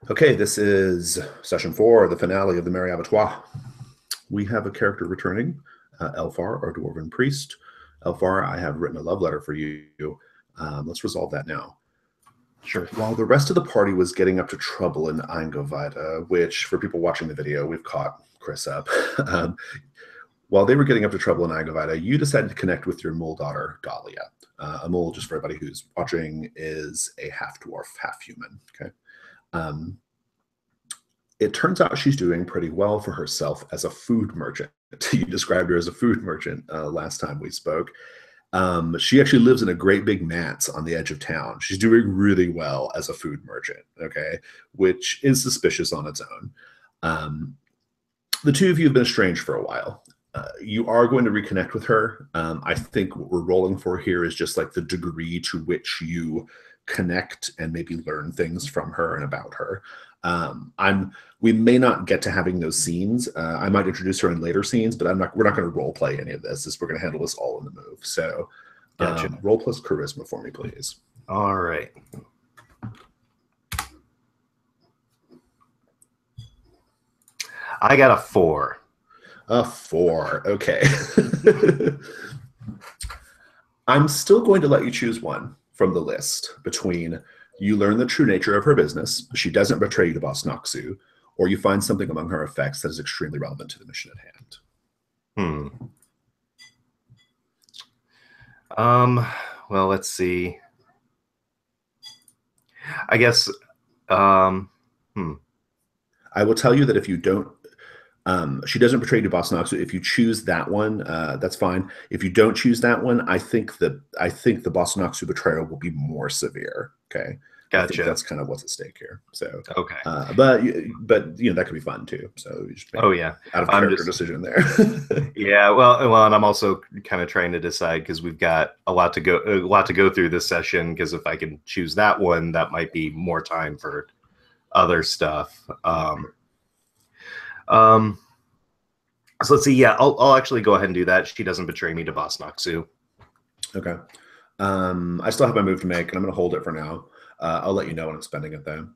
Okay, this is session 4, the finale of the Merry Abattoir. We have a character returning, Elfar, our dwarven priest. Elfar, I have written a love letter for you. Let's resolve that now. Sure. While the rest of the party was getting up to trouble in Eingovida, which, for people watching the video, we've caught Chris up. While they were getting up to trouble in Eingovida, you decided to connect with your mole daughter, Dahlia. A mole, just for everybody who's watching, is a half-dwarf, half-human, okay? It turns out she's doing pretty well for herself as a food merchant. You described her as a food merchant last time we spoke. She actually lives in a great big manse on the edge of town. She's doing really well as a food merchant, okay, which is suspicious on its own. The two of you have been estranged for a while. You are going to reconnect with her. I think what we're rolling for here is just like the degree to which you connect and maybe learn things from her and about her. We may not get to having those scenes. I might introduce her in later scenes, but we're not going to role play any of this. We're going to handle this all in the move. So Gotcha. Roll plus charisma for me, please. All right. I got a 4. A 4. Okay. I'm still going to let you choose one from the list between you learn the true nature of her business, she doesn't betray you to Boss Noxu, or you find something among her effects that is extremely relevant to the mission at hand. Well, let's see. I guess, I will tell you that if you don't, she doesn't betray you to Boss Noxu. If you choose that one, that's fine. If you don't choose that one, I think the Boss Noxu betrayal will be more severe. Okay. Gotcha. I think that's kind of what's at stake here. So okay. But you know that could be fun too. So you just out of character decision there. Yeah. Well, and I'm also kind of trying to decide because we've got a lot to go through this session. Because if I can choose that one, that might be more time for other stuff. So let's see. Yeah, I'll actually go ahead and do that. She doesn't betray me to Boss Noxu. Okay. I still have my move to make, and I'm going to hold it for now. I'll let you know when I'm spending it then.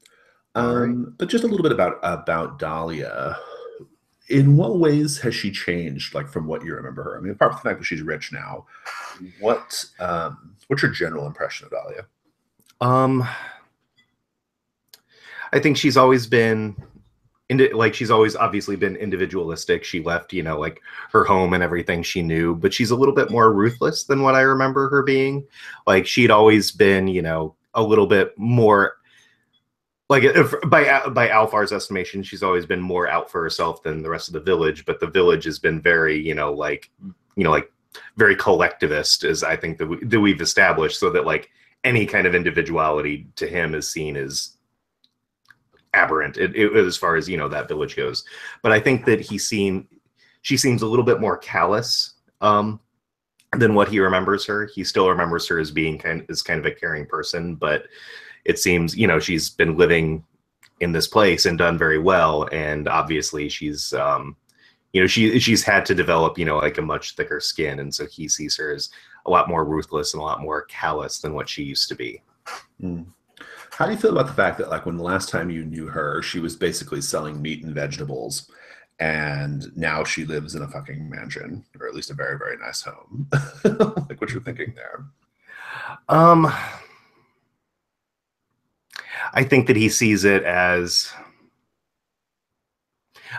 Right. But just a little bit about Dahlia. In what ways has she changed, like from what you remember her? I mean, apart from the fact that she's rich now, what's your general impression of Dahlia? I think she's always been she's always obviously been individualistic. She left, like her home and everything she knew, but she's a little bit more ruthless than what I remember her being. Like she'd always been, a little bit more like by Alfar's estimation, she's always been more out for herself than the rest of the village. But the village has been very, like very collectivist, as I think that we've established, so that like any kind of individuality to him is seen as aberrant as far as that village goes. But I think that she seems a little bit more callous than what he remembers her. He still remembers her as being kind of a caring person, but it seems she's been living in this place and done very well, and obviously she's she's had to develop like a much thicker skin, and so he sees her as a lot more ruthless and a lot more callous than what she used to be. How do you feel about the fact that, like, when the last time you knew her, she was basically selling meat and vegetables, and now she lives in a fucking mansion, or at least a very, very nice home? Like, what you're thinking there? I think that he sees it as,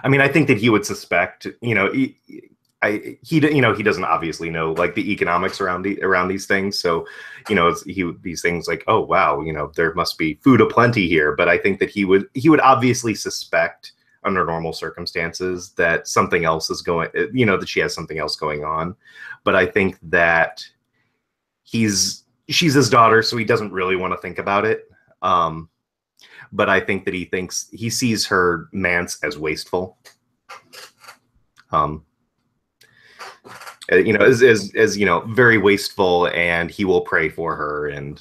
I think that he would suspect, he doesn't obviously know like the economics around these things. So, these things like, oh, wow, there must be food aplenty here. But I think that he would obviously suspect under normal circumstances that something else is going, that she has something else going on. But I think that she's his daughter, so he doesn't really want to think about it. But I think that he sees her manse as wasteful. As very wasteful, and he will pray for her, and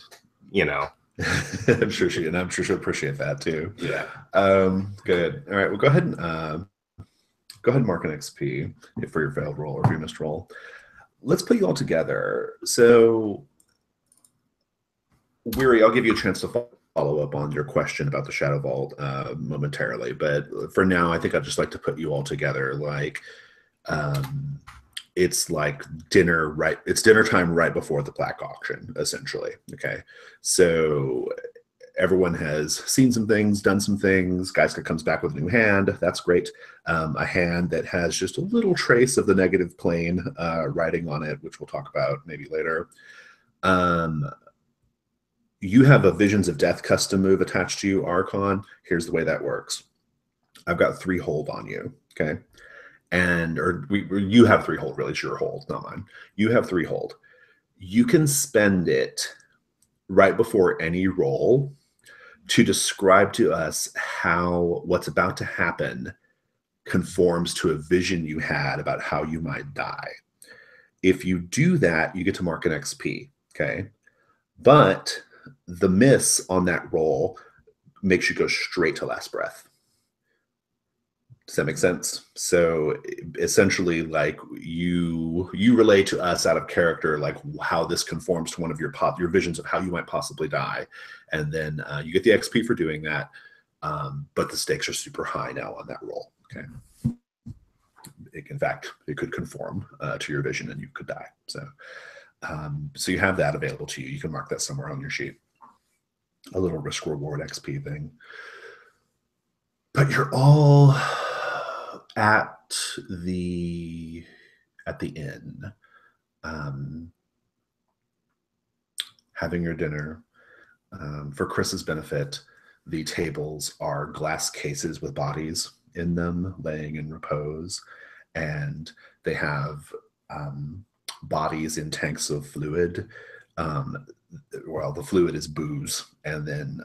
I'm sure she'll appreciate that too. Yeah. Good. All right. Well, go ahead and mark an XP for your failed roll or for your missed roll. Let's put you all together. So, Weary, I'll give you a chance to follow up on your question about the Shadow Vault momentarily, but for now, I think I'd just like to put you all together. Like, it's like dinner, right? It's dinner time right before the black auction, essentially. Okay, so everyone has seen some things, done some things. Geiska comes back with a new hand. That's great. A hand that has just a little trace of the negative plane writing on it, which we'll talk about maybe later. You have a Visions of Death custom move attached to you, Archon. Here's the way that works. I've got 3 hold on you, okay? You have 3 hold, really. It's your hold, not mine. You have 3 hold. You can spend it right before any roll to describe to us how what's about to happen conforms to a vision you had about how you might die. If you do that, you get to mark an XP, okay? But the miss on that roll makes you go straight to last breath. Does that make sense? So essentially, like you relay to us out of character, like how this conforms to one of your visions of how you might possibly die, and then you get the XP for doing that. But the stakes are super high now on that roll. Okay. In fact, it could conform to your vision, and you could die. So you have that available to you. You can mark that somewhere on your sheet. A little risk reward XP thing. But you're all at the inn, having your dinner. For Chris's benefit, the tables are glass cases with bodies in them, laying in repose, and they have bodies in tanks of fluid. Well, the fluid is booze, and then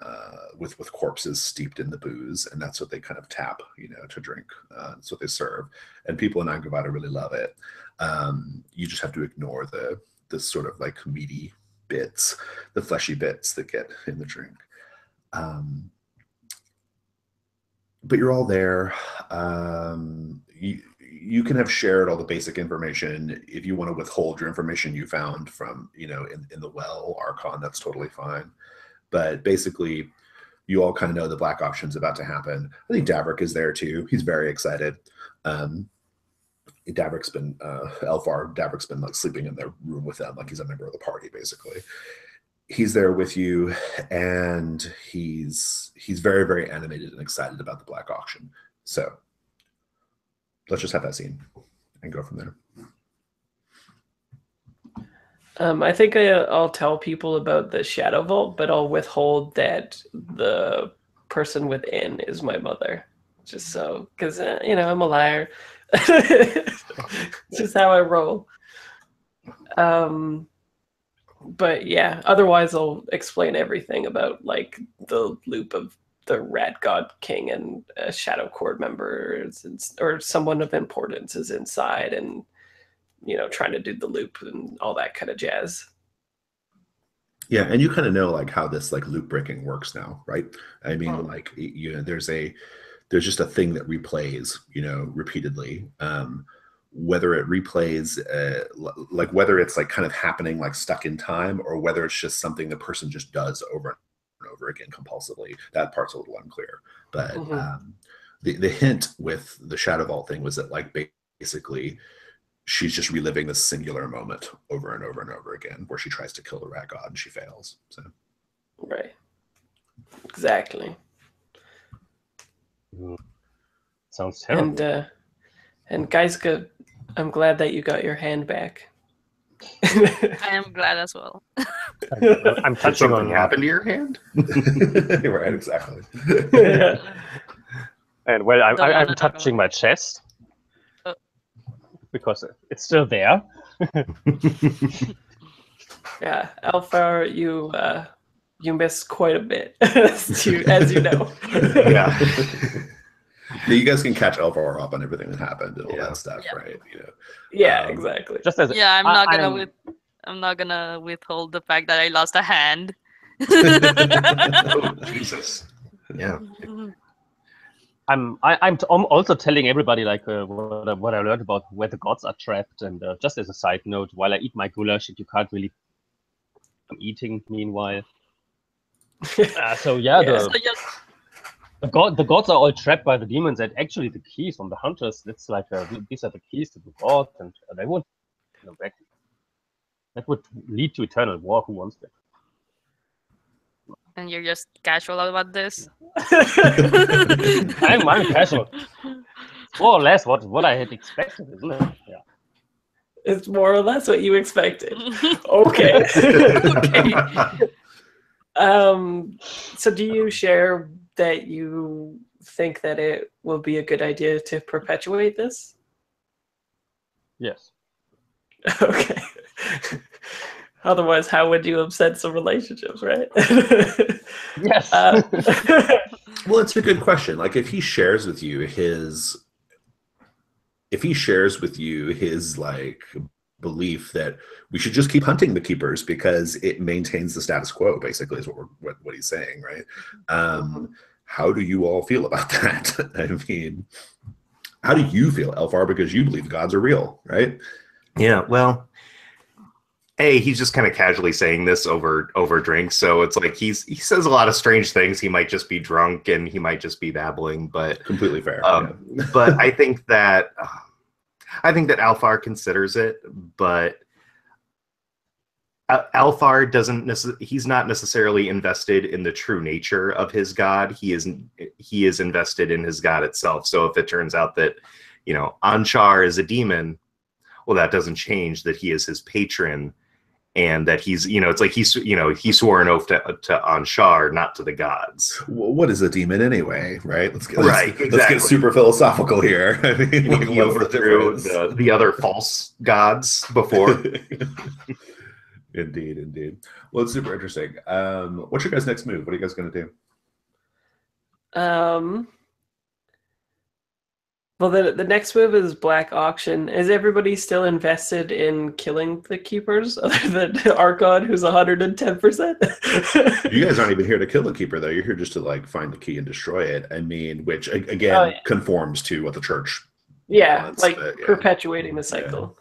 with corpses steeped in the booze, and that's what they kind of tap, to drink. That's what they serve, and people in Angravata really love it. You just have to ignore the sort of like meaty bits, the fleshy bits that get in the drink. But you're all there. You can have shared all the basic information. If you want to withhold your information you found from, in the well, Archon, that's totally fine. But basically, you all kind of know the black auction's about to happen. I think Davrik is there too. He's very excited. Davrik's been like sleeping in their room with them, like he's a member of the party, basically. He's there with you, and he's very, very animated and excited about the black auction. So let's just have that scene and go from there. I think I'll tell people about the Shadow Vault, but I'll withhold that the person within is my mother. Just so, because, I'm a liar. It's just how I roll. But yeah, otherwise I'll explain everything about like the loop of the Rat God King and a Shadow Court member or someone of importance is inside and, trying to do the loop and all that kind of jazz. Yeah, and you kind of know like how this like loop breaking works now, right? I mean, like there's just a thing that replays, repeatedly. Whether it replays, like whether it's like kind of happening like stuck in time, or whether it's just something the person just does over and over again compulsively. That part's a little unclear. But the hint with the Shadow Vault thing was that like basically she's just reliving this singular moment over and over and over again, where she tries to kill the rat god and she fails. So right, exactly. Sounds terrible. And Geiska, I'm glad that you got your hand back. I am glad as well. I'm touching on happened to your hand. Right, exactly. And well, I'm touching my chest because it's still there. Yeah, Alpha, you missed quite a bit, as you know. Yeah. You guys can catch Elvar up on everything that happened and all that stuff, right? Yeah, exactly. Just as I'm not gonna withhold the fact that I lost a hand. Oh, Jesus. Yeah. I'm also telling everybody like what I learned about where the gods are trapped, and just as a side note, while I eat my goulash, you can't really. I'm eating meanwhile. So yeah, Yeah. So just the gods are all trapped by the demons, and actually the keys from the hunters. It's like these are the keys to the gods, and they would, that would lead to eternal war. Who wants that? and you're just casual about this. I'm casual. More or less what I had expected, isn't it? Yeah. It's more or less what you expected. Okay. Okay. So do you share that you think that it will be a good idea to perpetuate this? Yes. Okay. Otherwise, how would you upset some relationships, right? Yes. Well, it's a good question. Like if he shares with you his like belief that we should just keep hunting the keepers because it maintains the status quo, basically is what he's saying, right? How do you all feel about that? I mean, how do you feel, Elfar? Because you believe gods are real, right? Yeah, well, he's just kind of casually saying this over drinks, so it's like he says a lot of strange things. He might just be drunk and he might just be babbling, but Completely fair. But I think that Alfar considers it, but Alfar he's not necessarily invested in the true nature of his god. He is invested in his god itself. So if it turns out that, Anshar is a demon, well, that doesn't change that he is his patron, and that he's, it's like he swore an oath to Anshar, not to the gods. Well, what is a demon anyway, right? Let's exactly. get super philosophical here. I mean, like, he overthrew the other false gods before. Indeed. Well, it's super interesting. What's your guys' next move? What are you guys going to do? Well, the next move is Black Auction. Is everybody still invested in killing the keepers, other than Archon, who's 110%? You guys aren't even here to kill the keeper, though. You're here just to like find the key and destroy it. I mean, which again conforms to what the church. Yeah, wants, like but, perpetuating the cycle.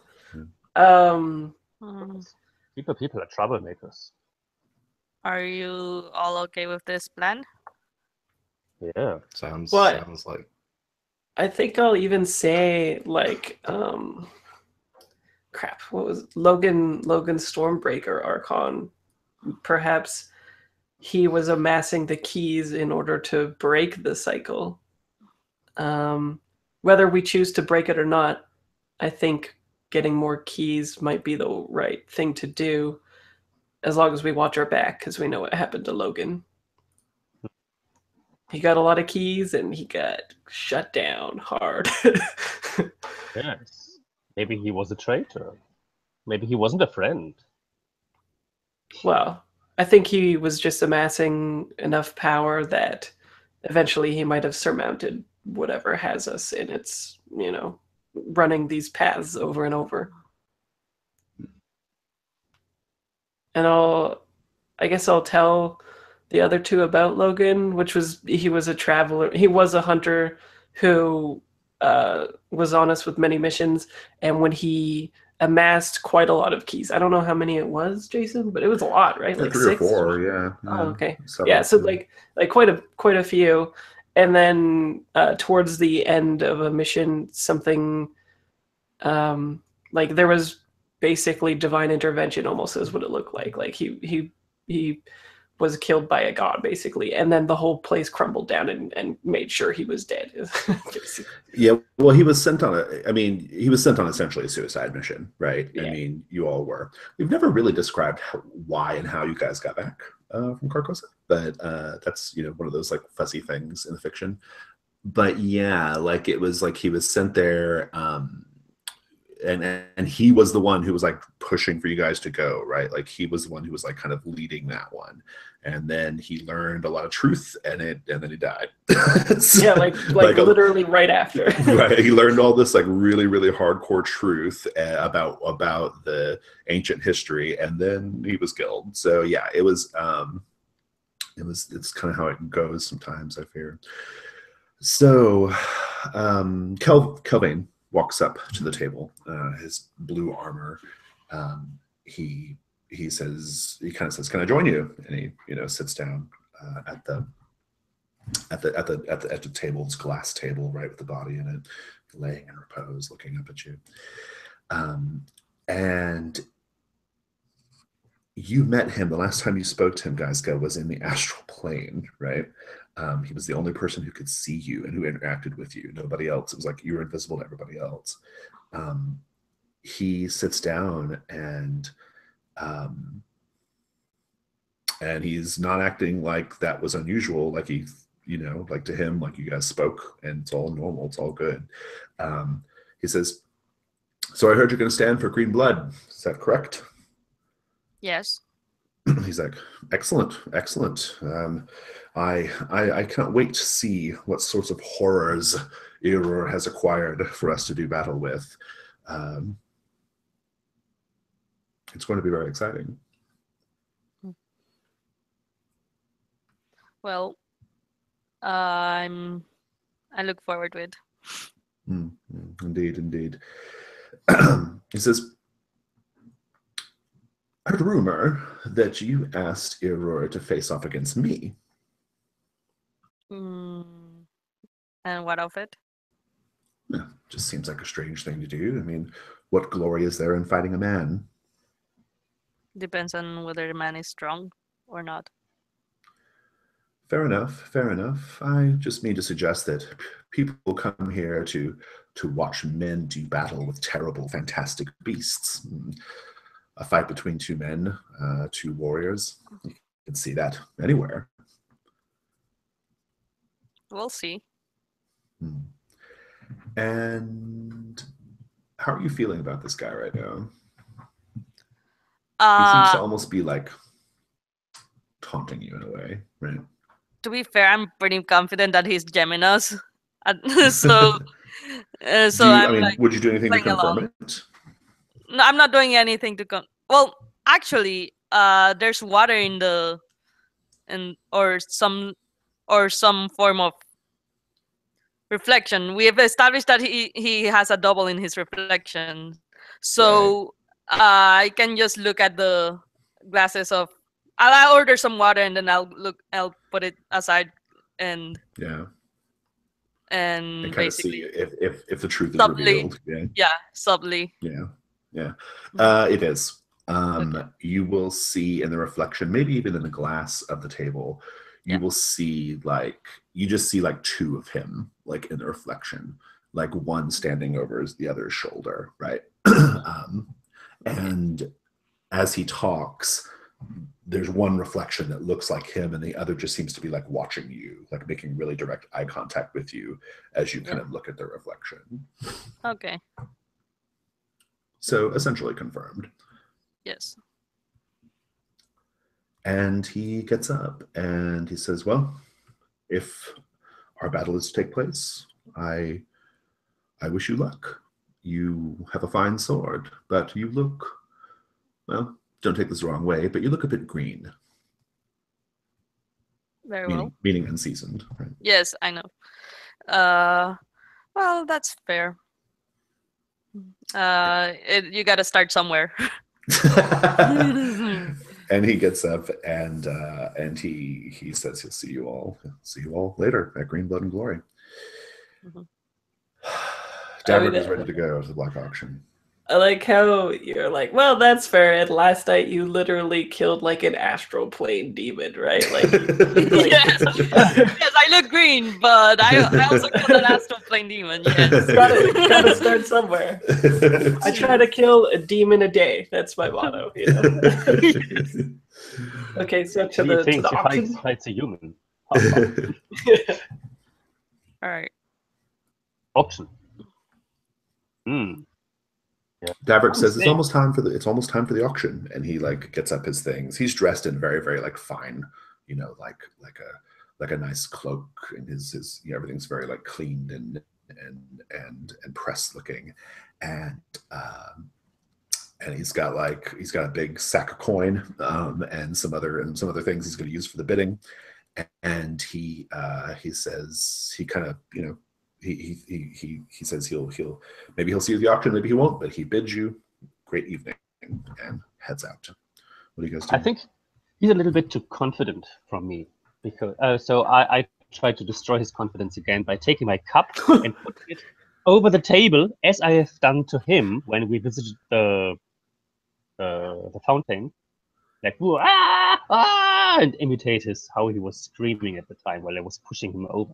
Yeah. People are troublemakers. Are you all okay with this plan? Yeah. Sounds like. I think I'll even say like crap, what was Logan Stormbreaker Archon? Perhaps he was amassing the keys in order to break the cycle. Whether we choose to break it or not, I think getting more keys might be the right thing to do, as long as we watch our back, because we know what happened to Logan. He got a lot of keys and he got shut down hard. Yes. Maybe he was a traitor. Maybe he wasn't a friend. Well, I think he was just amassing enough power that eventually he might have surmounted whatever has us in its, running these paths over and over. And I guess I'll tell the other two about Logan, which was he was a traveler. He was a hunter who was on us with many missions, and when he amassed quite a lot of keys. I don't know how many it was, Jason, but it was a lot, right? Like 3 6? or 4, yeah. Oh, okay. Several, yeah, so like quite a few. And then towards the end of a mission, something like there was basically divine intervention, almost is what it looked like. Like he was killed by a god, basically, and then the whole place crumbled down and made sure he was dead. Yeah, well, he was sent on essentially a suicide mission, right? Yeah. I mean, you all were. We've never really described why and how you guys got back from Carcosa, but that's one of those like fuzzy things in the fiction. But yeah, like it was like he was sent there, and he was the one who was like pushing for you guys to go, right? Like he was the one who was like kind of leading that one, and then he learned a lot of truth and then he died. So, yeah, like literally right after. Right, he learned all this like really really hardcore truth about the ancient history, and then he was killed. So yeah, it's kind of how it goes sometimes, I fear. So Kelvin walks up to the table, his blue armor. He kind of says, "Can I join you?" And he sits down. at the table, this glass table, right, with the body in it, laying in repose, looking up at you. And you met him the last time you spoke to him, Gaiska, was in the astral plane, right? He was the only person who could see you and who interacted with you. Nobody else. It was like you were invisible to everybody else. He sits down and he's not acting like that was unusual. Like he, like to him, like you guys spoke and it's all normal. It's all good. He says, "So I heard you're going to stand for green blood. Is that correct?" Yes. He's like, "Excellent, excellent. I can't wait to see what sorts of horrors Error has acquired for us to do battle with. It's going to be very exciting." Well, I look forward to it. Indeed, indeed. He says, "I heard a rumor that you asked Aurora to face off against me." And what of it? Yeah, just seems like a strange thing to do. I mean, what glory is there in fighting a man? Depends on whether the man is strong or not. Fair enough, fair enough. I just mean to suggest that people come here to watch men do battle with terrible, fantastic beasts. A fight between two men, two warriors. You can see that anywhere. We'll see. And how are you feeling about this guy right now? He seems to almost be like taunting you in a way, right? To be fair, I'm pretty confident that he's jamming us. So would you do anything to confirm it? No, I'm not doing anything to well, actually, there's water in the or some form of reflection. We have established that he has a double in his reflection. So I can just look at the glasses of I'll order some water and then I'll put it aside and and kind of see if the truth is subtly revealed. Subtly. It is. Okay. You will see in the reflection, maybe even in the glass of the table, you will see you just see two of him in the reflection, like one standing over the other's shoulder, right? And as he talks, there's one reflection that looks like him and the other just seems to be watching you, making really direct eye contact with you as you kind of look at the reflection. Okay. So essentially confirmed. Yes. And he gets up and he says, "Well, if our battle is to take place, I wish you luck. You have a fine sword, but you look, well, don't take this the wrong way, but you look a bit green." Very well. Meaning unseasoned, right? Yes, I know. Well, that's fair. You got to start somewhere. And he gets up and he says he'll see you all later at Green Blood and Glory. Davert is ready to go to the Black Auction. I like how you're like, well, that's fair. And last night you literally killed an astral plane demon, right? Yes, I look green, but I also killed an astral plane demon. Yes, gotta start somewhere. I try to kill a demon a day. That's my motto. Okay, so to the auction. Fights a human. All right. Auction. Davert says it's almost time for the auction, and he gets up his things. He's dressed in very, very fine, like a nice cloak, and his everything's very cleaned and pressed looking, and he's got a big sack of coin and some other things he's going to use for the bidding, and he says he kind of He says he'll maybe he'll see you at the auction, maybe he won't, but he bids you great evening and heads out. What do you guys do? I think he's a little bit too confident from me. because so I tried to destroy his confidence again by taking my cup and putting it over the table, as I have done to him when we visited the fountain. Like, and imitate how he was screaming at the time while I was pushing him over.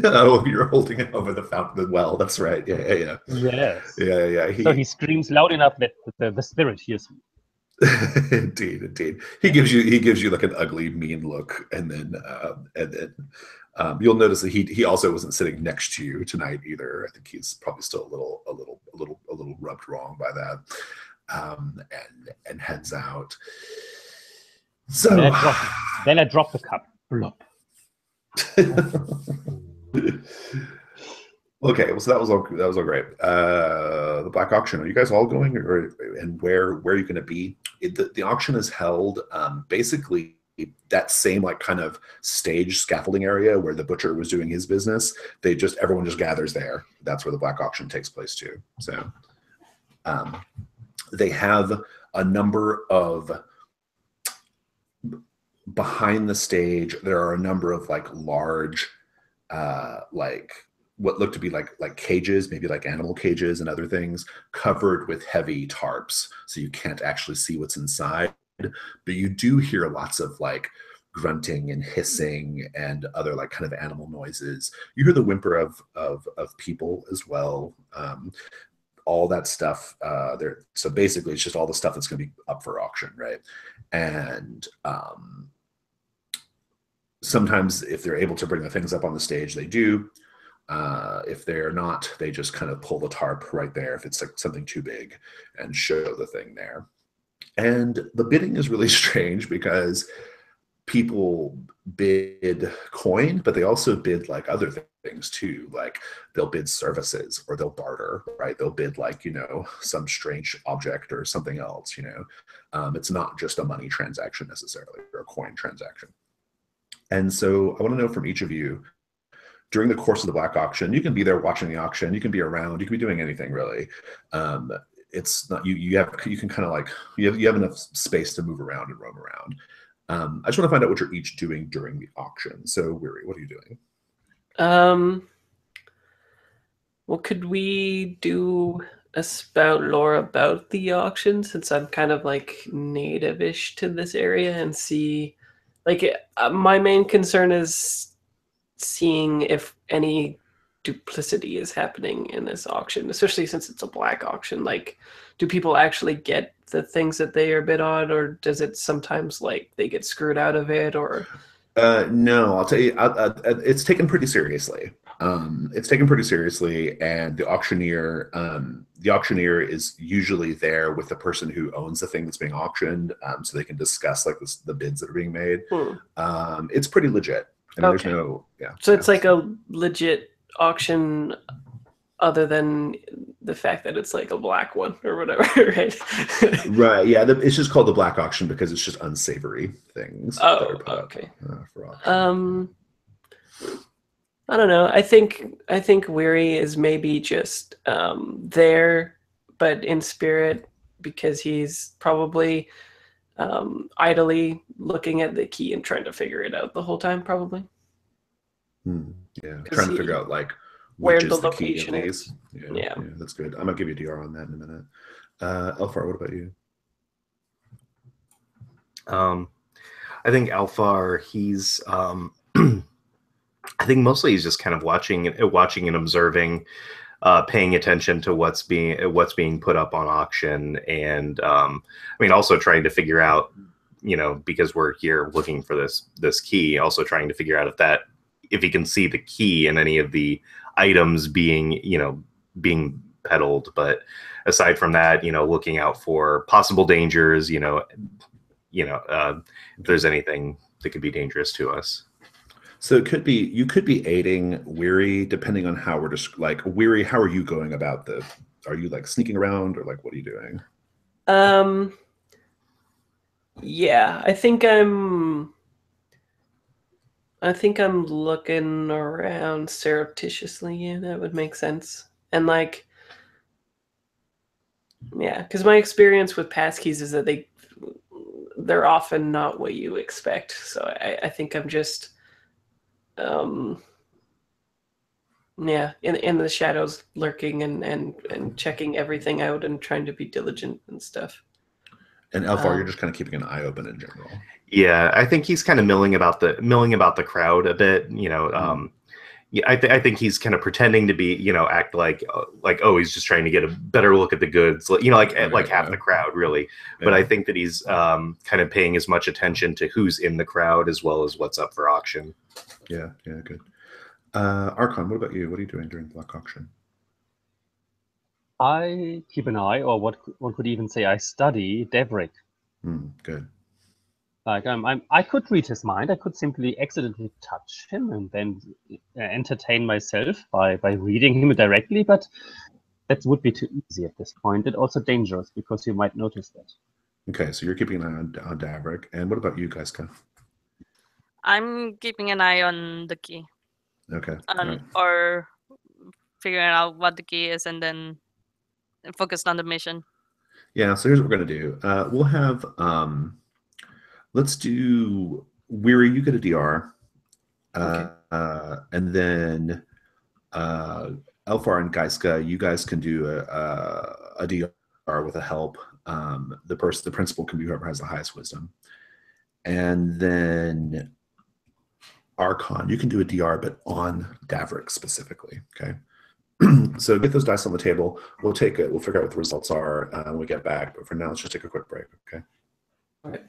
Oh, you're holding it over the fountain well. That's right. Yeah. Yes. Yeah. So he screams loud enough that the spirit hears me. Indeed. He gives you like an ugly, mean look, and then you'll notice that he also wasn't sitting next to you tonight either. I think he's probably still a little rubbed wrong by that, and heads out. So then I drop the cup. Blop. Okay, well, so that was all great. The Black Auction. Are you guys all going, and where are you going to be? The auction is held basically that same like kind of stage scaffolding area where the butcher was doing his business. Everyone just gathers there. That's where the Black Auction takes place too. So they have a number of behind the stage. There are a number of like large like what look to be like cages, maybe like animal cages and other things, covered with heavy tarps, so you can't actually see what's inside. But you do hear lots of like grunting and hissing and other like kind of animal noises. You hear the whimper of people as well. All that stuff there. So basically, it's just all the stuff that's going to be up for auction, right? And sometimes, if they're able to bring the things up on the stage, they do. If they're not, they just kind of pull the tarp right there if it's like something too big and show the thing there. And the bidding is really strange because people bid coin, but they also bid like other things too. Like they'll bid services or they'll barter, right? They'll bid like, some strange object or something else, It's not just a money transaction necessarily or a coin transaction. And so I want to know from each of you, during the course of the Black Auction, you can be there watching the auction, you can be around, you can be doing anything really. It's not you can kind of like you have enough space to move around and roam around. I just want to find out what you're each doing during the auction. So Weary, what are you doing? Well, could we do a spout lore about the auction, since I'm kind of like native-ish to this area, and see, like, my main concern is seeing if any duplicity is happening in this auction, especially since it's a black auction. Like, do people actually get the things that they are bid on, or does it sometimes like they get screwed out of it? Or no, I'll tell you, it's taken pretty seriously. It's taken pretty seriously, and the auctioneer is usually there with the person who owns the thing that's being auctioned, so they can discuss like the bids that are being made. It's pretty legit. I mean, okay. There's no, So it's like a legit auction, other than the fact that it's like a black one or whatever, right? Right. Yeah. It's just called the Black Auction because it's just unsavory things. Oh, that are put okay. up, for auction. I don't know. I think Weary is maybe just there, but in spirit, because he's probably idly looking at the key and trying to figure it out the whole time, probably. Yeah, trying to figure out like where which the is the key location of is. these. Yeah, That's good. I'm gonna give you a DR on that in a minute. Elfar, what about you? I think Alfar, he's I think mostly he's just kind of watching and observing, paying attention to what's being put up on auction, and I mean, also trying to figure out, because we're here looking for this key, also trying to figure out if he can see the key in any of the items being peddled. But aside from that, looking out for possible dangers, if there's anything that could be dangerous to us. So you could be aiding Weary, depending on how we're just like Weary. How are you going about this? Are you like sneaking around, or like what are you doing? Yeah, I think I'm looking around surreptitiously. Yeah, that would make sense. And like, yeah, because my experience with passkeys is that they're often not what you expect. So I think I'm just yeah, in the shadows, lurking and checking everything out and trying to be diligent and stuff. And Elfar, you're just kind of keeping an eye open in general. Yeah, I think he's kind of milling about the crowd a bit. You know, yeah, I think he's kind of pretending to be, you know, act like oh, he's just trying to get a better look at the goods, you know, like half the crowd really. Yeah. But I think that he's kind of paying as much attention to who's in the crowd as well as what's up for auction. Yeah, good. Archon, what about you? What are you doing during Black Auction? I keep an eye, or what one could even say, I study Devrick. Good. Like I could read his mind. I could simply accidentally touch him and then entertain myself by reading him directly. But that would be too easy at this point, and also dangerous because you might notice that. Okay, so you're keeping an eye on Davrick. And what about you, Gaiska? I'm keeping an eye on the key. Okay. Right. Or figuring out what the key is and then focused on the mission. Yeah, so here's what we're going to do. We'll have, let's do, Weary, you get a DR. Okay. And then Elfar and Gaiska, you guys can do a DR with a help. The principal can be whoever has the highest wisdom. And then Archon, you can do a DR, but on Davrick specifically. Okay. So get those dice on the table. We'll take it. We'll figure out what the results are when we get back. But for now, let's just take a quick break. Okay. All right.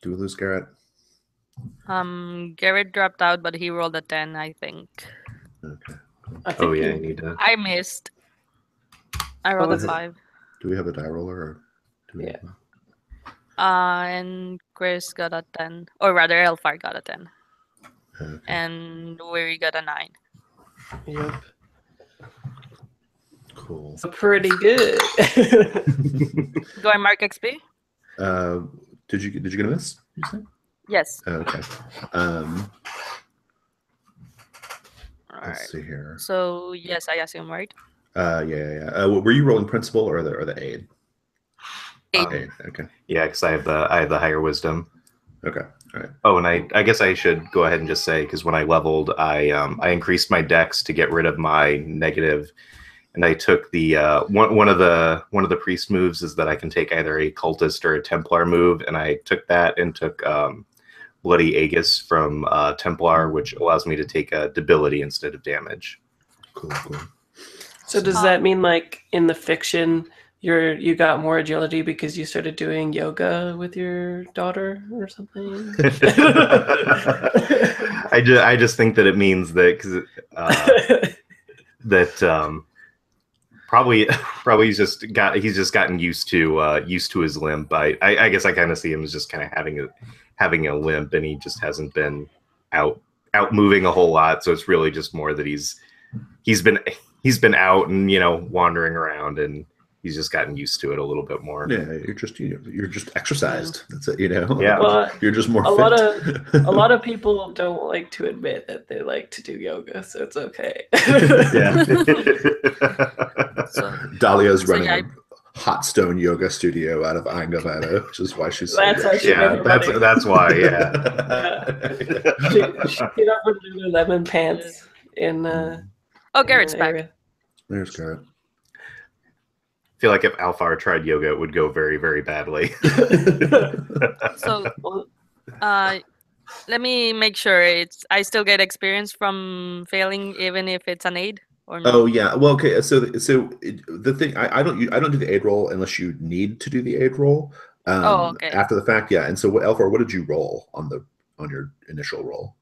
Do we lose Garrett? Garrett dropped out, but he rolled a 10, I think. Okay. I think Oh yeah, I you, need to. I missed. I rolled a was it? 5. Do we have a die roller? Or do we Yeah. And Chris got a 10. Or rather, Elfar got a 10. Okay. And Weary got a 9. Yep. Cool. So pretty good. Do I mark XP? Did you get a miss? You say? Yes. Okay. Alright. Let's see here. So, yes, I assume, right? Yeah. Were you rolling principal or the aid? 8. Aid. Okay. Yeah, because I have the higher wisdom. Okay. All right. Oh, and I guess I should go ahead and just say, because when I leveled, I increased my dex to get rid of my negative, and I took the one of the priest moves is that I can take either a cultist or a Templar move, and I took that and took Bloody Aegis from Templar, which allows me to take a debility instead of damage. Cool. So does that mean like in the fiction you got more agility because you started doing yoga with your daughter or something? I just think that it means that probably he's just gotten used to his limp. I guess I kind of see him as just kind of having a limp, and he just hasn't been out moving a whole lot. So it's really just more that he's been out and wandering around, and he's just gotten used to it a little bit more. Yeah, you're just exercised. That's it. Yeah. Well, You're just more a fit. lot of people don't like to admit that they like to do yoga, so it's okay. Yeah. Dahlia's So, running yeah, a hot stone yoga studio out of Aingavada, which is why she's so That's how rich. she Yeah, made her money. that's why. Yeah. She came up with Lululemon pants in Oh, Garrett's in the back. area. There's Garrett. I feel like if Alfar tried yoga, it would go very, very badly. So, let me make sure I still get experience from failing, even if it's an aid or no. Oh yeah. Well, okay. So the thing I don't do the aid roll unless you need to do the aid roll. Okay. After the fact, yeah. And so, Elfar, what did you roll on your initial roll?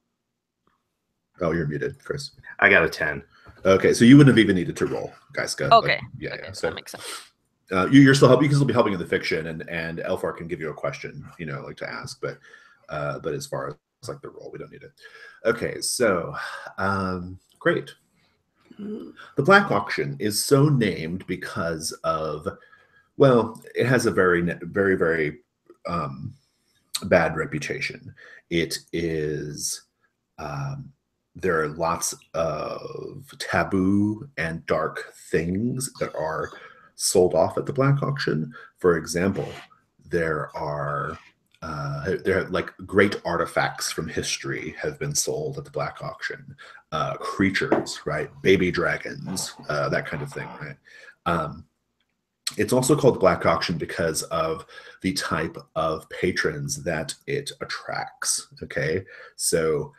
Oh, you're muted, Chris. I got a 10. Okay, so you wouldn't have even needed to roll, Gaiska. Okay. Yeah. Okay, So that makes sense. you're still helping. You can still be helping in the fiction, and Elfar can give you a question, like to ask. But as far as like the role, we don't need it. Okay, so great. The Black Auction is so named because of, well, it has a very, very, very bad reputation. It is. There are lots of taboo and dark things that are sold off at the Black Auction. For example, there are like great artifacts from history have been sold at the Black Auction. Creatures, right? Baby dragons, that kind of thing, right? It's also called the Black Auction because of the type of patrons that it attracts. Okay, so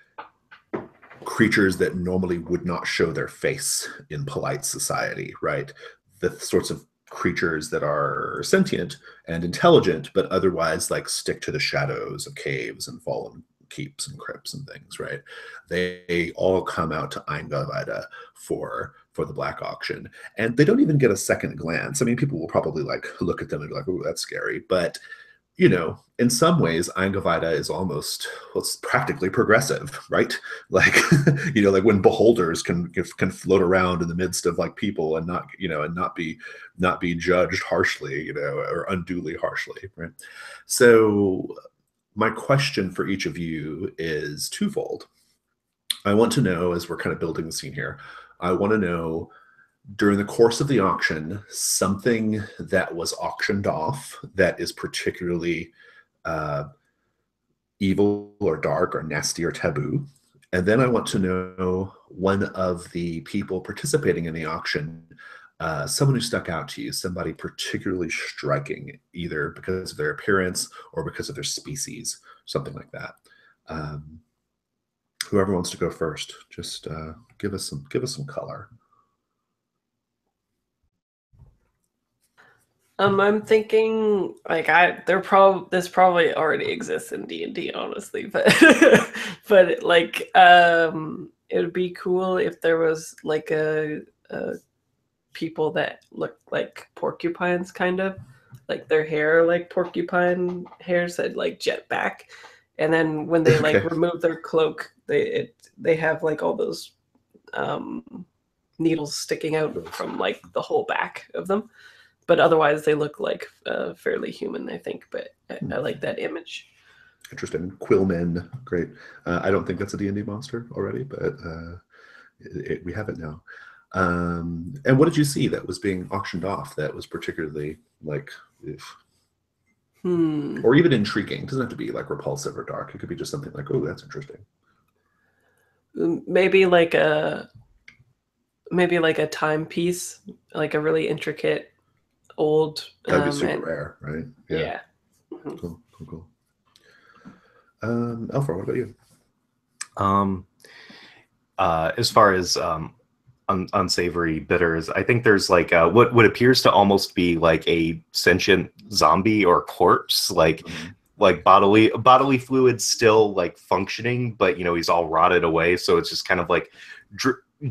creatures that normally would not show their face in polite society, right? The sorts of creatures that are sentient and intelligent, but otherwise like stick to the shadows of caves and fallen keeps and crypts and things, right? They all come out to Aingavada for the Black Auction, and they don't even get a second glance. I mean, people will probably like look at them and be like, "Oh, that's scary," but in some ways, Aingavada is almost, well, it's practically progressive, right? Like, like when beholders can float around in the midst of like people and not, and not be judged harshly, or unduly harshly, right? So my question for each of you is twofold. I want to know, as we're kind of building the scene here, I want to know, during the course of the auction, something that was auctioned off that is particularly evil or dark or nasty or taboo. And then I want to know one of the people participating in the auction, someone who stuck out to you, somebody particularly striking, either because of their appearance or because of their species, something like that. Whoever wants to go first, just give us some color. I'm thinking like this probably already exists in D&D, honestly, but but like it would be cool if there was like a people that look like porcupines, kind of like their hair like porcupine hairs that like jet back, and then when they like Okay. remove their cloak, they have like all those needles sticking out from like the whole back of them, but otherwise they look like fairly human, I think. But I like that image. Interesting. Quillmen, great. I don't think that's a D&D monster already, but we have it now. And what did you see that was being auctioned off that was particularly like, or even intriguing? It doesn't have to be like repulsive or dark. It could be just something like, oh, that's interesting. Maybe like a timepiece, like a really intricate old. That'd be super rare, right? Yeah. Cool. Alpha, what about you? As far as unsavory bitters, I think there's like what appears to almost be like a sentient zombie or corpse, like bodily fluids still like functioning, but he's all rotted away, so it's just kind of like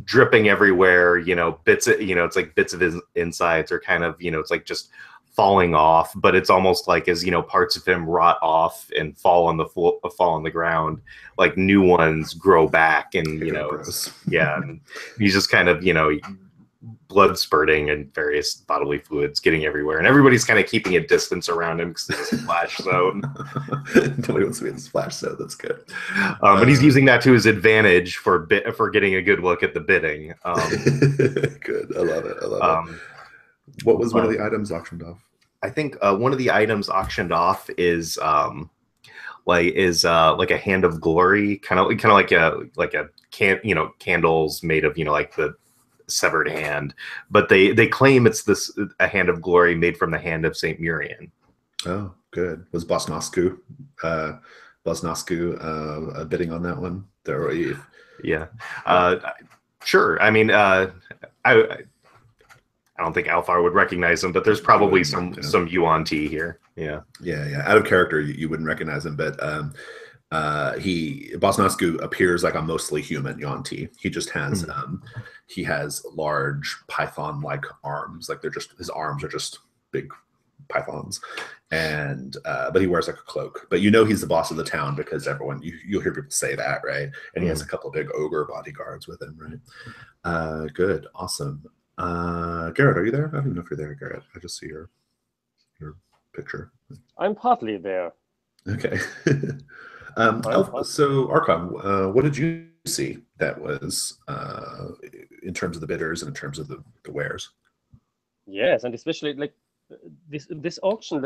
dripping everywhere. Bits of it's like bits of his insides are kind of it's like just falling off, but it's almost like as parts of him rot off and fall on the ground, like new ones grow back, and and he's just kind of blood spurting and various bodily fluids getting everywhere, and everybody's kind of keeping a distance around him because it's a splash zone. Nobody wants to be in the splash zone. That's good. And he's using that to his advantage for getting a good look at the bidding. Good. I love it. What was one of the items auctioned off? I think one of the items auctioned off is like a hand of glory, kind of like a candles made of like the severed hand, but they claim it's a hand of glory made from the hand of Saint Murian. Oh, good. Was Bosnosku bidding on that one? Yeah. Sure. I mean, I don't think Alfar would recognize him, but there's probably some Yuan T here. Yeah. Out of character, you wouldn't recognize him, but Bosnosku appears like a mostly human Yuan T. He just has he has large python-like arms, like his arms are just big pythons, and but he wears like a cloak. But he's the boss of the town because you'll hear people say that, right? And he has a couple of big ogre bodyguards with him, right? Good, awesome. Garrett, are you there? I don't know if you're there, Garrett. I just see your picture. I'm partly there. Okay. So Archon, what did you see that was in terms of the bidders and in terms of the wares? Yes, and especially like this auction,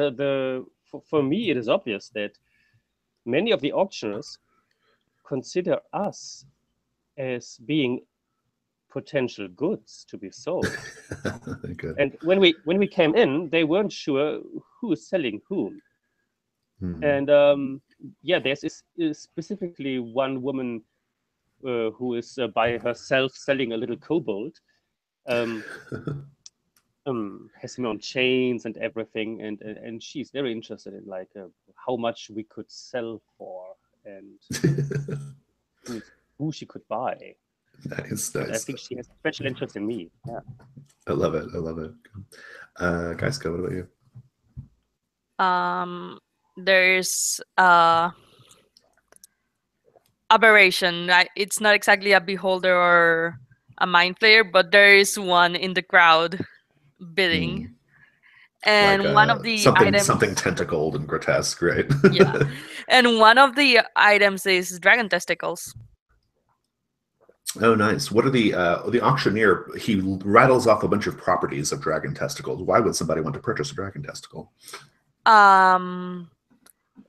for me it is obvious that many of the auctioners consider us as being potential goods to be sold. Good. And when we came in, they weren't sure who is selling whom. And there's specifically one woman who is by herself selling a little kobold. Has him on chains and everything, and she's very interested in like how much we could sell for and who she could buy. Nice. I think she has special interest in me. Yeah. I love it. Gaiska, what about you? There's aberration. It's not exactly a beholder or a mind player, but there is one in the crowd bidding. And like, one of the items, something tentacled and grotesque, right? Yeah. And one of the items is dragon testicles. Oh, nice. What are the auctioneer? He rattles off a bunch of properties of dragon testicles. Why would somebody want to purchase a dragon testicle?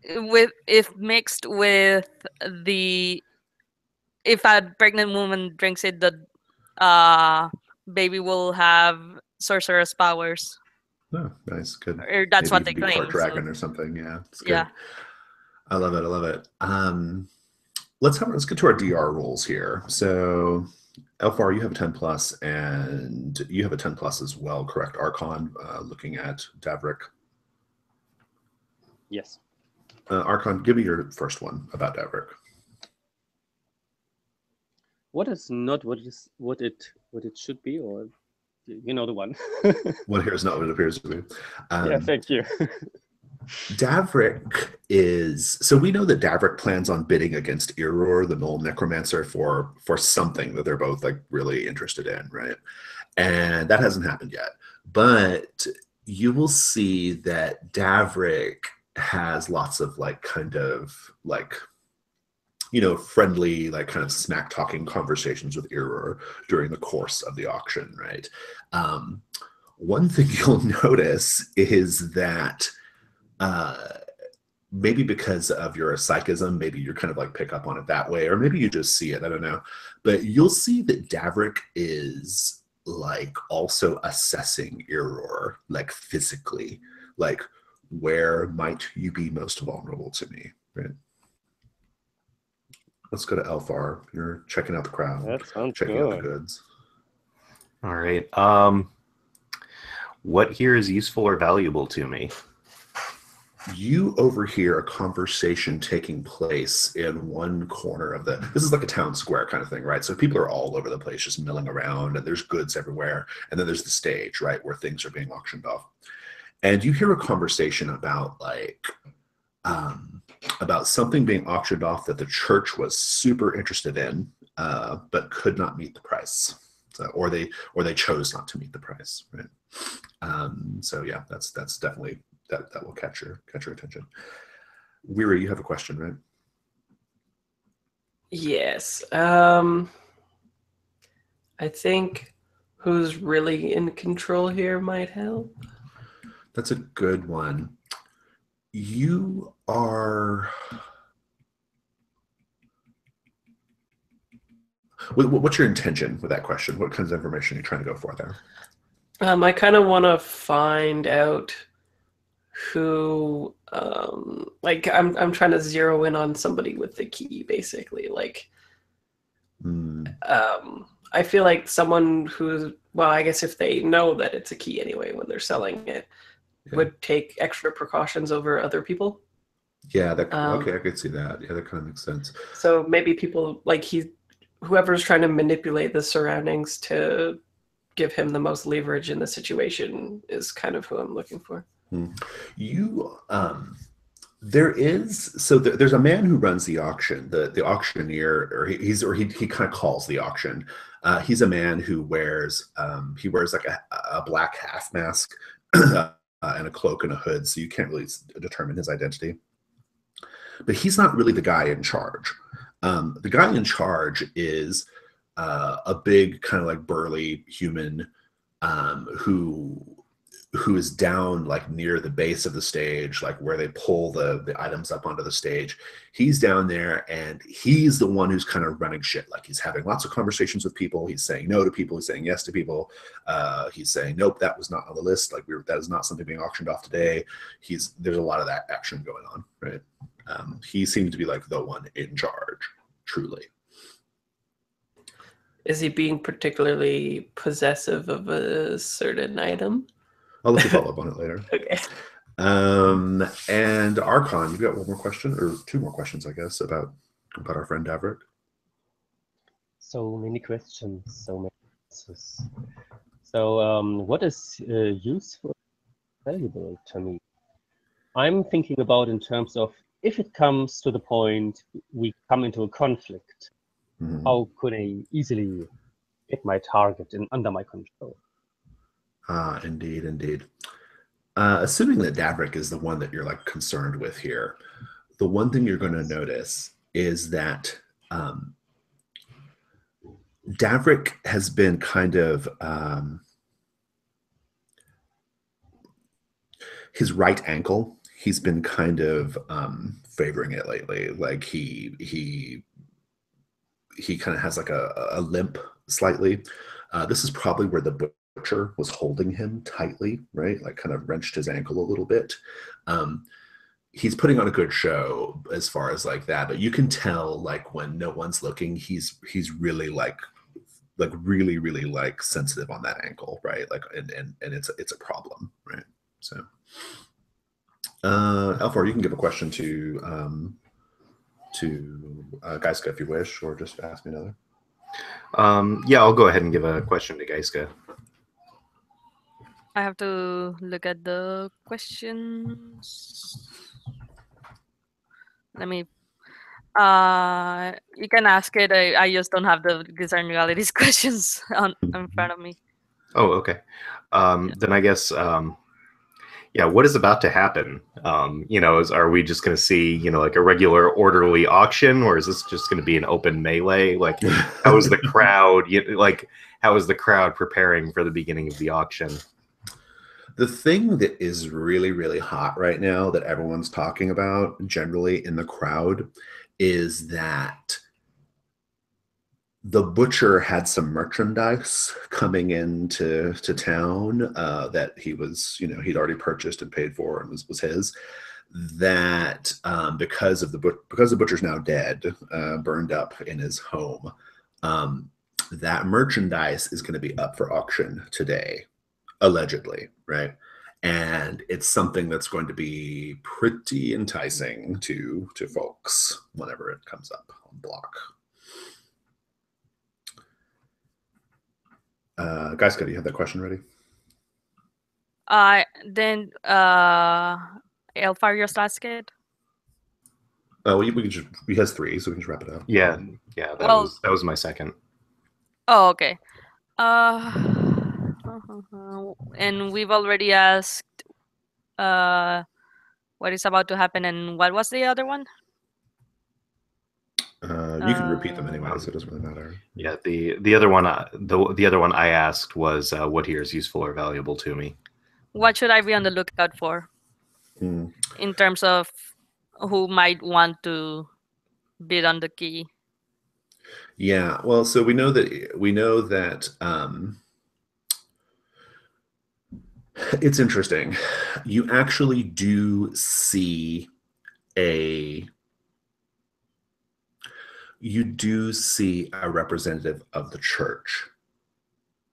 If mixed with if a pregnant woman drinks it, the baby will have sorceress powers. Oh, nice, good. Or that's what they claim. Part dragon or something. Yeah, it's good. Yeah. I love it. Let's get to our DR rules here. So Elfar, you have a 10 plus, and you have a 10 plus as well, correct? Archon, looking at Davrik. Yes. Archon, give me your first one about Davrik. What is not what it should be, or you know the one. What here is not what it appears to be. Yeah, thank you. Davrik is, so we know that Davrik plans on bidding against Iror, the Knoll Necromancer, for something that they're both like really interested in, right? And that hasn't happened yet. But you will see that Davrik has lots of like kind of like, you know, friendly, like kind of smack talking conversations with Iror during the course of the auction, right? One thing you'll notice is that maybe because of your psychism, maybe you're kind of like pick up on it that way, or maybe you just see it, I don't know. But you'll see that Davrik is like also assessing Iror, like physically, like where might you be most vulnerable to me, right? Let's go to Elfar. You're checking out the crowd. That sounds checking good. out the goods. All right. What here is useful or valuable to me? You overhear a conversation taking place in one corner of this is like a town square kind of thing, right? So people are all over the place just milling around, and there's goods everywhere. And then there's the stage, right, where things are being auctioned off. And you hear a conversation about like, about something being auctioned off that the church was super interested in, but could not meet the price. So, or they chose not to meet the price, right? So yeah, that's definitely that will catch your attention. Weary, you have a question, right? Yes. I think who's really in control here might help. That's a good one. You are. What's your intention with that question? What kinds of information are you trying to go for there? I kind of want to find out who, like, I'm trying to zero in on somebody with the key, basically. Like, I feel like someone who's, well, I guess if they know that it's a key anyway when they're selling it, would take extra precautions over other people. Yeah, okay, I could see that. Yeah, that kind of makes sense. So maybe people like whoever's trying to manipulate the surroundings to give him the most leverage in the situation is kind of who I'm looking for. You, there's a man who runs the auction, the auctioneer, or he kind of calls the auction. He's a man who wears like a black half mask and a cloak and a hood, so you can't really determine his identity. But he's not really the guy in charge. The guy in charge is a big kind of like burly human who is down like near the base of the stage, like where they pull the items up onto the stage. He's down there, and he's the one who's kind of running shit. Like he's having lots of conversations with people. He's saying no to people. He's saying yes to people. He's saying, nope, that was not on the list. Like that is not something being auctioned off today. There's a lot of that action going on, right? He seems to be like the one in charge, truly. Is he being particularly possessive of a certain item? I'll let you follow up on it later. Okay. And Archon, you've got one more question, or two more questions, I guess, about our friend Davrik. So many questions, so many answers. So what is useful, valuable to me? I'm thinking about in terms of if it comes to the point we come into a conflict, how could I easily get my target under my control? Indeed. Assuming that Davrik is the one that you're like concerned with here, the one thing you're going to notice is that Davrik has been kind of his right ankle. He's been kind of favoring it lately. Like he kind of has like a limp slightly. This is probably where the butcher was holding him tightly, right? Like kind of wrenched his ankle a little bit. He's putting on a good show as far as like that, but you can tell like when no one's looking, he's really like like really, really like sensitive on that ankle, right? Like, and it's a problem, right? So, Alfor, you can give a question to Geiska if you wish, or just ask me another. Yeah, I'll go ahead and give a question to Geiska. I have to look at the questions. Let me. You can ask it. I just don't have the Discern Realities questions in front of me. Oh, okay. Then I guess, yeah, what is about to happen? You know, are we just going to see, you know, like a regular orderly auction, or is this just going to be an open melee? Like, how is the crowd? How is the crowd preparing for the beginning of the auction? The thing that is really, really hot right now that everyone's talking about generally in the crowd is that the butcher had some merchandise coming into town that he was, you know, he'd already purchased and paid for and was his. That because the butcher's now dead, burned up in his home, that merchandise is going to be up for auction today, allegedly, right? And it's something that's going to be pretty enticing to folks whenever it comes up on block. Geiska, do you have that question ready? Then Elfar, your last kid. We can just, he has 3, so we can just wrap it up. Yeah, that was my second. Oh, okay. And we've already asked what is about to happen, and what was the other one? You can repeat them anyway, so it doesn't really matter. Yeah, the other one, the other one I asked was what here is useful or valuable to me. What should I be on the lookout for in terms of who might want to bid on the key? Yeah, well, so we know that it's interesting. You actually do see a representative of the church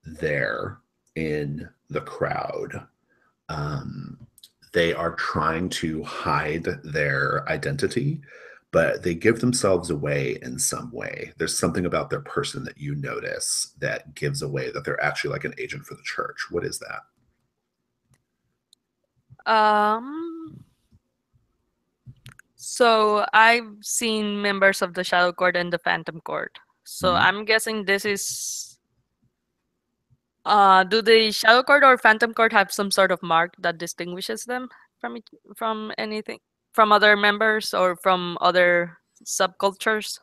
there in the crowd. They are trying to hide their identity, but they give themselves away in some way. There's something about their person that you notice that gives away that they're actually like an agent for the church. What is that? So I've seen members of the Shadow Court and the Phantom Court. So I'm guessing this is. Do the Shadow Court or Phantom Court have some sort of mark that distinguishes them from anything, from other members or from other subcultures?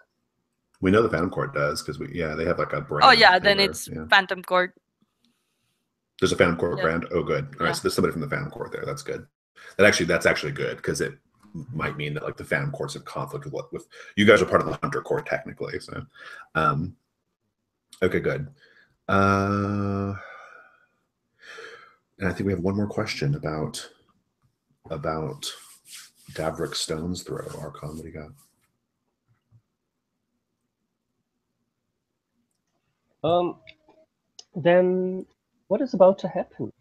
We know the Phantom Court does because they have like a brand. Oh yeah, then it's Phantom Court. There's a Phantom Court brand. Oh, good. All right, so there's somebody from the Phantom Court there. That's good. That's actually good because it might mean that like the Phantom Court's in conflict with you guys are part of the Hunter Court technically. So, okay, good. And I think we have one more question about Davrick Stone's throw. Archon, what do you got? Then what is about to happen?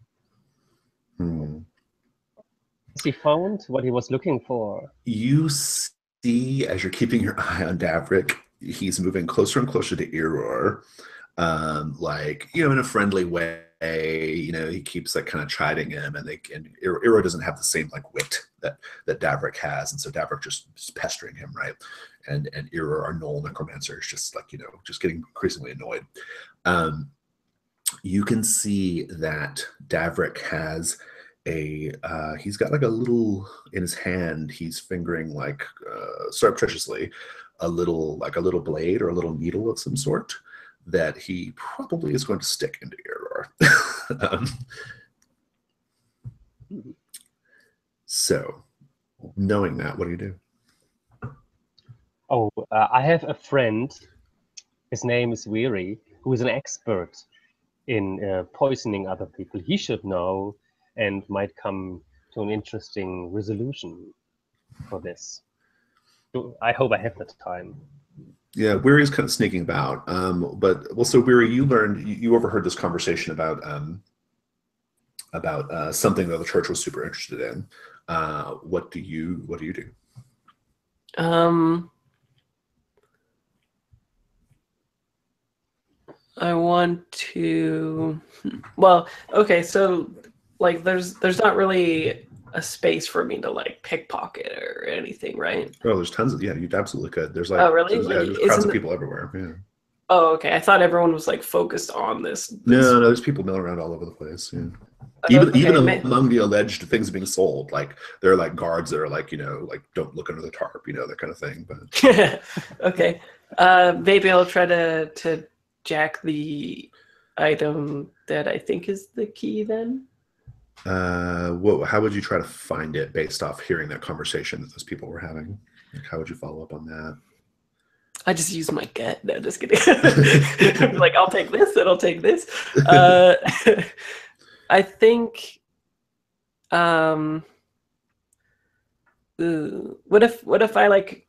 Has he found what he was looking for? You see, as you're keeping your eye on Davrick, he's moving closer and closer to Error, like, you know, in a friendly way. You know, he keeps like kind of chiding him, and Error doesn't have the same like wit that Davrick has, and so Davrick just is pestering him, right? And Error, our Knoll Necromancer, is just like, you know, just getting increasingly annoyed. You can see that Davrick has he's got like a little in his hand. He's fingering like surreptitiously a little blade or a little needle of some sort that he probably is going to stick into Error. So, knowing that, what do you do? Oh, I have a friend. His name is Weary, who is an expert in poisoning other people. He should know and might come to an interesting resolution for this. I hope I have that time. Yeah, Weary's kind of sneaking about. But well, so Weary, you overheard this conversation about something that the church was super interested in. What do you do? I want to. Well, okay, so like, there's not really a space for me to like pickpocket or anything, right? Oh, there's tons of you absolutely could. There's Oh, really? yeah, Like, there's crowds isn't of it? people everywhere. Yeah. Oh, okay. I thought everyone was like focused on this. No, there's people milling around all over the place. Yeah. Even Okay, among the alleged things being sold, like there are like guards that are like, like don't look under the tarp, that kind of thing. But okay. Maybe I'll try to jack the item that I think is the key then. how would you try to find it based off hearing that conversation that those people were having? Like, how would you follow up on that? I just use my gut. No, just kidding. Like, I'll take this and I'll take this. I think. What if I like?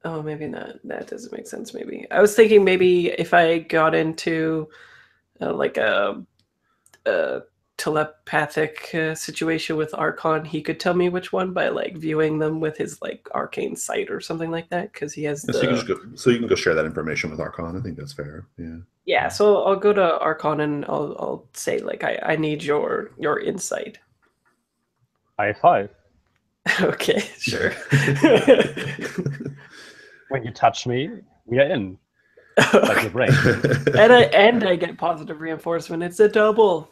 Oh, maybe not. That doesn't make sense. Maybe I was thinking maybe if I got into like a telepathic situation with Archon, he could tell me which one by like viewing them with his like arcane sight or something like that, because he has so you can go share that information with Archon. I think that's fair. Yeah. Yeah, so I'll go to Archon and I'll say like I need your insight. High five. Okay, sure. When you touch me, we are in. Like your brain. and I get positive reinforcement. It's a double.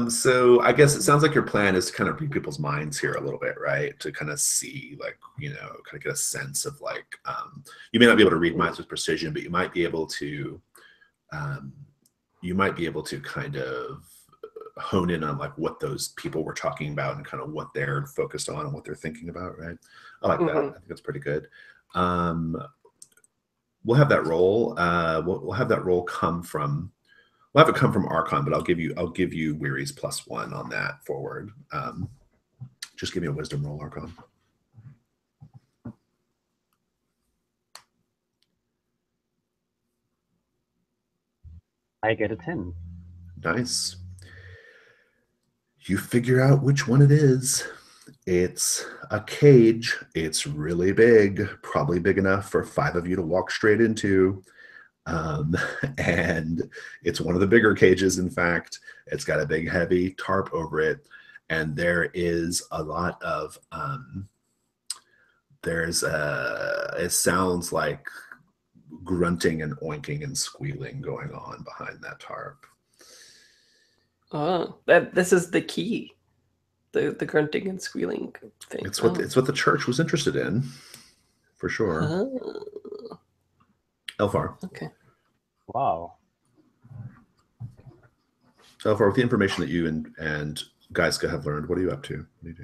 So I guess it sounds like your plan is to kind of read people's minds here a little bit, right? To kind of see, like, kind of get a sense of like, you may not be able to read minds with precision, but you might be able to kind of hone in on like what those people were talking about and kind of what they're focused on and what they're thinking about, right? I like that. I think that's pretty good. We'll have that roll. We'll have that roll come from. We'll have it come from Archon, but I'll give you Weary's +1 on that forward. Just give me a wisdom roll, Archon. I get a 10. Nice. You figure out which one it is. It's a cage. It's really big, probably big enough for 5 of you to walk straight into. And it's one of the bigger cages, in fact. It's got a big, heavy tarp over it. And there is a lot of, it sounds like grunting and oinking and squealing going on behind that tarp. Oh, this is the key. The grunting and squealing thing. It's what the church was interested in, for sure. Elfar. Okay. Wow. Elfar, with the information that you and Gaiska have learned, what are you up to? What are you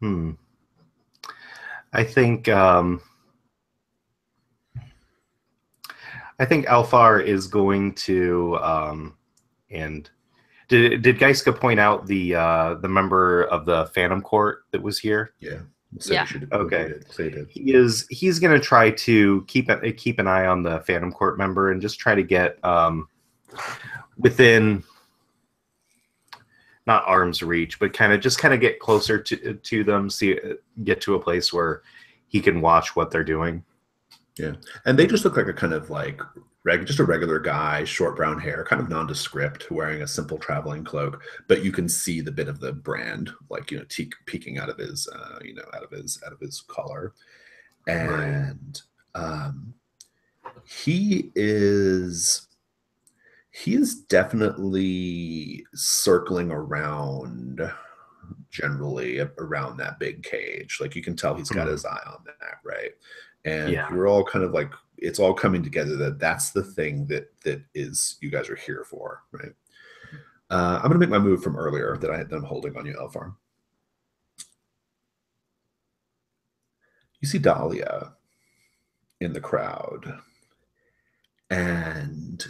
doing? I think Alfar is going to and did Gaiska point out the member of the Phantom Court that was here? Yeah. Yeah. Okay. He's going to try to keep an eye on the Phantom Court member and just try to get within, not arm's reach, but kind of get closer to them, get to a place where he can watch what they're doing. Yeah, and they just look like a kind of like just a regular guy, short brown hair, kind of nondescript, wearing a simple traveling cloak. But you can see the bit of the brand, like peeking out of his, out of his collar, and he is definitely circling around, generally around that big cage. Like you can tell he's got his eye on that, right? And you're all kind of like, it's all coming together that's the thing that is you guys are here for, right? I'm going to make my move from earlier that I had done holding on you, Elfar. You see Dahlia in the crowd, and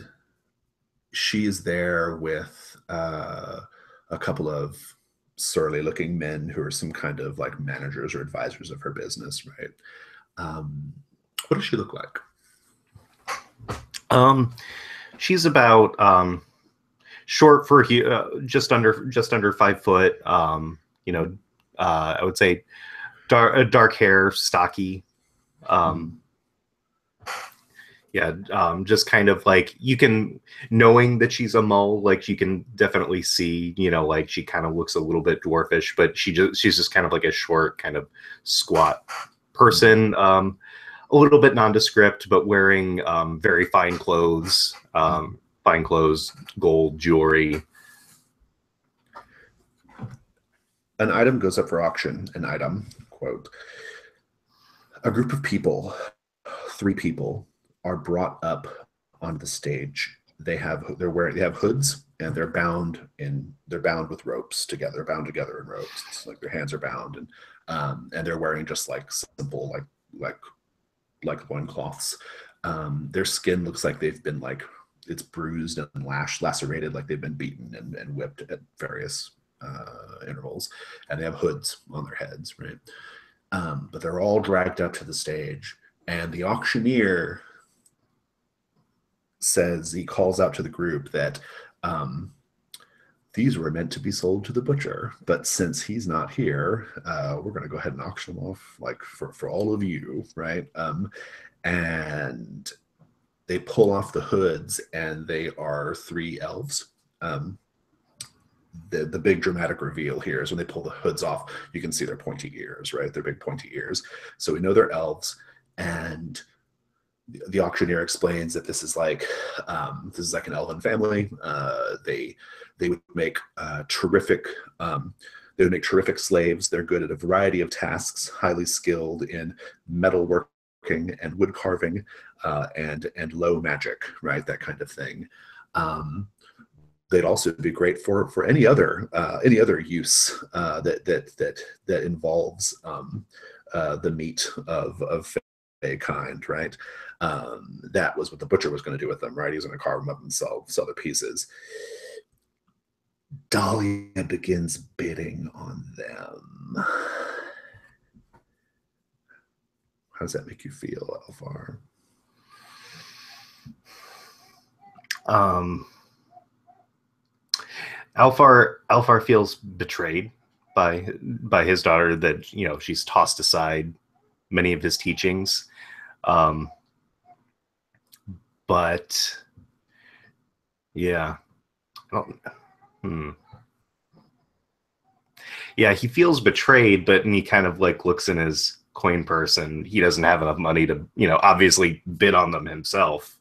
she is there with a couple of surly looking men who are some kind of like managers or advisors of her business, right? What does she look like? She's about short for just under 5 foot. You know, I would say dark hair, stocky. Yeah, just kind of like you can, knowing that she's a mole, like you can definitely see, you know, like she kind of looks a little bit dwarfish, but she's just kind of like a short, kind of squat person. A little bit nondescript, but wearing very fine clothes, gold jewelry. An item goes up for auction. An item, quote, a group of people, 3 people, are brought up onto the stage. They have hoods, and they're bound with ropes together. They're bound together in ropes. It's like their hands are bound, and they're wearing just like simple like loincloths. Their skin looks like they've been like it's bruised and lacerated, like they've been beaten and whipped at various intervals, and they have hoods on their heads, right? But they're all dragged up to the stage, and the auctioneer says, he calls out to the group that these were meant to be sold to the butcher, but since he's not here, we're going to go ahead and auction them off, like for all of you, right? And they pull off the hoods, and they are 3 elves. The big dramatic reveal here is when they pull the hoods off, you can see their pointy ears, right? Their big pointy ears. So we know they're elves, and the auctioneer explains that this is like an elven family. They would make terrific slaves. They're good at a variety of tasks, highly skilled in metal working and wood carving, and low magic, right? That kind of thing. They'd also be great for any other use that involves the meat of kind, right? That was what the butcher was going to do with them, right? He was going to carve them up and sell the pieces. Dahlia begins bidding on them. How does that make you feel, Alvar? Alvar feels betrayed by his daughter, that, you know, she's tossed aside many of his teachings. But yeah, yeah, he feels betrayed, but he kind of like looks in his coin purse, and he doesn't have enough money to, you know, obviously bid on them himself.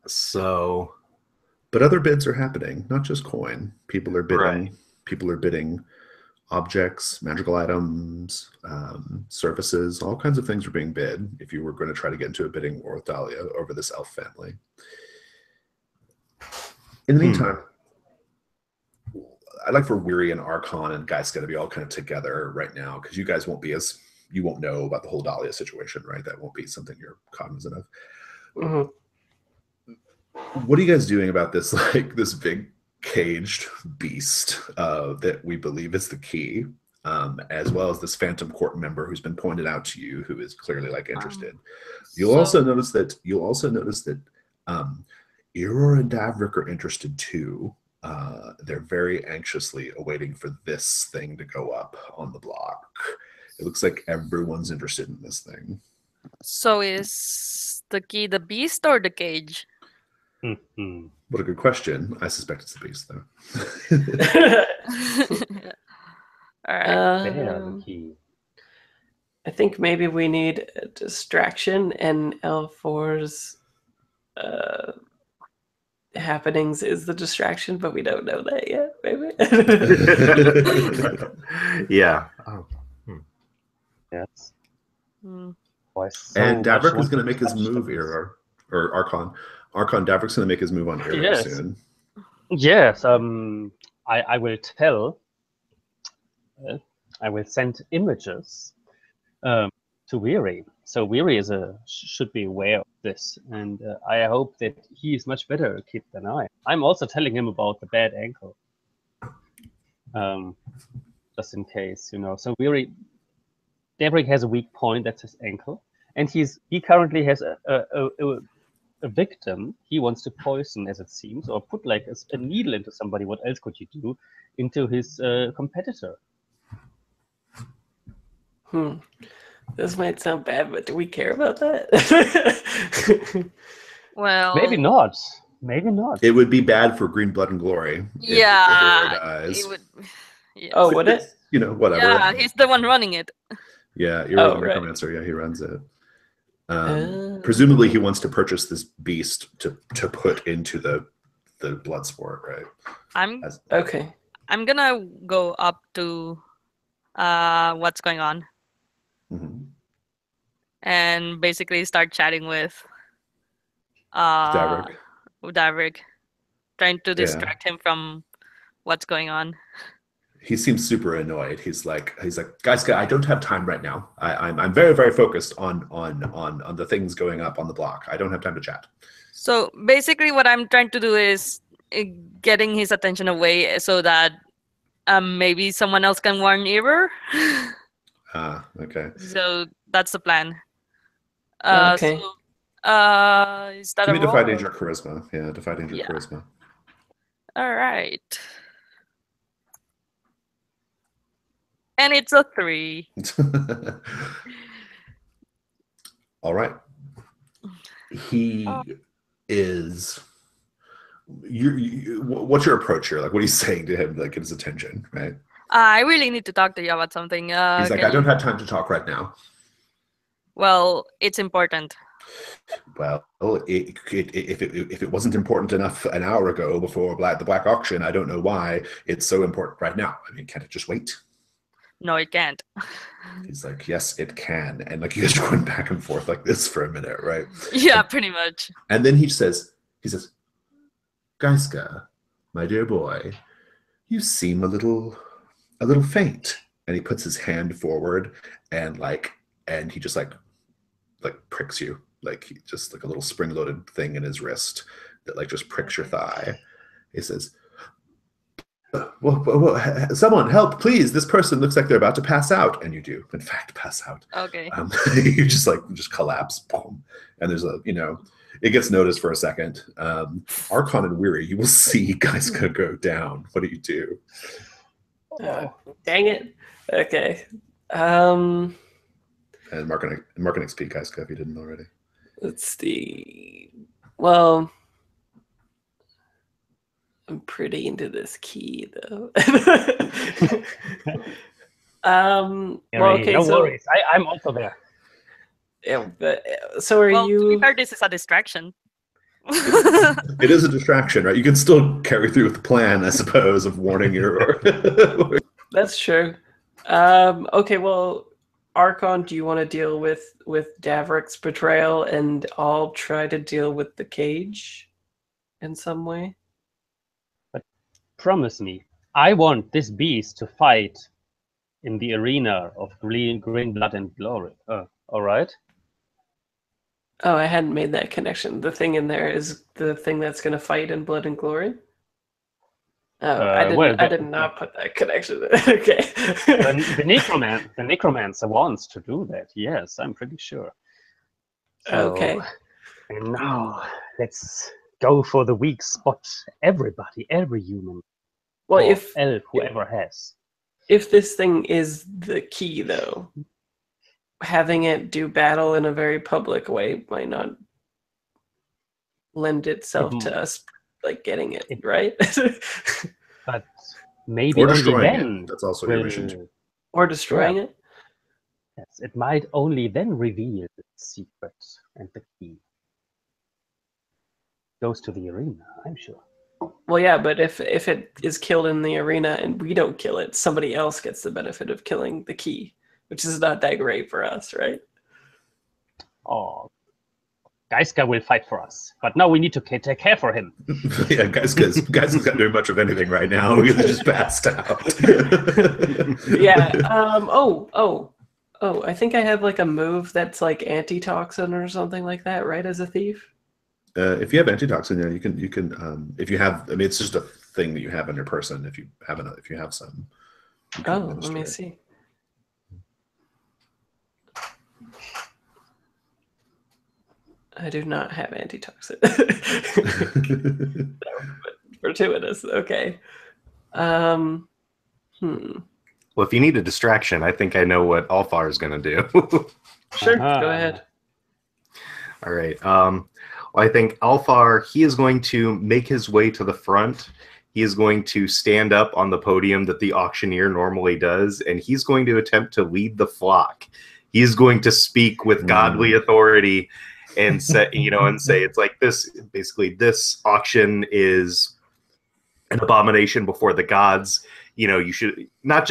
So, but other bids are happening, not just coin. People are bidding. Right. People are bidding objects, magical items, services, all kinds of things are being bid if you were going to try to get into a bidding war with Dahlia over this elf family. In the meantime, I'd like for Weary and Archon and Geiska to be all kind of together right now, because you guys won't know about the whole Dahlia situation, right? That won't be something you're cognizant of. Mm-hmm. What are you guys doing about this, like this big caged beast that we believe is the key, as well as this phantom court member who's been pointed out to you, who is clearly like interested? You'll also notice that Error and Davrick are interested too. They're very anxiously awaiting for this thing to go up on the block. It looks like everyone's interested in this thing. So is the key the beast or the cage? What a good question. I suspect it's the beast, though. All right. The key. I think maybe we need a distraction, and L4's happenings is the distraction, but we don't know that yet, maybe. Yeah. Yes. And Davrick is going to make his move, or Archon. Davrick's going to make his move on Error soon. Yes. I will tell. I will send images to Weary. So Weary should be aware of this, and I hope that he is much better equipped than I. I'm also telling him about the bad ankle. just in case, you know. So Davrik has a weak point. That's his ankle, and he currently has a victim he wants to poison, as it seems, or put like a needle into somebody. What else could you do? Into his competitor. This might sound bad, but do we care about that? Well, Maybe not. Maybe not. It would be bad for Green Blood and Glory. yeah, if the hero dies. it would. Yes. Oh, would it? You know, whatever. Yeah, he's the one running it. Yeah, you're Oh, a right. necromancer. Yeah, he runs it. Presumably, he wants to purchase this beast to put into the blood sport, right? Okay. I'm gonna go up to what's going on Mhm. and basically start chatting with Davrik. Davrik, trying to Yeah. distract him from what's going on. He seems super annoyed. He's like, guys, I don't have time right now. I'm very, very focused on the things going up on the block. I don't have time to chat. So basically, what I'm trying to do is getting his attention away so that maybe someone else can warn Eber. Okay. So that's the plan. Okay. Is that Give a me roll? Defy Danger Charisma. Yeah, Defy Danger Yeah. Charisma. All right. And it's a 3. All right. He is. What's your approach here? Like, what are you saying to him? Like, get his attention, right? I really need to talk to you about something. He's like, I don't have time to talk right now. Well, it's important. Well, if it wasn't important enough an hour ago before the Black Auction, I don't know why it's so important right now. I mean, can't it just wait? No, it can't. He's like, yes, it can. And like, you guys are going back and forth like this for a minute, right? Yeah, pretty much. And then he says, Gaiska, my dear boy, you seem a little faint. And he puts his hand forward and he just like pricks you. Like, he just like a little spring-loaded thing in his wrist that like just pricks your thigh. He says, someone help, please. This person looks like they're about to pass out. And you do, in fact, pass out. Okay. You just collapse. Boom. And there's it gets noticed for a second. Archon and Weary, you will see guys gonna go down. What do you do? Dang it. Okay. And mark an XP, guys, if you didn't already. Let's see. Well, I'm pretty into this key though. Well, okay, no so worries. I'm also there. yeah, but so are To be you? fair, this is a distraction. It is a distraction, right? You can still carry through with the plan, I suppose, of warning your. That's true. Okay, well, Archon, do you want to deal with Davrik's betrayal, and I'll try to deal with the cage in some way? Promise me, I want this beast to fight in the arena of green blood and glory. All right. Oh, I hadn't made that connection. The thing in there is the thing that's going to fight in Blood and Glory. Oh, I did not put that connection. Okay. the necromancer wants to do that. Yes, I'm pretty sure. So, Okay. And now let's go for the weak spot. Everybody, every human. Well, or if elf, whoever has. If this thing is the key, though, having it do battle in a very public way might not lend itself to us like getting it, right? But maybe or only destroying then it. That's also your mission. Or destroying it. Yes, it might only then reveal the secret and the key. Goes to the arena, I'm sure. Well, yeah, but if it is killed in the arena and we don't kill it, somebody else gets the benefit of killing the key, which is not that great for us, right? Oh, Gaiska will fight for us, but now we need to take care for him. Yeah, Gaiska's not doing much of anything right now. He's just passed out. Yeah. I think I have like a move that's like antitoxin or something like that, right? As a thief. If you have antitoxin, yeah, you can. If you have, I mean, it's just a thing that you have on your person if you have some. You can Oh, let administer me it. see. I do not have antitoxin. Fortuitous. Okay. Well, if you need a distraction, I think I know what Alfar is going to do. Sure. Uh-huh. Go ahead. All right. Well, I think Alfar, he is going to make his way to the front. He is going to stand up on the podium that the auctioneer normally does, and he's going to attempt to lead the flock. He's going to speak with godly authority and say, it's like this. Basically, this auction is an abomination before the gods. You should not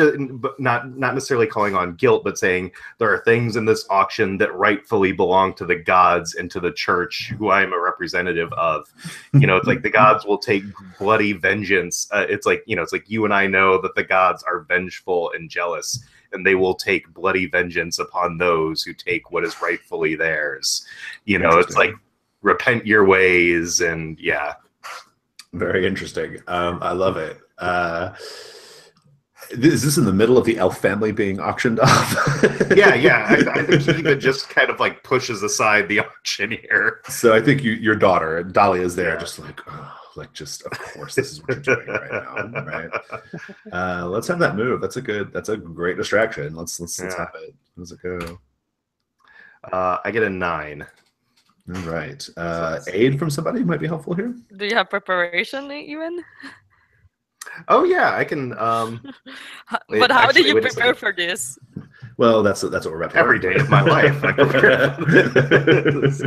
necessarily calling on guilt, but saying there are things in this auction that rightfully belong to the gods and to the church, who I am a representative of. It's like the gods will take bloody vengeance. It's like you and I know that the gods are vengeful and jealous, and they will take bloody vengeance upon those who take what is rightfully theirs. It's like repent your ways, and yeah. Very interesting. I love it. Is this in the middle of the elf family being auctioned off? Yeah. I think he even just kind of like pushes aside the auctioneer. So I think your daughter, Dahlia, is there, Yeah. just like, just of course, this is what you're doing right now, right? Let's have that move. That's a great distraction. Let's have it. How does it go? I get a 9. All right. Aid from somebody might be helpful here. Do you have preparation even? Oh yeah, I can. But how did you prepare for this? Well, that's what we're about to Every day of my life, I prepare for this.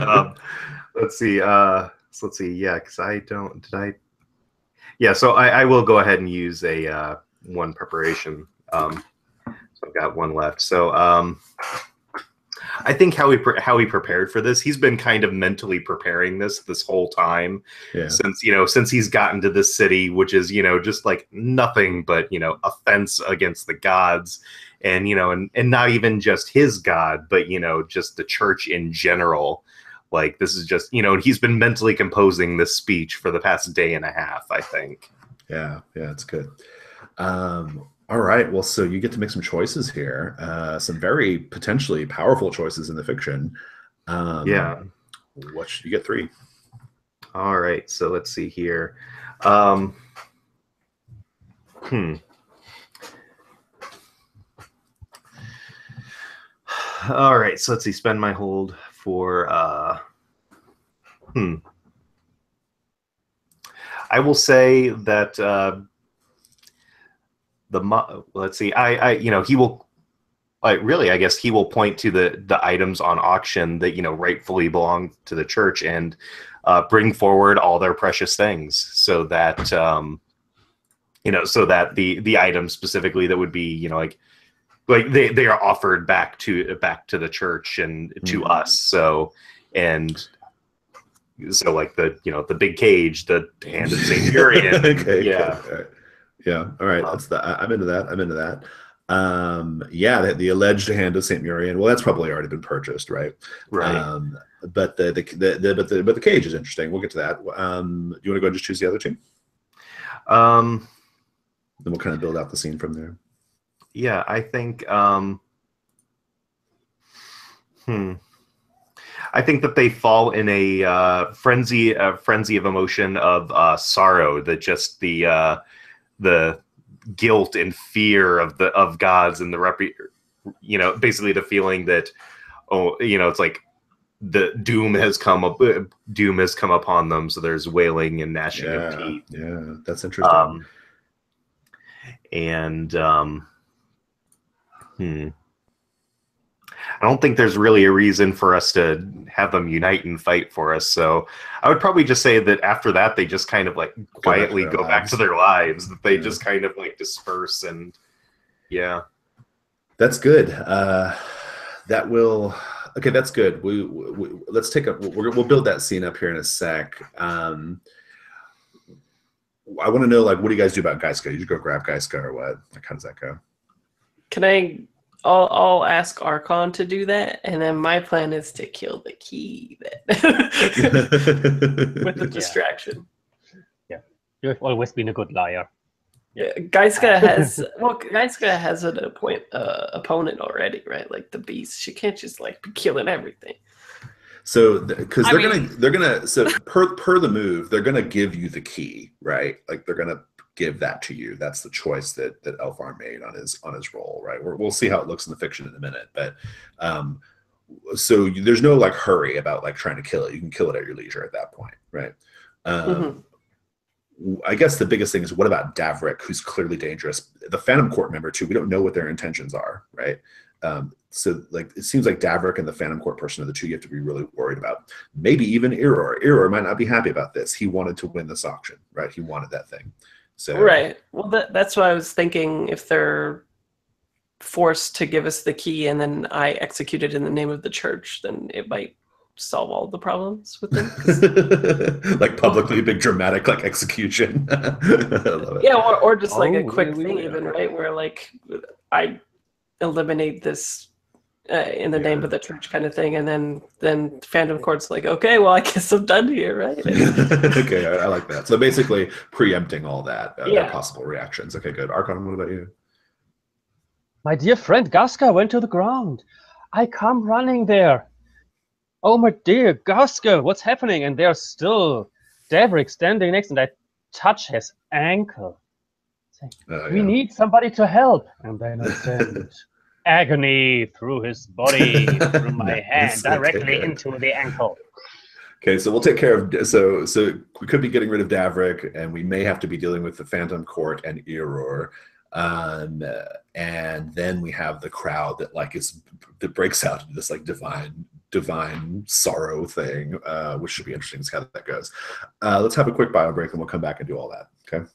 Let's see. Let's see. Yeah, because I don't. Did I? Yeah. So I will go ahead and use a 1 preparation. So I've got 1 left. So I think how he prepared for this, he's been kind of mentally preparing this whole time, since he's gotten to this city, which is just like nothing but offense against the gods, and and not even just his god, but just the church in general. Like this is just he's been mentally composing this speech for the past day and a half, I think. Yeah, it's good. All right, well, so you get to make some choices here, some very potentially powerful choices in the fiction. Yeah. You get 3. All right, so let's see here. All right, so let's see. Spend my hold for. I will say that. Let's see. He will. I guess he will point to the items on auction that rightfully belong to the church, and bring forward all their precious things, so that so that the items specifically that would be like they are offered back to the church and to us. So like the big cage, the hand of Saint Urian. Okay. Yeah. All right. Yeah. All right. I'm into that. The alleged hand of Saint Murian. Well, that's probably already been purchased, right? Right. But the cage is interesting. We'll get to that. Do you want to go and just choose the other two? Then we'll kind of build out the scene from there. Yeah, I think. I think that they fall in a frenzy of emotion of sorrow. That just the guilt and fear of gods, and basically the feeling that it's like the doom has come upon them. So there's wailing and gnashing of teeth. Yeah, that's interesting. I don't think there's really a reason for us to have them unite and fight for us. So I would probably just say that after that, they just kind of like quietly go back to their lives. That they just kind of like disperse, and yeah. That's good. That will. Okay, that's good. We let's take a. We'll build that scene up here in a sec. I want to know, like, what do you guys do about Gaiska? You just go grab Gaiska or what? Like, how does that go? Can I? I'll ask Archon to do that, and then my plan is to kill the key with the distraction. Yeah. You've always been a good liar. Yeah, Gaiska has an opponent already, right? Like the beast. She can't just like be killing everything. So because I they're mean, gonna so per the move, they're gonna give you the key, right? Like they're gonna give that to you. That's the choice that Elfar made on his role, right? We'll see how it looks in the fiction in a minute, but so there's no like hurry about like trying to kill it. You can kill it at your leisure at that point, right? I guess the biggest thing is, what about Davrik, who's clearly dangerous? The Phantom Court member too. We don't know what their intentions are, right? So like it seems like Davrik and the Phantom Court person are the two you have to be really worried about. Maybe even Iror. Iror might not be happy about this. He wanted to win this auction, right? He wanted that thing. So Right. Well, that's what I was thinking. If they're forced to give us the key and then I execute it in the name of the church, then it might solve all the problems with them. like publicly big dramatic like execution. I love it. Yeah, or just like a Oh, quick we thing, will. even, right? Where like I eliminate this in the name of the church kind of thing, and then Phantom Court's like, okay, well, I guess I'm done here, right? Okay, I like that. So basically preempting all that, their Yeah. possible reactions. Okay, good. Archon, what about you? My dear friend Gaska went to the ground. I come running there. Oh, my dear Gaska, what's happening? And there's still Davrik standing next, and I touch his ankle. We need somebody to help. And then I send agony through his body, through my hand, directly into the ankle. Okay, so we'll take care of. So we could be getting rid of Davrik, and we may have to be dealing with the Phantom Court and Iror. And then we have the crowd that that breaks out into this like divine sorrow thing, which should be interesting to see how that goes. Let's have a quick bio break, and we'll come back and do all that. Okay.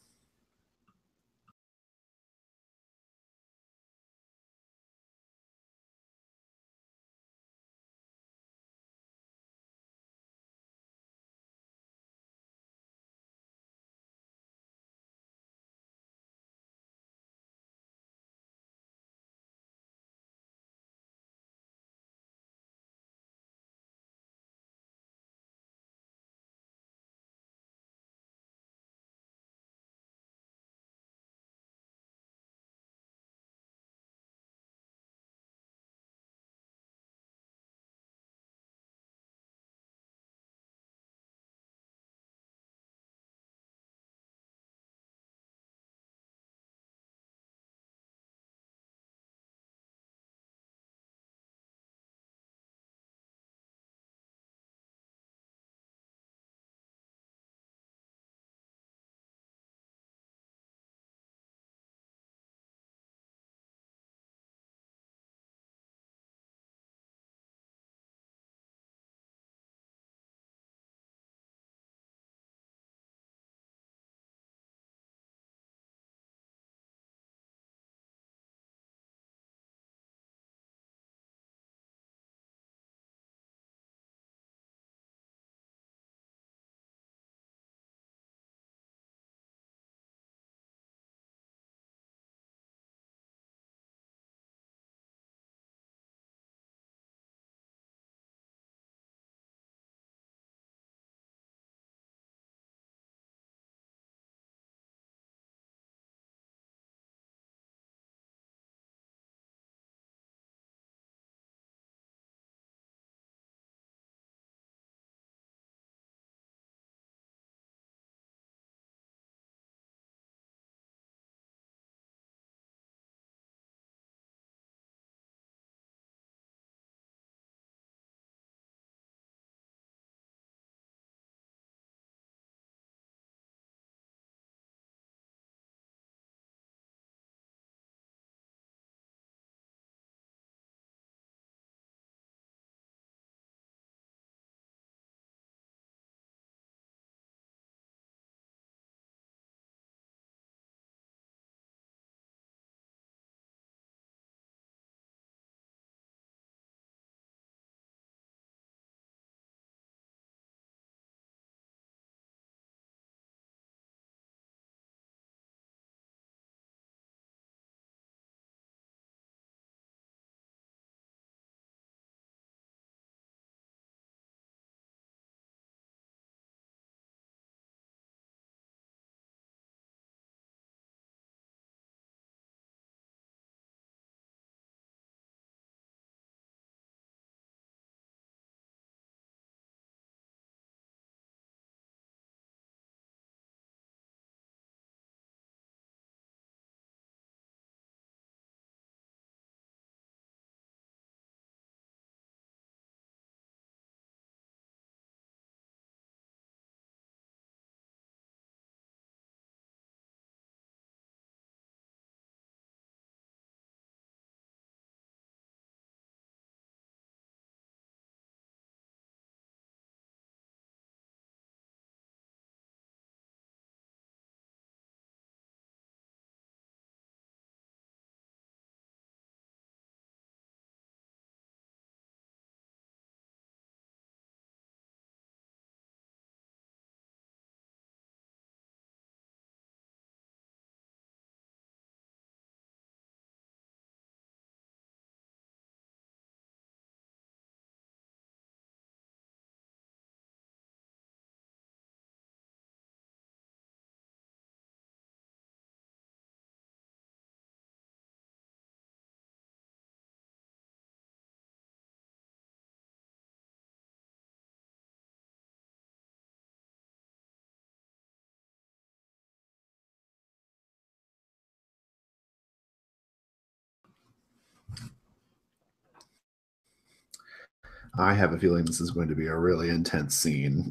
I have a feeling this is going to be a really intense scene.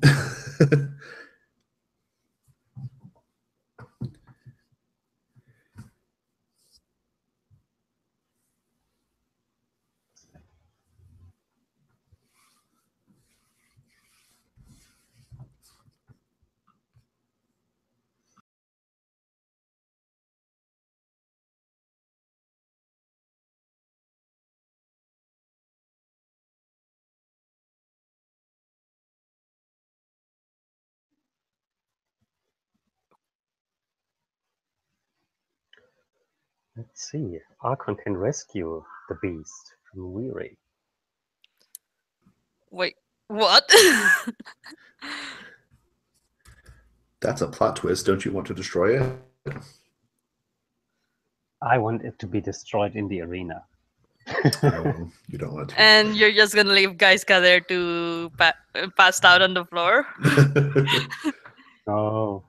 Let's see. Archon can rescue the beast from Weary. Wait, what? That's a plot twist. Don't you want to destroy it? I want it to be destroyed in the arena. Oh, you don't want to. And you're just gonna leave Gaiska there to pass out on the floor? Oh.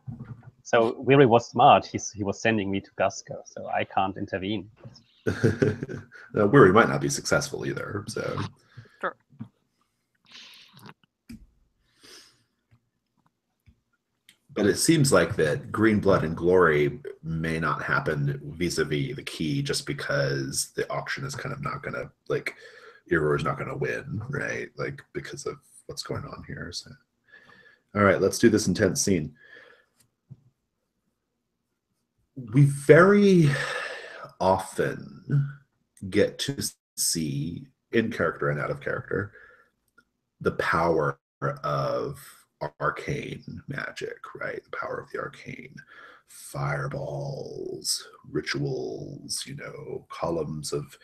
So Weary was smart. He was sending me to Gaska, so I can't intervene. Weary might not be successful either, so. Sure. But it seems like that Green Blood and Glory may not happen vis-a-vis the key, just because the auction is kind of not going to, like, Iror is not going to win, right? Like, because of what's going on here. So. All right, let's do this intense scene. We very often get to see, in character and out of character, the power of arcane magic, right? The power of the arcane. Fireballs, rituals, you know, columns of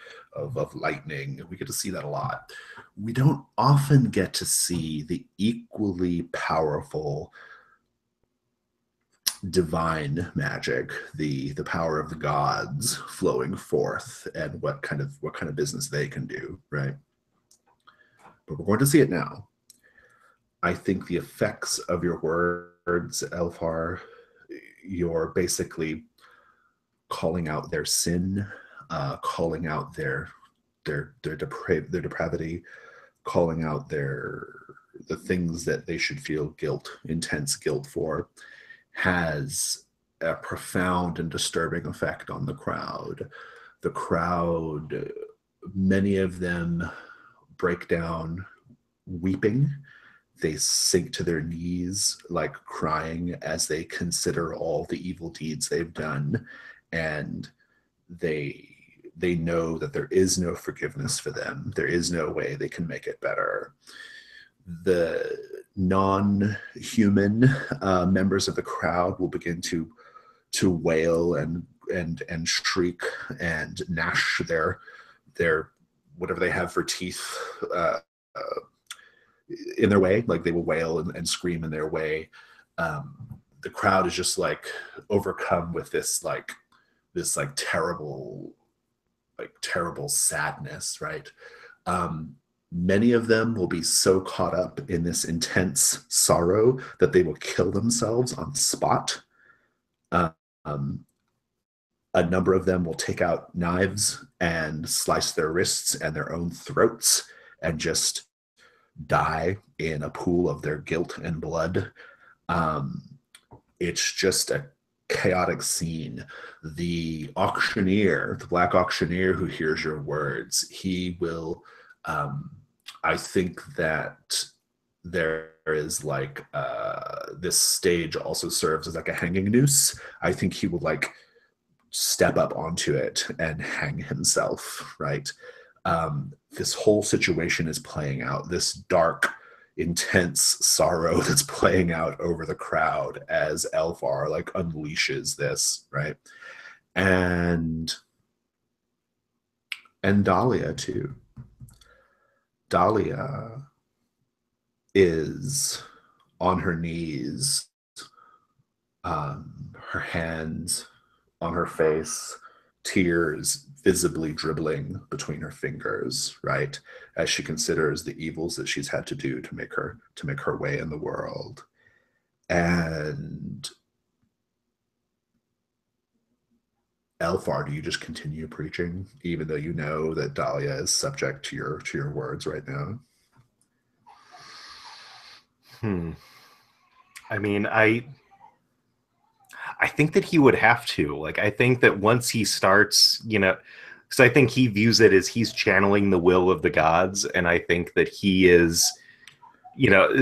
lightning. We get to see that a lot. We don't often get to see the equally powerful divine magic, the power of the gods flowing forth, and what kind of business they can do, right? But we're going to see it now. I think the effects of your words, Elfar, you're basically calling out their sin, calling out their depravity, calling out the things that they should feel guilt, intense guilt for, has a profound and disturbing effect on the crowd. The crowd, many of them break down weeping. They sink to their knees, like crying, as they consider all the evil deeds they've done, and they know that there is no forgiveness for them. There is no way they can make it better. The non-human members of the crowd will begin to wail and shriek and gnash their whatever they have for teeth in their way. Like, they will wail and scream in their way. The crowd is just like overcome with this terrible sadness, right? Many of them will be so caught up in this intense sorrow that they will kill themselves on the spot. A number of them will take out knives and slice their wrists and their own throats and just die in a pool of their guilt and blood. It's just a chaotic scene. The auctioneer, the black auctioneer who hears your words, he will, I think that there is like, this stage also serves as like a hanging noose. I think he will like step up onto it and hang himself, right? This whole situation is playing out, this dark, intense sorrow that's playing out over the crowd as Elfar like unleashes this, right? And Dahlia too. Dahlia is on her knees, her hands on her face, tears visibly dribbling between her fingers, right, as she considers the evils that she's had to do to make her way in the world. And Elfar, do you just continue preaching, even though you know that Dahlia is subject to your words right now? I mean, I think that he would have to. Like, I think that once he starts, because I think he views it as he's channeling the will of the gods, and I think that he is,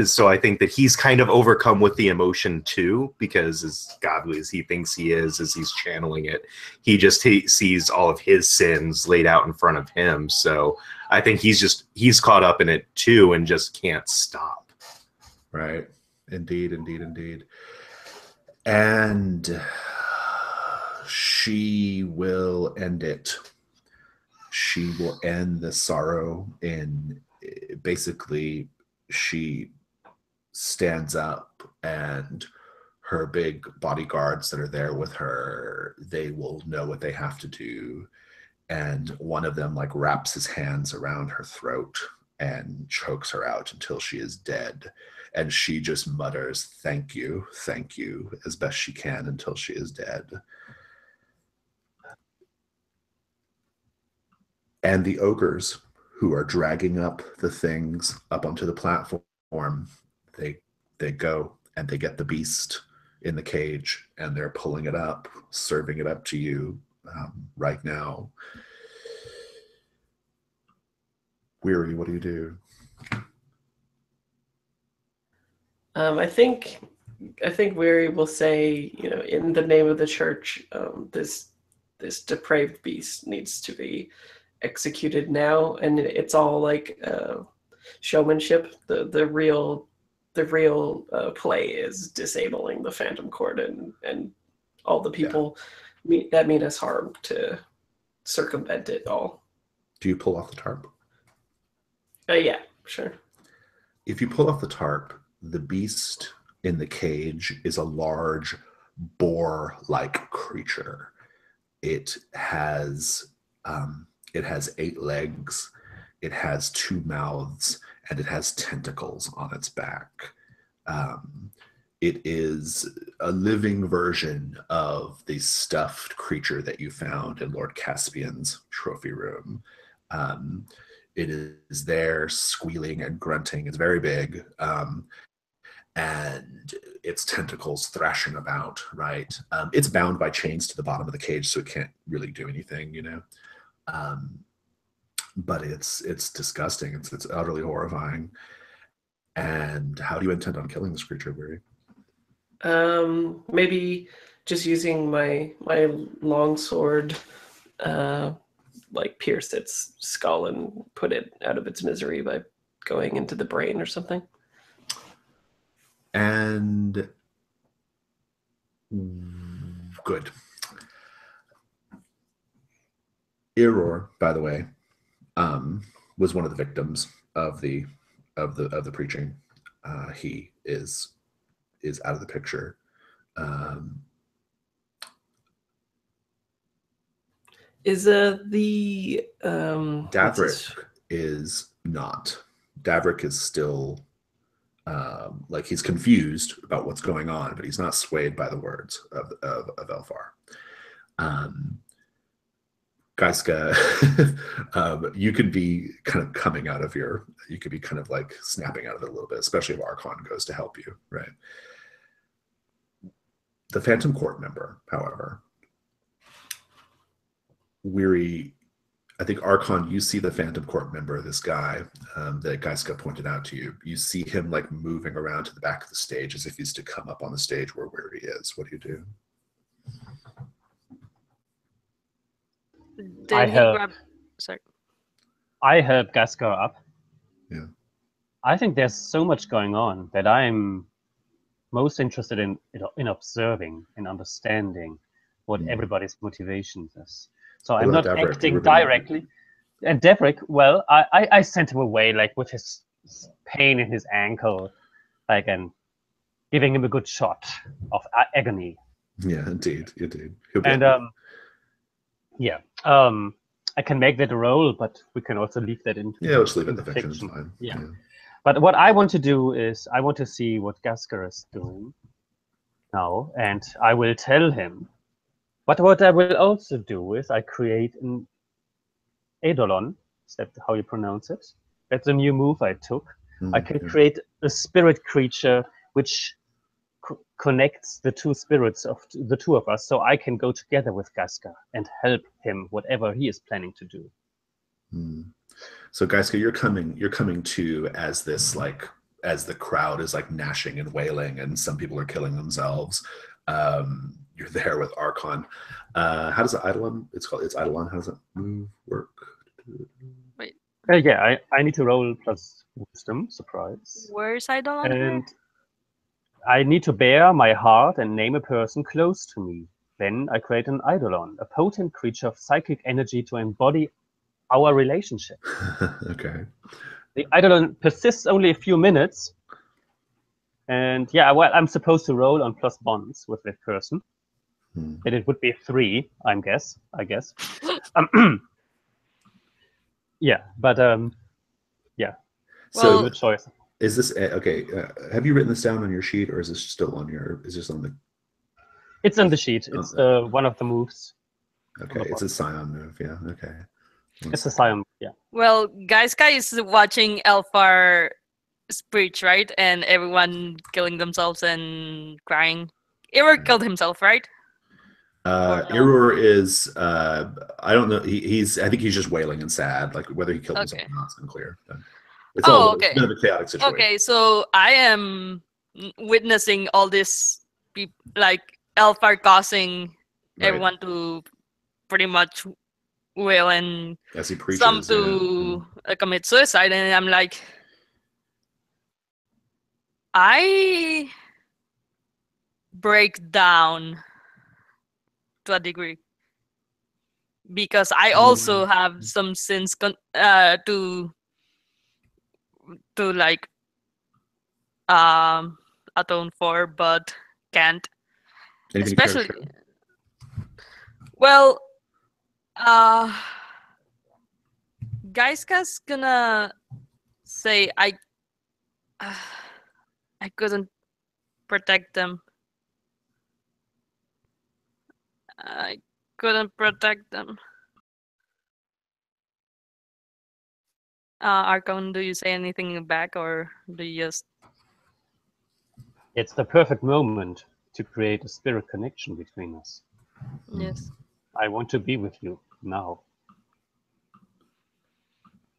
so I think that he's kind of overcome with the emotion too, because as godly as he thinks he is, as he's channeling it, he sees all of his sins laid out in front of him. So I think he's caught up in it too and just can't stop. Right. Indeed, indeed, indeed. And she will end it. She will end the sorrow in basically she stands up and her big bodyguards that are there with her, they will know what they have to do. And one of them like wraps his hands around her throat and chokes her out until she is dead. And she just mutters, thank you, as best she can until she is dead. And the ogres who are dragging up the things up onto the platform, they go and they get the beast in the cage and they're pulling it up, serving it up to you right now. Weary, what do you do? I think Weary will say, in the name of the church, this depraved beast needs to be executed now, and it's all like showmanship. The real play is disabling the Phantom Court and all the people that mean us harm to circumvent it all. Do you pull off the tarp? Yeah, sure. If you pull off the tarp, the beast in the cage is a large boar-like creature. It has 8 legs, it has 2 mouths, and it has tentacles on its back. It is a living version of the stuffed creature that you found in Lord Caspian's trophy room. It is there squealing and grunting. It's very big. And its tentacles thrashing about, right? It's bound by chains to the bottom of the cage, so it can't really do anything, but it's disgusting. It's utterly horrifying. And how do you intend on killing this creature, Weary? Maybe just using my long sword, like pierce its skull and put it out of its misery by going into the brain or something. And good. Error, by the way, was one of the victims of the preaching. He is out of the picture. Is the Davrick is not. Davrick is still like he's confused about what's going on, but he's not swayed by the words of Elfar. Gaiska, you could be kind of coming out of you could be kind of like snapping out of it a little bit, especially if Archon goes to help you, right? The Phantom Court member, however, Weary, I think Archon, you see the Phantom Court member, this guy that Gaiska pointed out to you. You see him like moving around to the back of the stage as if he's to come up on the stage where Weary is. What do you do? I help Gaiska up. Yeah. I think there's so much going on that I'm most interested in observing and understanding what everybody's motivations is. So I'm not acting directly. And Davrick, well, I sent him away like with his pain in his ankle, like, and giving him a good shot of agony. Yeah, indeed. And I can make that a role, but we can also leave that in. Yeah, let's leave it in the fiction. It's fine. Yeah. But what I want to do is I want to see what Gaiska is doing now, and I will tell him. But what I will also do is I create an Eidolon. Is that how you pronounce it? That's a new move I took. I can create a spirit creature which connects the two spirits of the two of us, so I can go together with Gaska and help him whatever he is planning to do. So Gaiska, you're coming to as this, like, as the crowd is like gnashing and wailing and some people are killing themselves. You're there with Archon. How does the Eidolon, it's Eidolon, how does that move work? Wait, Yeah, I need to roll plus wisdom, surprise. where's Eidolon here? And I need to bear my heart and name a person close to me. Then I create an Eidolon, a potent creature of psychic energy to embody our relationship. Okay. The Eidolon persists only a few minutes. And yeah, well, I'm supposed to roll on plus bonds with that person. And it would be 3, I guess. Yeah, but yeah. So Well, good choice. is this okay? Have you written this down on your sheet, or is this still on your? Is this on the? It's on the sheet. It's one of the moves. Okay, it's a Scion move. Yeah. Okay. It's a Scion. Yeah. well, Gaiska is watching Elfar preach, right? And everyone killing themselves and crying. Ewer killed himself, right? Irur is I don't know. I think he's just wailing and sad. Like whether he killed himself or not is unclear. But it's all okay. It's a bit of a chaotic situation. Okay, so I am witnessing all this, like Elfar causing everyone to pretty much wail and as he preaches, some to commit suicide, and I'm like, I break down to a degree because I also have some sins to like atone for, but can't. Anything Especially, well, Gaiska's gonna say I couldn't protect them. I couldn't protect them. Archon, do you say anything back, or do you just? It's the perfect moment to create a spirit connection between us. Yes. I want to be with you now.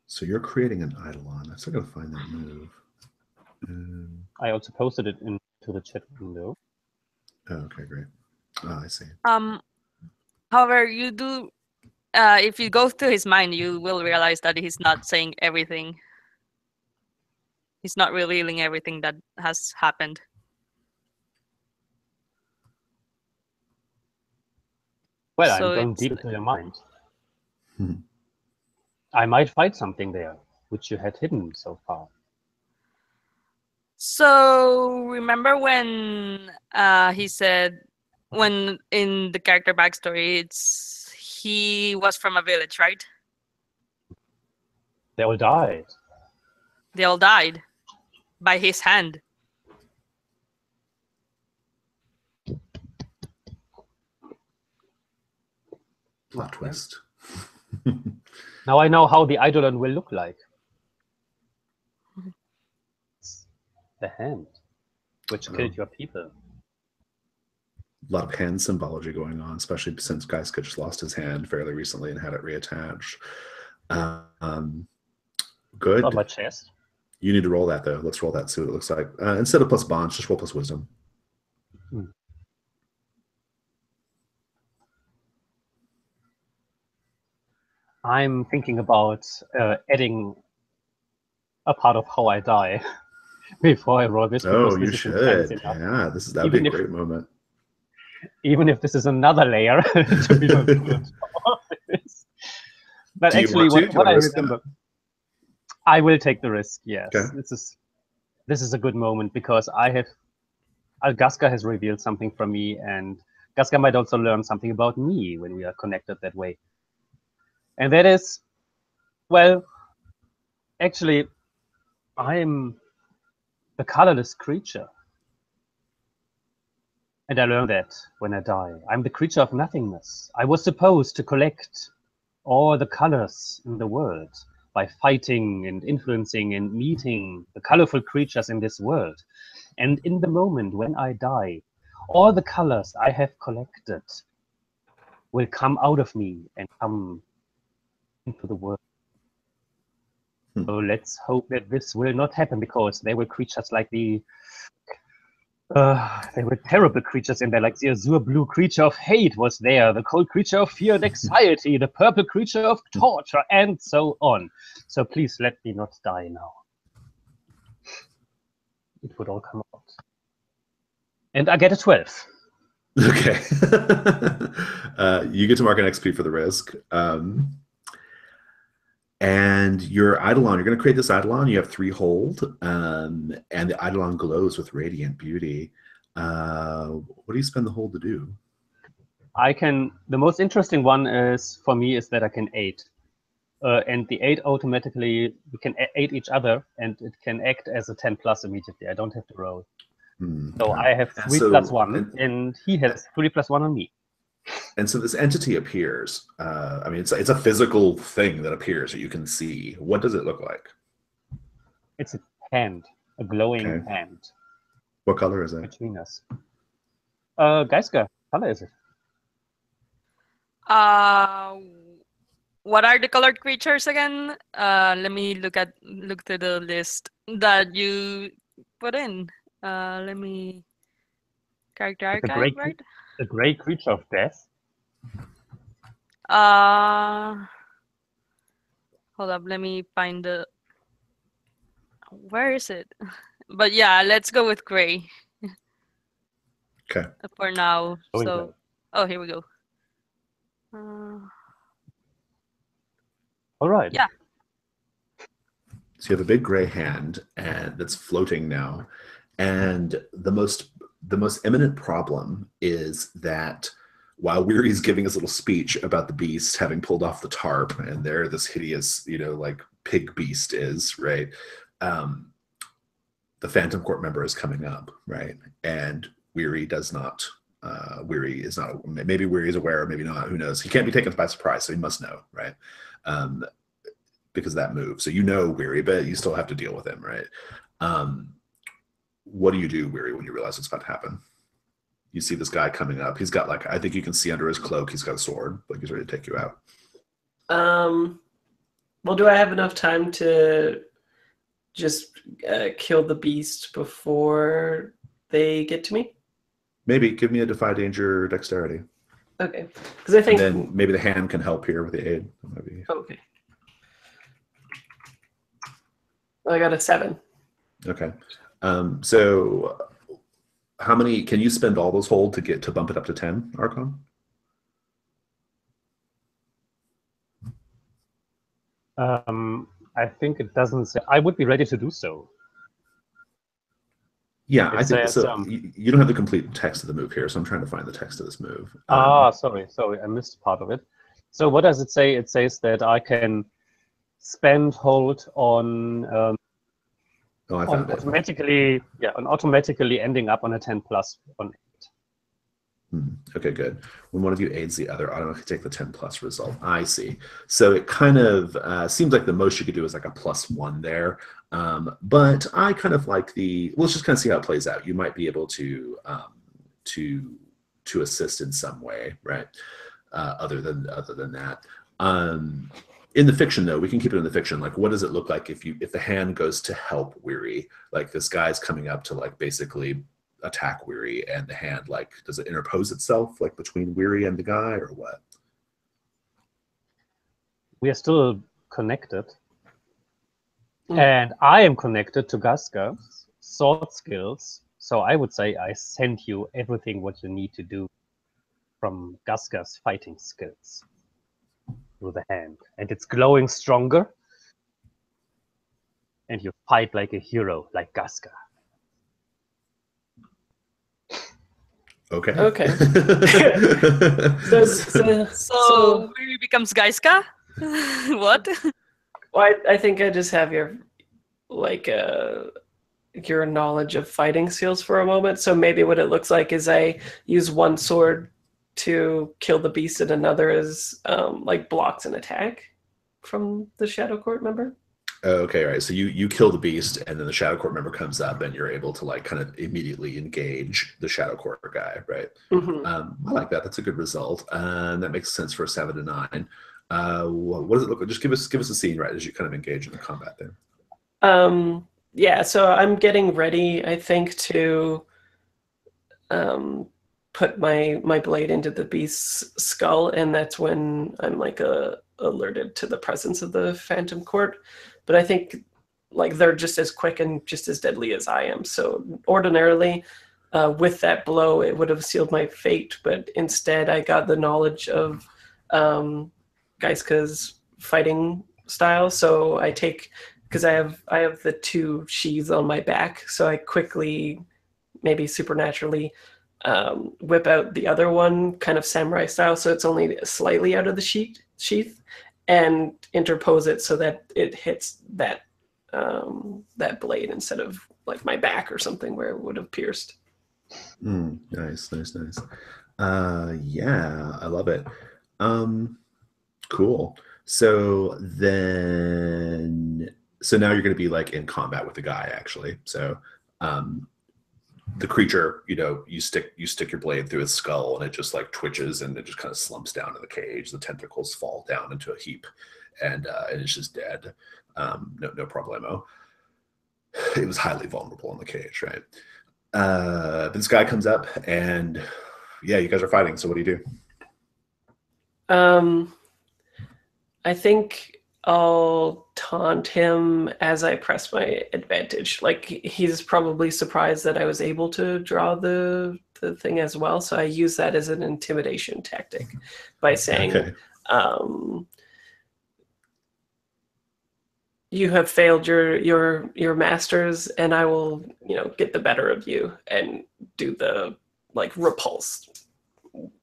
So you're creating an Eidolon. I'm still gonna find that move. I also posted it into the chat window. Oh, okay, great. Oh, I see. However, you do. If you go through his mind, you will realize that he's not saying everything. He's not revealing everything that has happened. Well, So I'm going it's- deep into your mind. I might find something there, which you had hidden so far. So remember when he said, when in the character backstory, he was from a village, right? They all died. They all died by his hand. Plot twist. Now I know how the Eidolon will look like. The hand, which killed your people. A lot of hand symbology going on, especially since Gaiska just lost his hand fairly recently and had it reattached. Good. On my chest. You need to roll that though. Let's roll that, see what it looks like. Instead of plus bonds, just roll plus wisdom. I'm thinking about adding a part of how I die before I roll this. Oh, this you should. Yeah, that'd be a great moment. Even if this is another layer to be revealed. But actually, what I remember, I will take the risk. Yes, okay. This is a good moment because Gaska has revealed something from me, and Gaska might also learn something about me when we are connected that way. And that is, well, actually, I'm the colorless creature. And I learned that when I die. I'm the creature of nothingness. I was supposed to collect all the colors in the world, by fighting and influencing and meeting the colorful creatures in this world. And in the moment when I die, all the colors I have collected will come out of me and come into the world. So let's hope that this will not happen, because there were creatures like they were terrible creatures in there, like the azure blue creature of hate was there, the cold creature of fear and anxiety, the purple creature of torture, and so on. So please let me not die now. It would all come out. And I get a 12. Okay. You get to mark an XP for the risk. And your Eidolon, you're going to create this Eidolon. You have 3 hold, and the Eidolon glows with radiant beauty. What do you spend the hold to do? The most interesting one is, for me, is that I can aid. And the aid automatically, we can aid each other, and it can act as a 10 plus immediately. I don't have to roll. So I have 3 plus 1, and he has 3 plus 1 on me. And so this entity appears. I mean, it's a physical thing that appears that you can see. What does it look like? It's a hand, a glowing hand. What color is it? Between us. Geiska, color is it? What are the colored creatures again? Let me look through the list that you put in. Let me character archive, right? The gray creature of death. Hold up, let me find the. Where is it? But yeah, let's go with gray. Okay. For now. Oh, So, oh, here we go. All right. Yeah. So you have a big gray hand, and that's floating now. And the most imminent problem is that while Weary's giving his little speech about the beast having pulled off the tarp, and there this hideous, like pig beast is, right? The Phantom Court member is coming up, right? And Weary does not. Weary is not. Maybe Weary is aware, maybe not. Who knows? He can't be taken by surprise, so he must know, right? Because of that move. So Weary, but you still have to deal with him, right? What do you do, Weary, when you realize what's about to happen? You see this guy coming up. He's got I think you can see under his cloak, he's got a sword, like he's ready to take you out. Well, do I have enough time to just kill the beast before they get to me? Maybe. Give me a defy danger dexterity. Okay. Because I think and then maybe the hand can help here with the aid. Maybe. Okay. Well, I got a 7. Okay. So how many can you spend all those hold to bump it up to 10, Archon? I think it doesn't say. I would be ready to do so. Yeah, I think so. You don't have the complete text of the move here, so I'm trying to find the text of this move. Sorry, I missed part of it. So what does it say? It says that I can spend hold on automatically ending up on a 10 plus on 8. Okay, good. When one of you aids the other, automatically take the 10 plus result. I see. So it kind of seems like the most you could do is like a +1 there. But I kind of like let's just kind of see how it plays out. You might be able to assist in some way, right? Other than that. In the fiction, though, we can keep it in the fiction. Like, what does it look like if the hand goes to help Weary? Like, this guy's coming up to basically attack Weary, and the hand does it interpose itself between Weary and the guy, or what? We are still connected, and I am connected to Gaska's sword skills. So I would say I send you everything what you need to do from Gaska's fighting skills through the hand, and it's glowing stronger, and you fight like a hero, like Gaska. Okay. So Weary becomes Gaiska? What? Well, I think I just have your knowledge of fighting skills for a moment. So maybe what it looks like is I use one sword to kill the beast and another is blocks an attack. from the Shadow Court member. Okay, right. So you kill the beast, and then the Shadow Court member comes up, and you're able to like kind of immediately engage the Shadow Court guy, right? Mm-hmm. I like that. That's a good result, and that makes sense for a 7 to 9. What does it look like? Just give us a scene, right, as you kind of engage in the combat there. Yeah. So I'm getting ready, I think, to put my blade into the beast's skull, and that's when I'm like alerted to the presence of the Phantom Court. But I think like they're just as quick and just as deadly as I am. So ordinarily, with that blow, it would have sealed my fate. But instead, I got the knowledge of Geiska's fighting style. So I take, because I have the 2 sheaths on my back. So I quickly, maybe supernaturally, whip out the other one, kind of samurai style. So it's only slightly out of the sheath. And interpose it so that it hits that blade instead of like my back or something where it would have pierced. Nice. Yeah, I love it. Cool. So now you're going to be like in combat with the guy, actually. So the creature, you stick your blade through its skull, and it just like twitches, and it just kind of slumps down in the cage. The tentacles fall down into a heap, and it's just dead. No problemo. It was highly vulnerable in the cage, right? This guy comes up, and yeah, you guys are fighting. So what do you do? I think I'll taunt him as I press my advantage. Like he's probably surprised that I was able to draw the thing as well. So I use that as an intimidation tactic by saying, Okay. You have failed your masters, and I will, get the better of you, and do the like repulse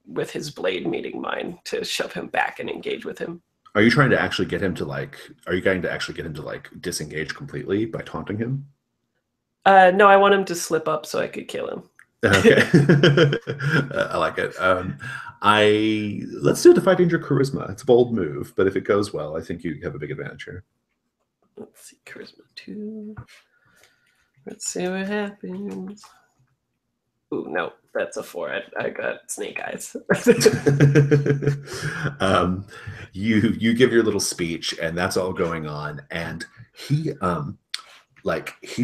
with his blade meeting mine to shove him back and engage with him. Are you trying to actually get him to disengage completely by taunting him? No, I want him to slip up so I could kill him. Okay. I like it. Let's do Defy Danger Charisma. It's a bold move, but if it goes well, I think you have a big advantage here. Let's see, Charisma 2. Let's see what happens. Ooh, no, that's a 4. I got snake eyes. You give your little speech, and that's all going on, and he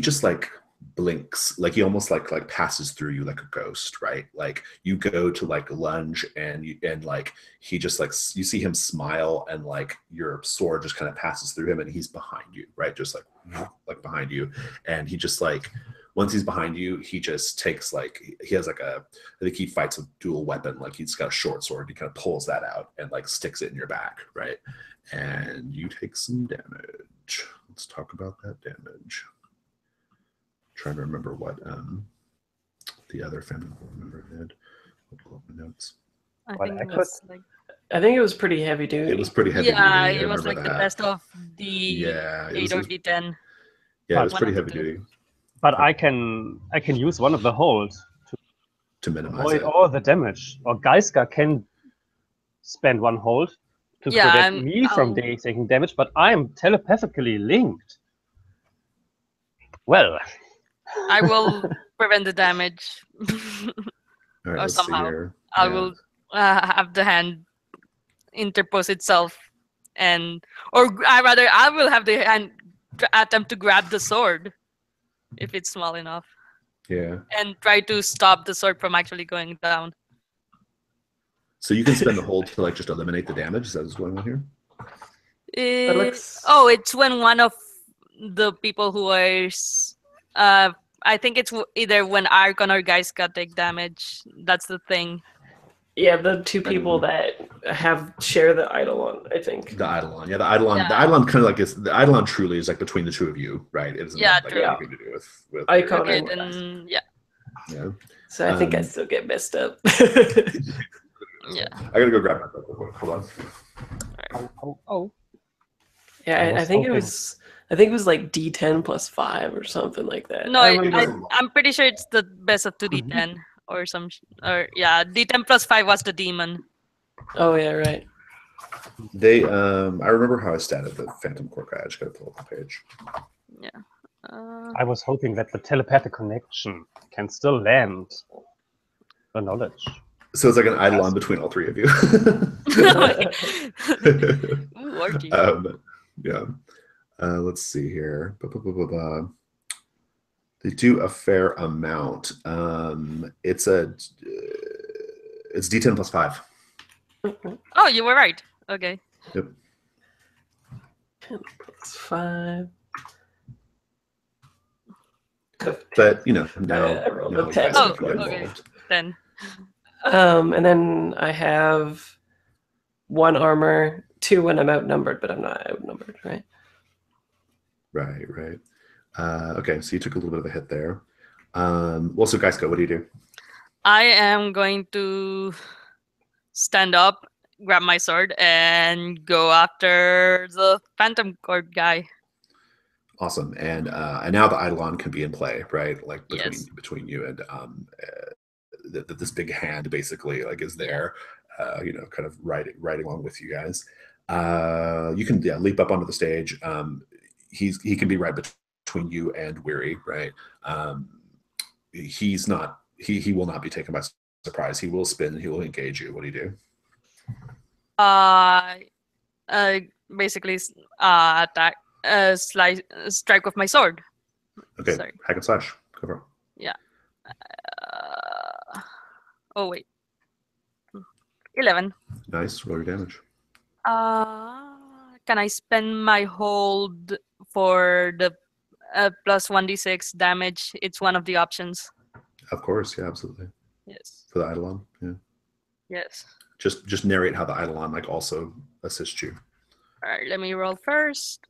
just like blinks, like he almost like passes through you like a ghost, right? Like you go to like lunge, and like he just like, you see him smile, and like your sword just kind of passes through him, and he's behind you, right? Just like behind you, and he just like, once he's behind you, he just takes like, he has like I think he fights a dual weapon, like he's got a short sword. He kind of pulls that out and like sticks it in your back, right? And you take some damage. Let's talk about that damage. Trying to remember what the other family member did. I'll pull up my notes. I think it was pretty heavy duty. It was pretty heavy duty. Yeah, it was like the best of the 8 or D10. Yeah, it was pretty heavy duty. But I can use one of the holds to minimize avoid it. all the damage. Or Geiska can spend one hold to prevent me from taking damage, but I am telepathically linked. Well, I will prevent the damage. All right, or let's somehow see here. I will have the hand interpose itself, I will have the hand attempt to grab the sword if it's small enough. Yeah. And try to stop the sword from actually going down. So you can spend the hold to like just eliminate the damage. Is that what's going on here? It's when one of the people who is I think it's either when Archon or Geiska take damage. That's the thing. Yeah, the 2 people that share the Eidolon, I think. The Eidolon. Yeah, the Eidolon kind of like the Eidolon truly is like between the 2 of you, right? It doesn't have like anything to do with Icon. Yeah. So I think I still get messed up. Yeah. I gotta go grab my book real quick. Hold on. Oh. Yeah, I think it was like D10 plus 5 or something like that. No, I'm pretty sure it's the best of 2 D10 or D10 plus 5 was the demon. Oh yeah, right. They I remember how I statted the Phantom Core guy. I just gotta pull up the page. Yeah. I was hoping that the telepathic connection can still land the knowledge. So it's like an eidolon between all three of you. Ooh, orgy. Yeah. Let's see here. They do a fair amount. It's D10 plus 5. Oh, you were right. Okay. Yep. 10 plus 5. But no, I rolled a you 10. guys Oh, have to get okay. involved. Then. And then I have 1 armor, 2 when I'm outnumbered, but I'm not outnumbered, right? Right. Okay, so you took a little bit of a hit there. Well, so Gaiska, what do you do? I am going to stand up, grab my sword, and go after the Phantom Cord guy. Awesome. And now the eidolon can be in play, right? Like between you and this big hand basically like is there, kind of riding along with you guys. You can leap up onto the stage. He can be right between you and Weary, right? He will not be taken by surprise. He will spin. He will engage you. What do you do? Basically, attack, strike with my sword. Okay, Sorry. hack and slash. Go for it. Yeah. Oh wait. 11. Nice. Roll your damage. Can I spend my hold for the plus 1d6 damage? It's one of the options. Of course, yeah, absolutely. Yes. For the eidolon, yeah. Yes. Just narrate how the eidolon like also assists you. All right, let me roll first.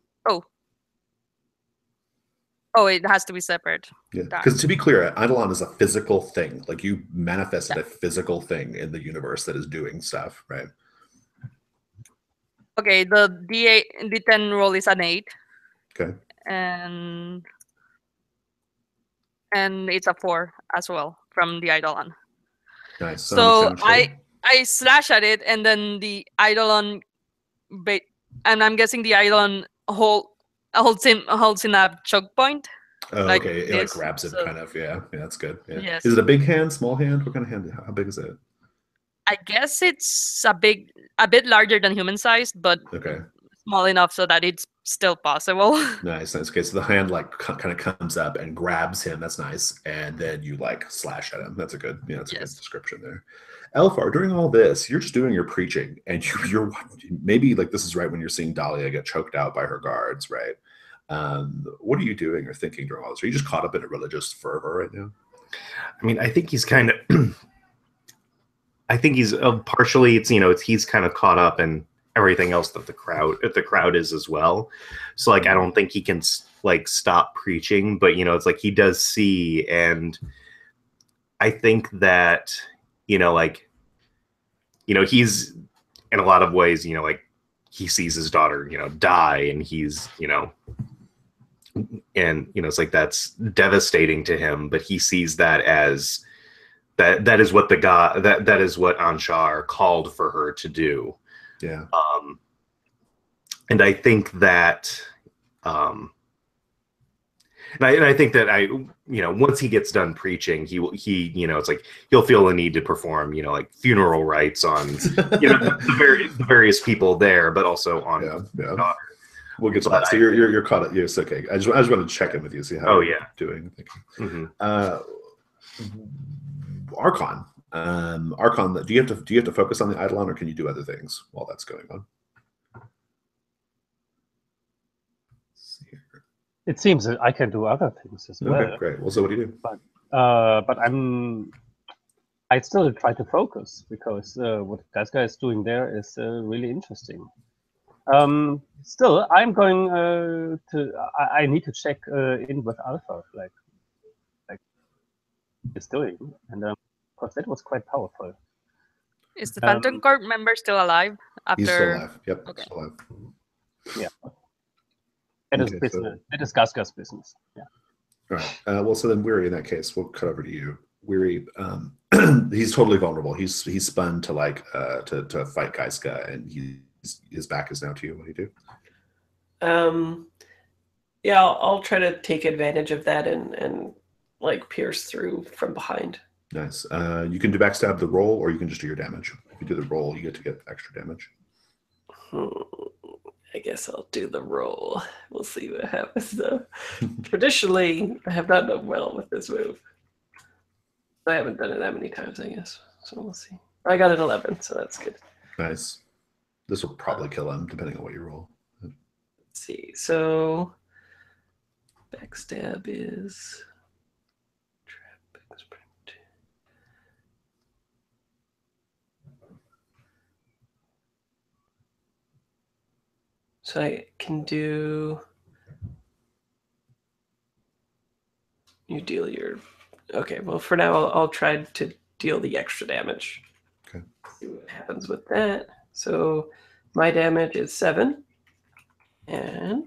Oh, it has to be separate. Yeah, because to be clear, eidolon is a physical thing. Like you manifested a physical thing in the universe that is doing stuff, right? Okay, the D10 roll is an 8. Okay. And it's a 4 as well from the eidolon. Nice. So I slash at it, and then the eidolon, and I'm guessing the eidolon holds in a choke point. Oh, like okay. It this, like grabs him, so- kind of. Yeah, that's good. Yeah. Yes. Is it a big hand, small hand? What kind of hand? How big is it? I guess it's a bit larger than human sized, but Okay. small enough so that it's still possible. Nice. Okay, so the hand like kind of comes up and grabs him. That's nice, and then you like slash at him. That's a good, that's a good description there. Elfar, during all this, you're just doing your preaching, and you're maybe like this is right when you're seeing Dahlia get choked out by her guards, right? What are you doing or thinking during all this? Are you just caught up in a religious fervor right now? I mean, I think he's kind of. I think he's partially. It's he's kind of caught up in everything else that the crowd is as well. So like, I don't think he can like stop preaching, but it's like he does see, and I think that he's in a lot of ways, like he sees his daughter, die, and he's and it's like that's devastating to him, but he sees that as that is what that is what Anshar called for her to do. Yeah. And I think that and I think that once he gets done preaching, he it's like he'll feel a need to perform like funeral rites on the various people there, but also on yeah. daughter. We'll get to that. So you're caught up. Yes, okay. I just wanted to check in with you, see how you're doing. Mm-hmm. Archon. Archon, do you have to focus on the eidolon, or can you do other things while that's going on? It seems that I can do other things as well. Okay, great. Well, so what do you do? But I still try to focus because what Gaiska is doing there is really interesting. Still, I'm going I need to check in with Alpha, like he's doing, and because that was quite powerful. Is the Phantom Cord member still alive? He's still alive. Yep. Okay. Still alive. Yeah. That is business. That is Gaiska's business. Yeah. All right. Well, so then Weary, in that case, we'll cut over to you. Weary, he's totally vulnerable. He's spun to like to fight Gaiska, and his back is now to you. What do you do? Yeah, I'll try to take advantage of that and like pierce through from behind. Nice. You can do backstab the roll, or you can just do your damage. If you do the roll, you get to get extra damage. I guess I'll do the roll. We'll see what happens though. Traditionally, I have not done well with this move. I haven't done it that many times, I guess. So we'll see. I got an 11, so that's good. Nice. This will probably kill him, depending on what you roll. Let's see. So backstab is trap sprint. So I can do. You deal your. Okay, well, for now, I'll try to deal the extra damage. Okay. See what happens with that. So my damage is 7. And.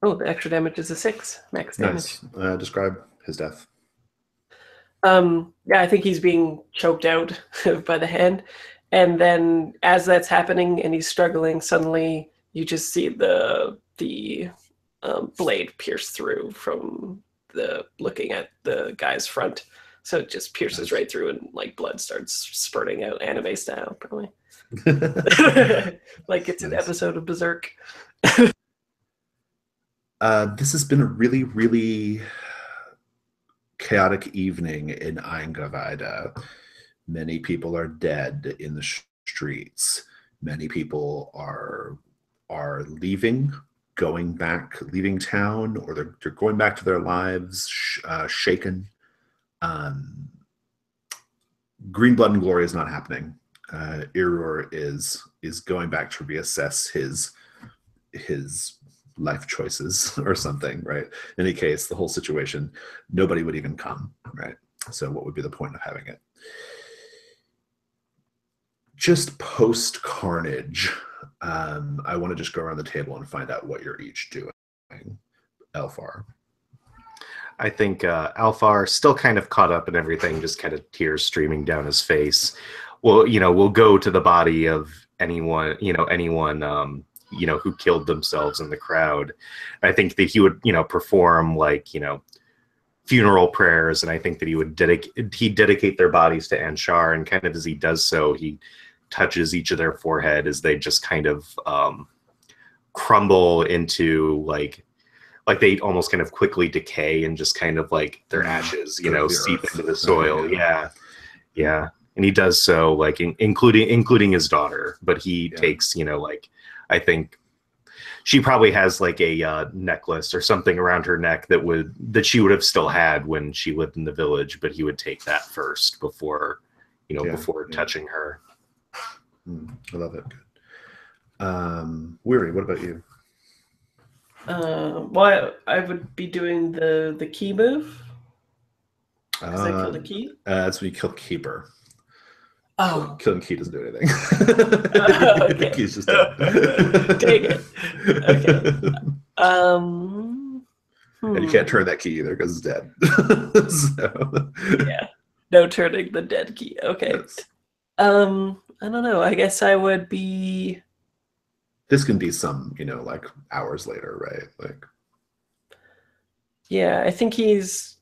Oh, the extra damage is a 6. Max damage. Nice. Describe his death. Yeah, I think he's being choked out by the hand. And then as that's happening and he's struggling, suddenly you just see the blade pierce through from looking at the guy's front. So it just pierces right through and like blood starts spurting out anime style, probably. Like it's an episode of Berserk. This has been a really, really chaotic evening in Eingavida. Many people are dead in the streets. Many people are leaving, leaving town, or they're going back to their lives shaken. Green Blood and Glory is not happening. Irur is going back to reassess his life choices or something, right? In any case, the whole situation, nobody would even come, right? So what would be the point of having it? Just post carnage, I want to just go around the table and find out what you're each doing. Alfar. I think Alfar, still kind of caught up in everything, just kind of tears streaming down his face. Well, we'll go to the body of anyone who killed themselves in the crowd. I think that he would, perform like, funeral prayers, and I think that he'd dedicate their bodies to Anshar, and kind of as he does so, he touches each of their forehead as they just kind of crumble into like they almost kind of quickly decay and just kind of like their ashes, seep into the soil. Yeah. And he does so like including his daughter, but he takes, I think she probably has like a necklace or something around her neck that she would have still had when she lived in the village, but he would take that first before touching her. I love it. Good. Weary, what about you? Well, I would be doing the key move. Because I killed a key. That's when you kill Keeper. Oh. Killing Key doesn't do anything. Okay. Key's just dead. Dang it. Okay. And you can't turn that key either because it's dead. So. Yeah. No turning the dead key. Okay. Yes. I don't know. I guess I would be. This can be some, like hours later, right? Like. Yeah, I think he's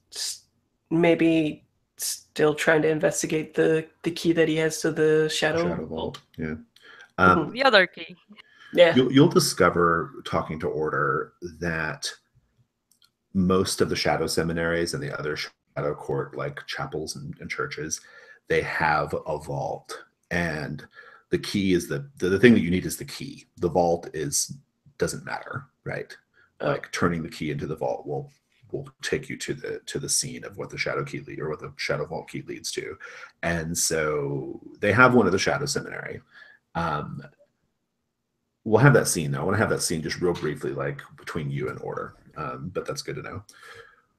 maybe still trying to investigate the key that he has to the Shadow Vault. Yeah. The other key. Yeah. You'll discover, talking to Order, that most of the Shadow Seminaries and the other Shadow Court, like chapels and churches, they have a vault. And the key is the thing that you need is the key. The vault doesn't matter, right? Like turning the key into the vault will take you to the scene of what the Shadow Key lead or what the Shadow Vault key leads to. And so they have one at the Shadow Seminary. We'll have that scene though. I want to have that scene just real briefly, like between you and Order. But that's good to know.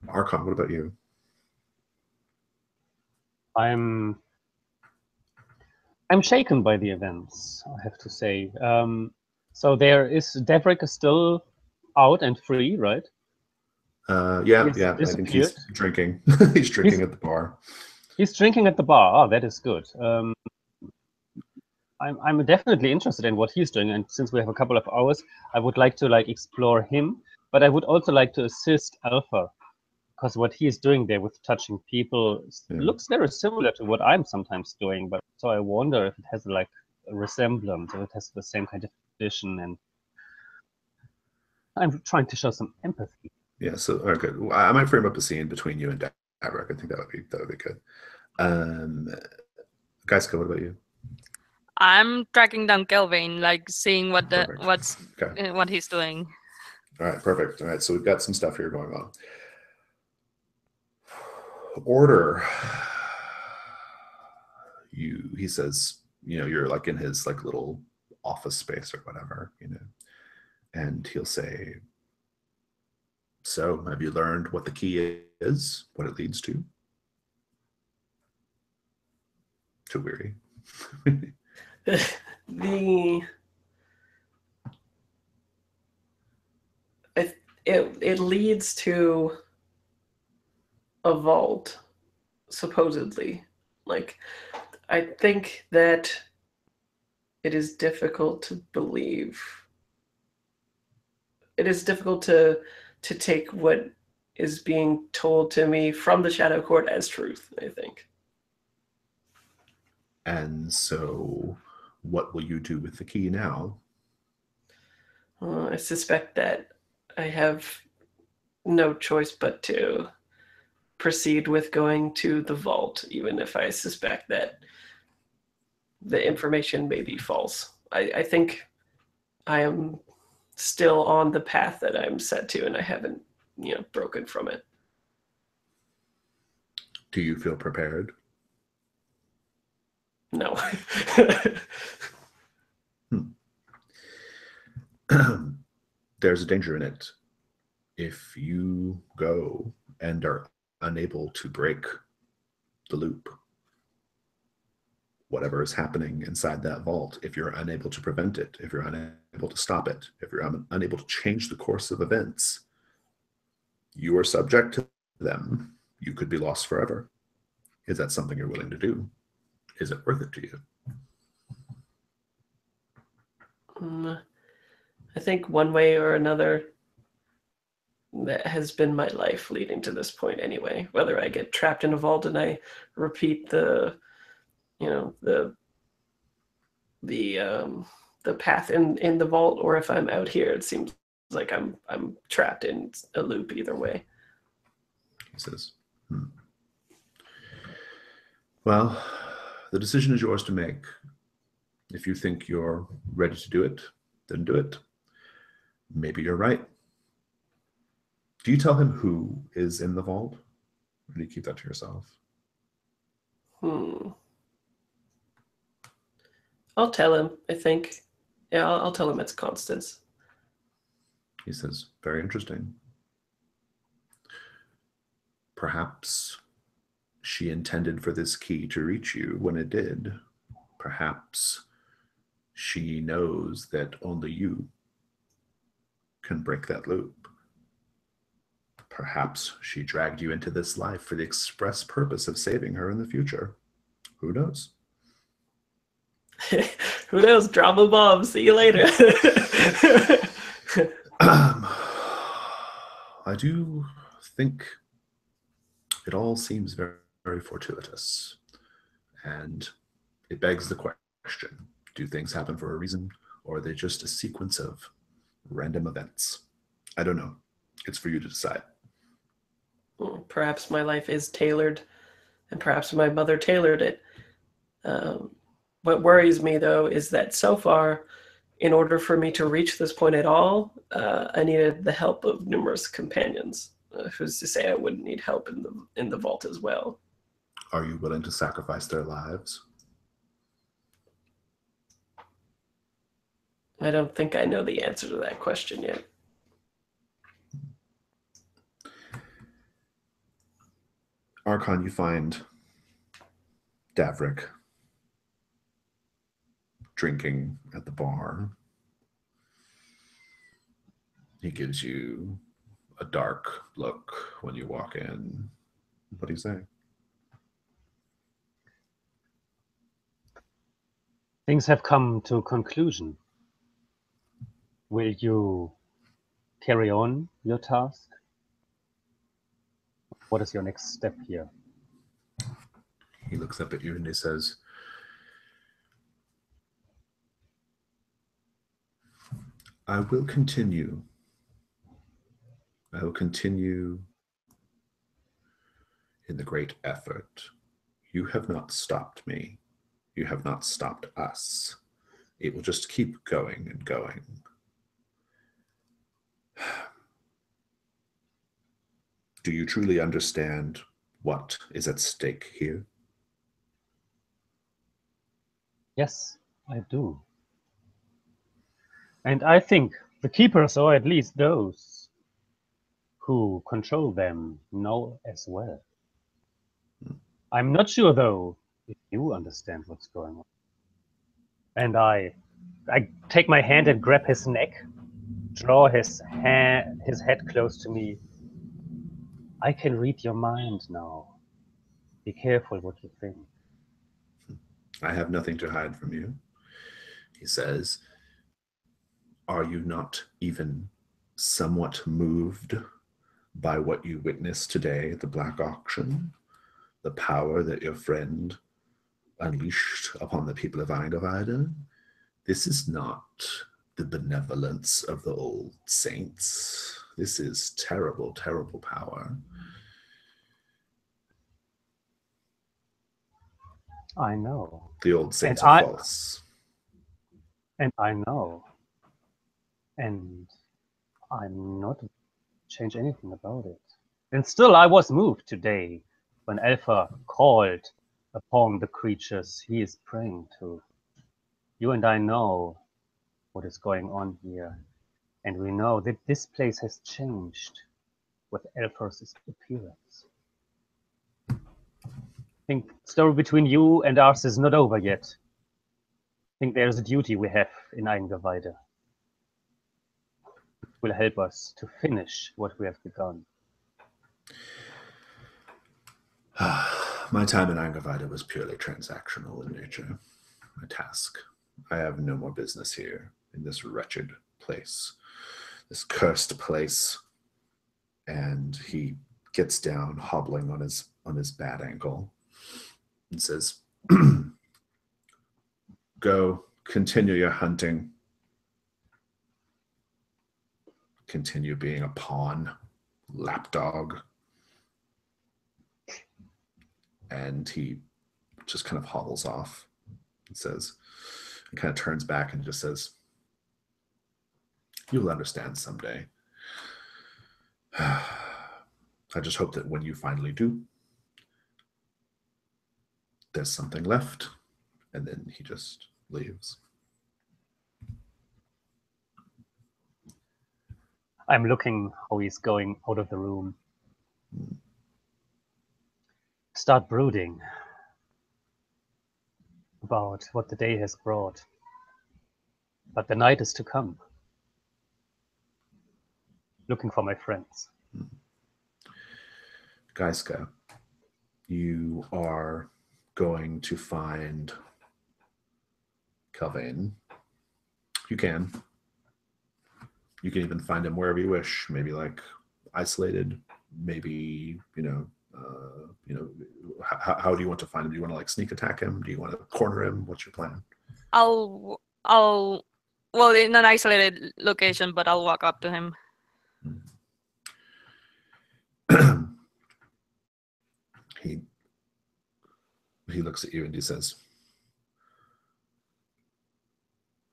Archon, what about you? I'm shaken by the events, I have to say. So Devrick is still out and free, right? Yeah. I think he's drinking. He's drinking at the bar. He's drinking at the bar. Oh, that is good. I'm definitely interested in what he's doing, and since we have a couple of hours, I would like to like explore him, but I would also like to assist Alpha, because what he's doing there with touching people looks very similar to what I'm sometimes doing. But so I wonder if it has like a resemblance, if it has the same kind of tradition, and I'm trying to show some empathy. Yeah. So okay, I might frame up a scene between you and Davrik. I think that would be good. Gaiska, what about you? I'm tracking down Kelvin, like seeing what Perfect. what he's doing. All right, perfect. All right, so we've got some stuff here going on. Order. He says, you're like in his like little office space or whatever, and he'll say, so have you learned what the key is, what it leads to? Too weary. It leads to a vault, supposedly. Like, I think that it is difficult to believe. It is difficult to take what is being told to me from the Shadow Court as truth, I think. And so what will you do with the key now? I suspect that I have no choice but to proceed with going to the vault, even if I suspect that the information may be false. I think I am still on the path that I'm set to, and I haven't, broken from it. Do you feel prepared? No. There's a danger in it. If you go and are unable to break the loop, whatever is happening inside that vault, if you're unable to prevent it, if you're unable to stop it, if you're unable to change the course of events, you are subject to them. You could be lost forever. Is that something you're willing to do? Is it worth it to you? I think one way or another, that has been my life leading to this point anyway. Whether I get trapped in a vault and I repeat the path in the vault, or if I'm out here, it seems like I'm trapped in a loop either way. He says, well, the decision is yours to make. If you think you're ready to do it, then do it. Maybe you're right. Do you tell him who is in the vault? Or do you keep that to yourself? I'll tell him, I think. Yeah, I'll tell him it's Constance. He says, very interesting. Perhaps she intended for this key to reach you when it did. Perhaps she knows that only you can break that loop. Perhaps she dragged you into this life for the express purpose of saving her in the future. Who knows? Who knows? Drama bomb. See you later. I do think it all seems very, very fortuitous. And it begs the question, do things happen for a reason, or are they just a sequence of random events? I don't know. It's for you to decide. Perhaps my life is tailored, and perhaps my mother tailored it. What worries me, though, is that so far, in order for me to reach this point at all, I needed the help of numerous companions. Who's to say I wouldn't need help in the vault as well? Are you willing to sacrifice their lives? I don't think I know the answer to that question yet. Archon, you find Davrik drinking at the bar. He gives you a dark look when you walk in. What do you say? Things have come to a conclusion. Will you carry on your task? What is your next step here? He looks up at you and he says, I will continue. I will continue in the great effort. You have not stopped me. You have not stopped us. It will just keep going and going. Do you truly understand what is at stake here? Yes, I do. And I think the keepers, or at least those who control them, know as well. I'm not sure, though, if you understand what's going on. And I take my hand and grab his neck, draw his head close to me. I can read your mind now. Be careful what you think. I have nothing to hide from you. He says, are you not even somewhat moved by what you witnessed today at the Black Auction? The power that your friend unleashed upon the people of Eingeweider? This is not the benevolence of the old saints. This is terrible, terrible power. I know. The old saints are false. And I know. And I'm not change anything about it. And still I was moved today when Alpha called upon the creatures he is praying to. You and I know what is going on here. And we know that this place has changed with Alpha's appearance. I think the story between you and us is not over yet. I think there's a duty we have in Eingeweider. It will help us to finish what we have begun. My time in Eingeweider was purely transactional in nature. My task. I have no more business here in this wretched place, this cursed place. And he gets down, hobbling on his bad ankle, and says, go, continue your hunting. Continue being a pawn, lapdog. And he just kind of hobbles off and says, and kind of turns back and just says, you'll understand someday. I just hope that when you finally do, there's something left. And then he just leaves. I'm looking how he's going out of the room. Start brooding about what the day has brought. But the night is to come. Looking for my friends. Gaiska, you are going to find Kelvin. You can even find him wherever you wish. Maybe like isolated. Maybe how do you want to find him? Do you want to like sneak attack him? Do you want to corner him? What's your plan? Well, in an isolated location, but I'll walk up to him. He looks at you and he says,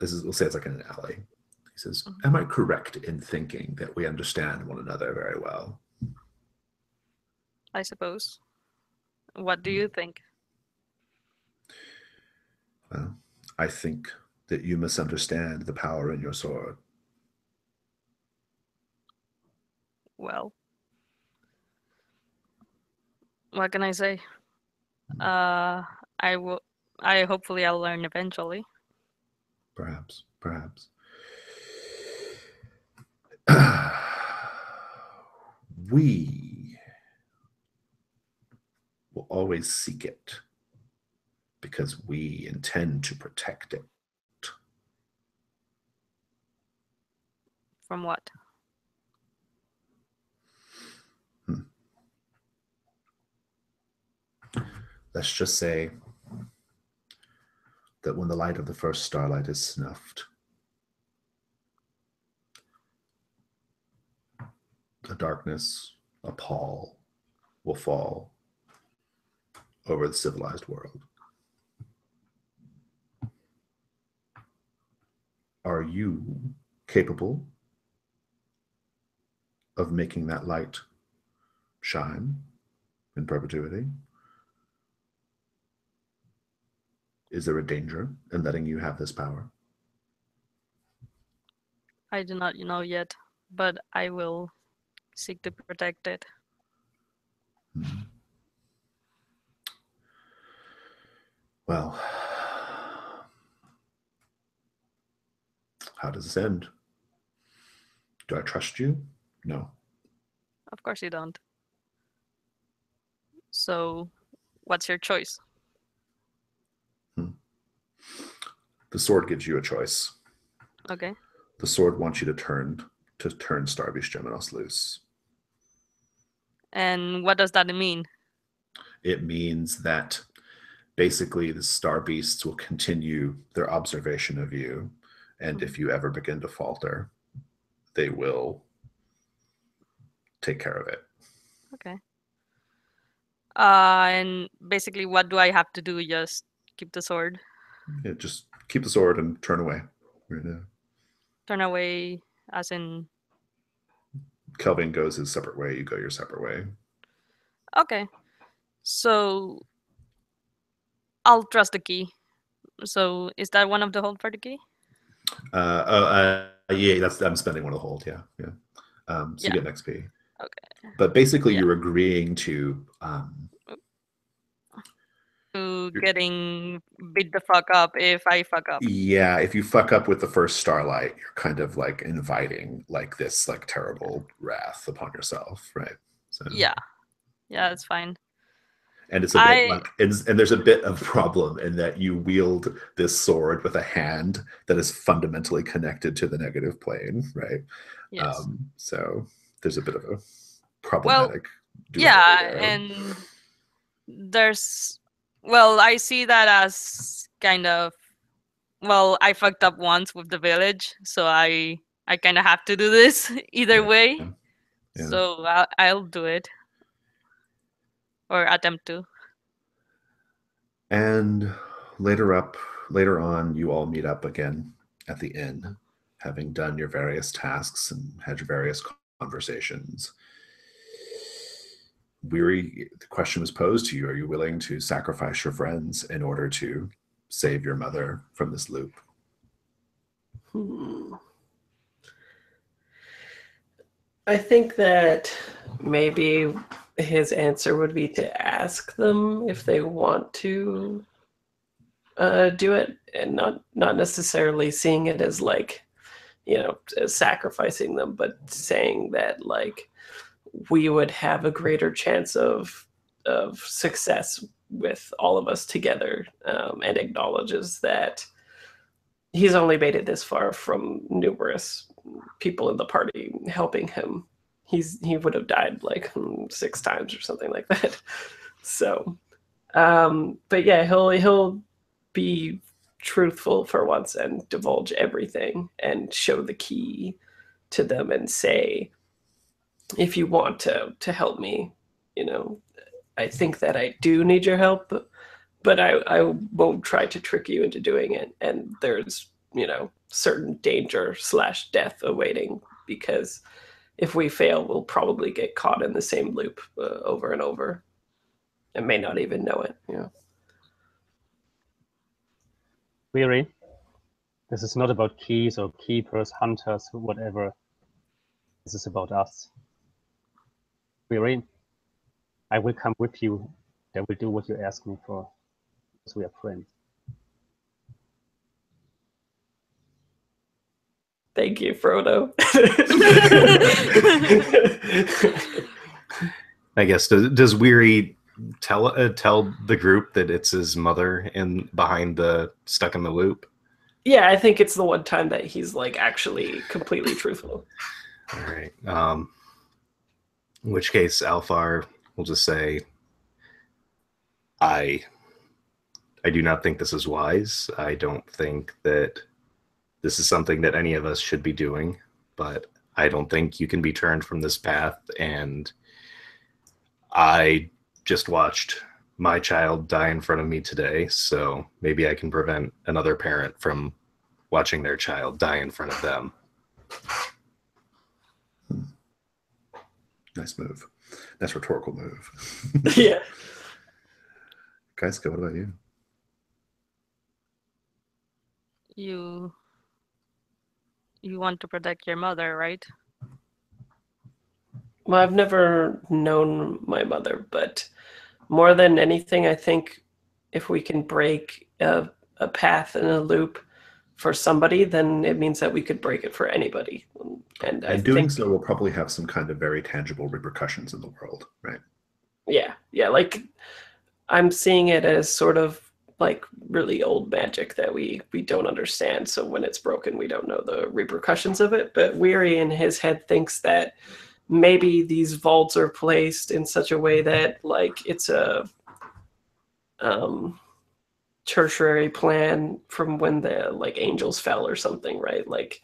we'll say it's like in an alley. He says, am I correct in thinking that we understand one another very well? I suppose. What do you think? Well, I think that you misunderstand the power in your sword. Well, what can I say? Hopefully I'll learn eventually. Perhaps. We will always seek it. because we intend to protect it. From what? Let's just say that when the light of the first starlight is snuffed, a darkness, a pall will fall over the civilized world. Are you capable of making that light shine in perpetuity? Is there a danger in letting you have this power? I do not know yet, but I will seek to protect it. Well, how does this end? Do I trust you? No. Of course you don't. So, what's your choice? The sword gives you a choice. Okay. The sword wants you to turn Starbeast Geminos loose. And what does that mean? It means that basically the Star Beasts will continue their observation of you, and if you ever begin to falter, they will take care of it. Okay. And basically, what do I have to do? Just keep the sword? Yeah, just keep the sword and turn away. Right now. Turn away, as in... Kelvin goes his separate way, you go your separate way. Okay. So, I'll trust the key. So, is that one of the hold for the key? Yeah, I'm spending one of the hold. Yeah. So you get an XP. Okay. But basically, you're agreeing to. Getting beat the fuck up if I fuck up. Yeah, if you fuck up with the first starlight, you're kind of like inviting like this like terrible wrath upon yourself, right? So yeah, that's fine. And it's a bit like, and there's a bit of problem in that you wield this sword with a hand that is fundamentally connected to the negative plane, right? Yes. So there's a bit of a problematic. And there's, I see that as kind of, I fucked up once with the village, so I kind of have to do this either way. Yeah. So I'll do it. Or attempt to. And later on, you all meet up again at the inn, having done your various tasks and had your various conversations. Weary, the question was posed to you, are you willing to sacrifice your friends in order to save your mother from this loop? I think that maybe his answer would be to ask them if they want to do it, and not necessarily seeing it as like, as sacrificing them, but saying that like we would have a greater chance of success with all of us together, and acknowledges that he's only made it this far from numerous people in the party helping him. He would have died like 6 times or something like that. So, but yeah, he'll be truthful for once and divulge everything and show the key to them and say, if you want to help me, I think that I do need your help, but I won't try to trick you into doing it. And there's, certain danger / death awaiting, because if we fail, we'll probably get caught in the same loop over and over and may not even know it. Weary, this is not about keys or keepers, hunters, whatever. This is about us. Weary, I will come with you. I will do what you ask me for, because we are friends. Thank you, Frodo. I guess, does Weary tell the group that it's his mother in behind the stuck in the loop? Yeah, I think it's the one time that he's like actually completely truthful. All right. In which case, Alfar will just say, I do not think this is wise. I don't think that this is something that any of us should be doing, but I don't think you can be turned from this path. And I just watched my child die in front of me today, so maybe I can prevent another parent from watching their child die in front of them. Nice move. Nice rhetorical move. Yeah. Kaiska, what about you? You want to protect your mother, right? Well, I've never known my mother, but more than anything, I think if we can break a path and a loop for somebody, then it means that we could break it for anybody. And I doing think, so will probably have some kind of very tangible repercussions in the world, right? yeah, like I'm seeing it as sort of like really old magic that we don't understand. So when it's broken, we don't know the repercussions of it. But Weary in his head thinks that maybe these vaults are placed in such a way that like it's a tertiary plan from when the like angels fell or something, right? Like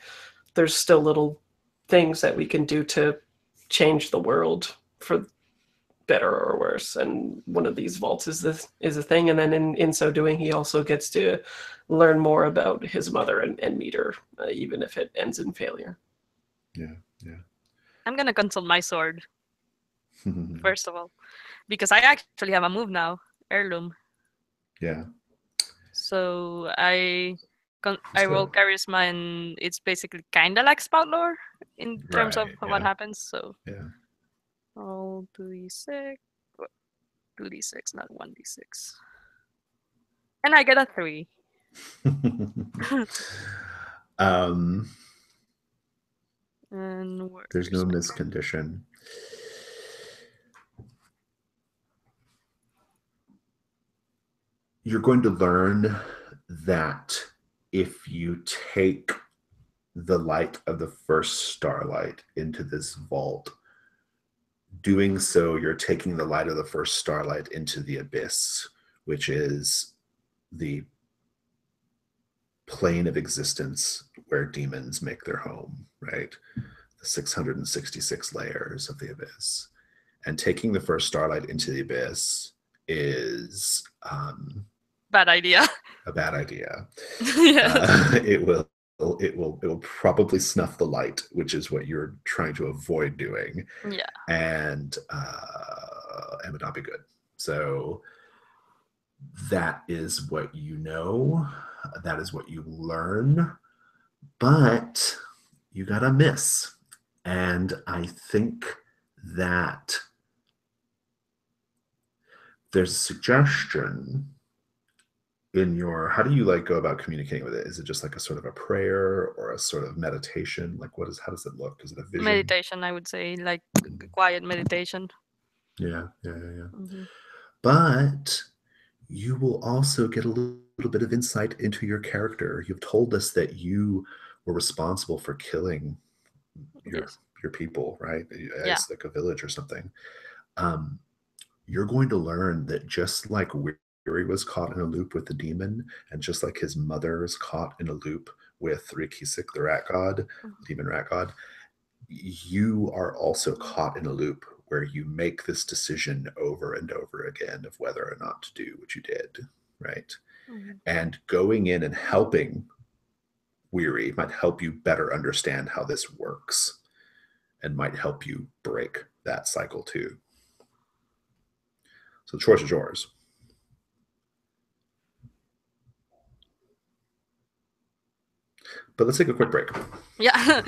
there's still little things that we can do to change the world for better or worse, and one of these vaults is a thing. And then in so doing, he also gets to learn more about his mother and meet her, even if it ends in failure. Yeah. I'm gonna consult my sword first of all, because I actually have a move now, heirloom. Yeah. So I roll So, charisma, and it's basically kind of like spout lore in terms of right. what Yeah. happens. So Yeah. roll 2d6, 2d6, not 1d6, and I get a 3. um, And there's no where's my miscondition. You're going to learn that if you take the light of the first starlight into this vault, doing so, you're taking the light of the first starlight into the abyss, which is the plane of existence where demons make their home, right? The 666 layers of the abyss. And taking the first starlight into the abyss is bad idea? a bad idea. Yes. It will probably snuff the light, which is what you're trying to avoid doing. Yeah. And it would not be good. So that is what you know. That is what you learn. But you got a miss. And I think that there's a suggestion in your, how do you like go about communicating with it? Is it just like a sort of a prayer or a sort of meditation? Like how does it look? Is it a vision? Meditation, I would say, like quiet meditation. Yeah. Mm-hmm. But you will also get a little bit of insight into your character. You've told us that you were responsible for killing your people, right? Yeah. It's like a village or something. You're going to learn that just like Weary was caught in a loop with the demon, and just like his mother is caught in a loop with Rikisik, the rat god, demon rat god, you are also caught in a loop where you make this decision over and over again of whether or not to do what you did, right? Mm-hmm. And going in and helping Weary might help you better understand how this works and might help you break that cycle too. So the choice is yours. But let's take a quick break. Yeah.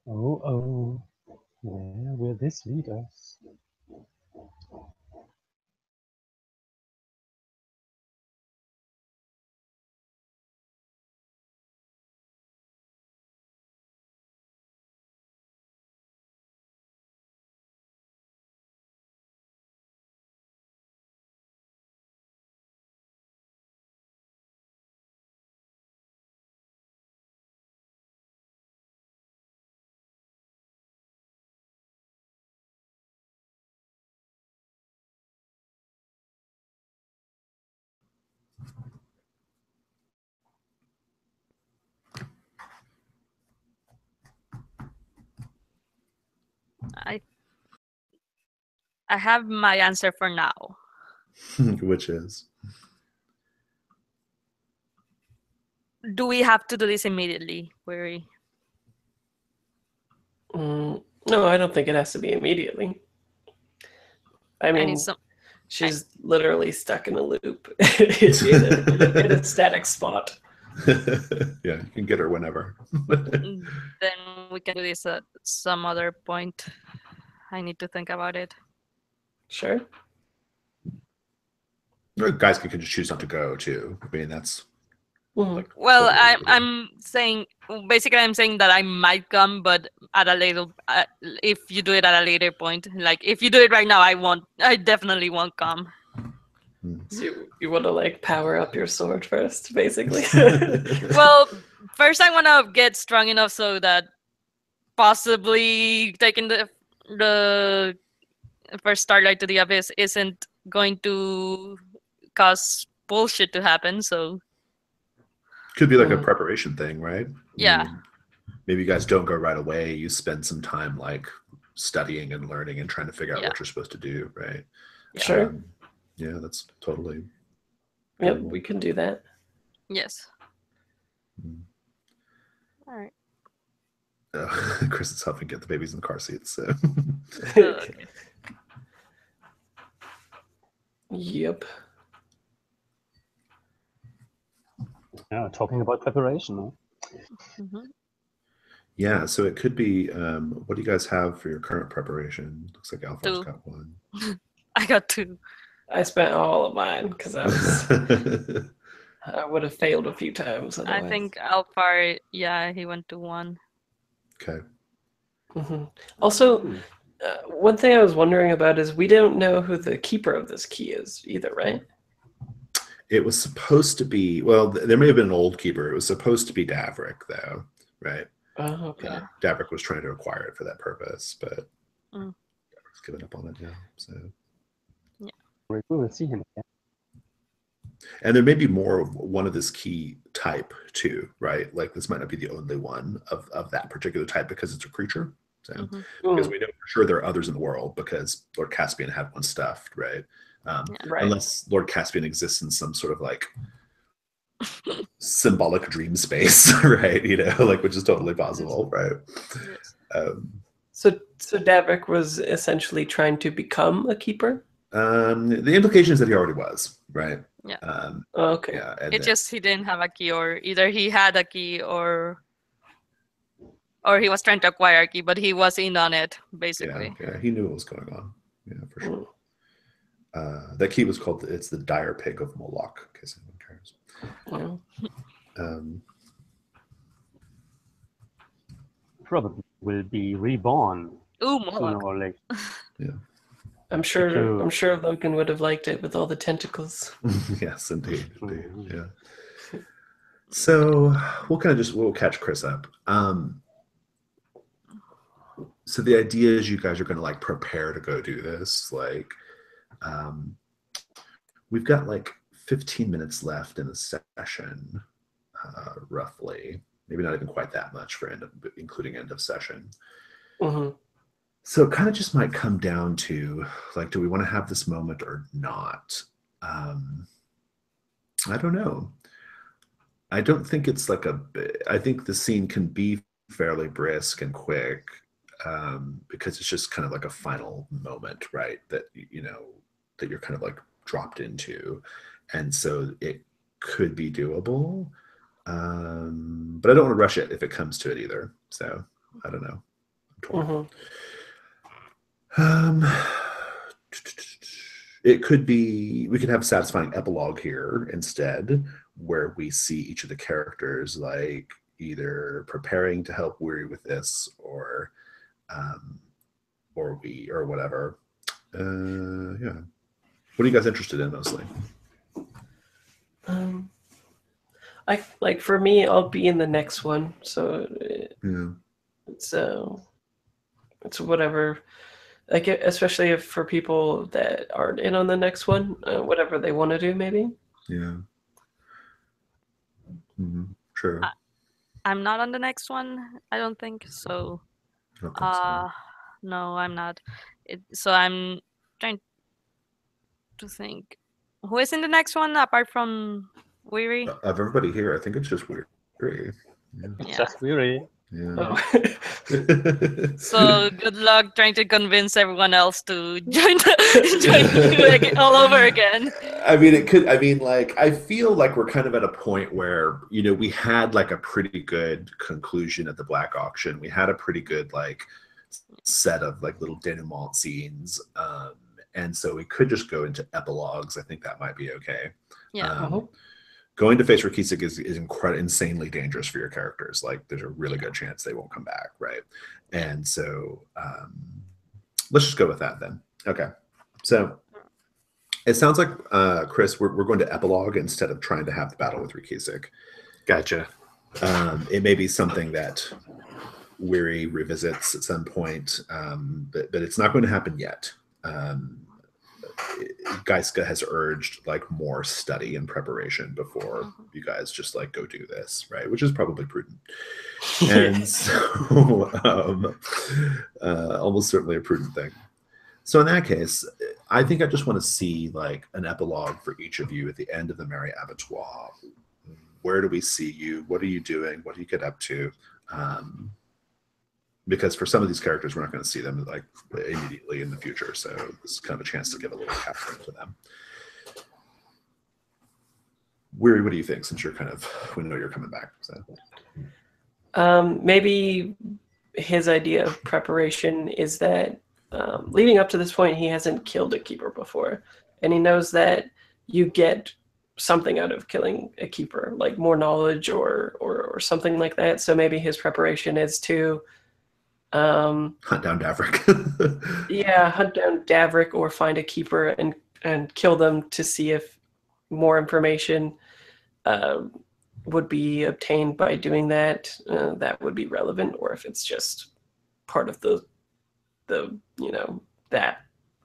Oh. Where will this lead us? I have my answer for now. Which is Do we have to do this immediately, Weary? No, I don't think it has to be immediately. I mean, she's literally stuck in a loop in a static spot. Yeah, you can get her whenever. Then we can do this at some other point. I need to think about it. Sure. Or guys can just choose not to go too. I mean, that's like. Well, totally I'm saying basically I'm saying that I might come, but at a later if you do it at a later point, like if you do it right now, I definitely won't come. So you want to like power up your sword first, basically. Well, first I want to get strong enough so that possibly taking the first starlight to the abyss isn't going to cause bullshit to happen. So could be like a preparation thing, right? Yeah. I mean, maybe you guys don't go right away. You spend some time like studying and learning and trying to figure out what you're supposed to do, right? Sure. Yeah, that's totally. Yep, we can do that. Yes. All right. Chris is helping get the babies in the car seats. So. Okay. Yep. Yeah, talking about preparation. Mm-hmm. Yeah, so it could be. What do you guys have for your current preparation? Looks like Alphar's 2. got 1. I got 2. I spent all of mine because I would have failed a few times otherwise. I think Alphar, he went to 1. Okay. Also, one thing I was wondering about is we don't know who the keeper of this key is either, right? It was supposed to be, well, there may have been an old keeper. It was supposed to be Davrick, though, right? Oh, okay. Davrick was trying to acquire it for that purpose, but Mm. Davrick's given up on it now. So We will see him again. And there may be more of one of this key type too, right? Like this might not be the only one of that particular type because it's a creature. So because we know for sure there are others in the world because Lord Caspian had one stuffed, right? Right. Unless Lord Caspian exists in some sort of like symbolic dream space, right? You know, like which is totally possible, right? Yes. So Davik was essentially trying to become a keeper? The implication is that he already was, right? Yeah. Okay. Yeah. And It's just he didn't have a key, or either he had a key or he was trying to acquire a key, but he was in on it, basically. Yeah, he knew what was going on. Yeah, for sure. That key was called, it's the dire pig of Moloch, in case anyone cares. Probably will be reborn Ooh, sooner Moloch. or later. Yeah. I'm sure Logan would have liked it with all the tentacles. Yes, indeed. Yeah. So we'll catch Chris up. So the idea is you guys are going to like prepare to go do this. Like, we've got like 15 minutes left in the session, roughly. Maybe not even quite that much for including end of session. So it kind of just might come down to like, do we want to have this moment or not? I don't know. I don't think it's like I think the scene can be fairly brisk and quick because it's just kind of like a final moment, right? That, you know, that you're kind of like dropped into. And so it could be doable. But I don't want to rush it if it comes to it either. So I don't know. Abattoir. It could be, we could have a satisfying epilogue here instead, where we see each of the characters like either preparing to help Weary with this, or whatever. Yeah. What are you guys interested in mostly? I like, for me, I'll be in the next one, so it's whatever. Like, especially if for people that aren't in on the next one, whatever they want to do, maybe. Yeah. Sure. I'm not on the next one. I don't think so. I don't think so. No, I'm not. So I'm trying to think. Who is in the next one apart from Weary? Of everybody here, I think it's just Weary. Yeah. It's just weary. Yeah. Oh. So good luck trying to convince everyone else to join the all over again. I mean, it could. I mean, like, I feel like we're kind of at a point where, you know, we had like a pretty good conclusion at the Black Auction. We had a pretty good like set of like little denouement scenes, and so we could just go into epilogues. I think that might be okay. Yeah. Going to face Rakisik is insanely dangerous for your characters. Like, there's a really good chance they won't come back, right? And so let's just go with that then. Okay. So it sounds like, Chris, we're going to epilogue instead of trying to have the battle with Rakisik. Gotcha. It may be something that Weary revisits at some point, but it's not going to happen yet. Geiska has urged like more study and preparation before you guys just like go do this, right? Which is probably prudent. And so almost certainly a prudent thing. So in that case, I think I just want to see like an epilogue for each of you at the end of the Merry Abattoir. Where do we see you? What are you doing? What do you get up to? Because for some of these characters, we're not going to see them like immediately in the future. So this is kind of a chance to give a little capstone to them. Weary, what do you think? Since you're we know you're coming back. So. Maybe his idea of preparation is that leading up to this point, he hasn't killed a keeper before. And he knows that you get something out of killing a keeper, like more knowledge or something like that. So maybe his preparation is to hunt down Davrick. Yeah, hunt down Davrick or find a keeper and kill them to see if more information would be obtained by doing that. That would be relevant, or if it's just part of the that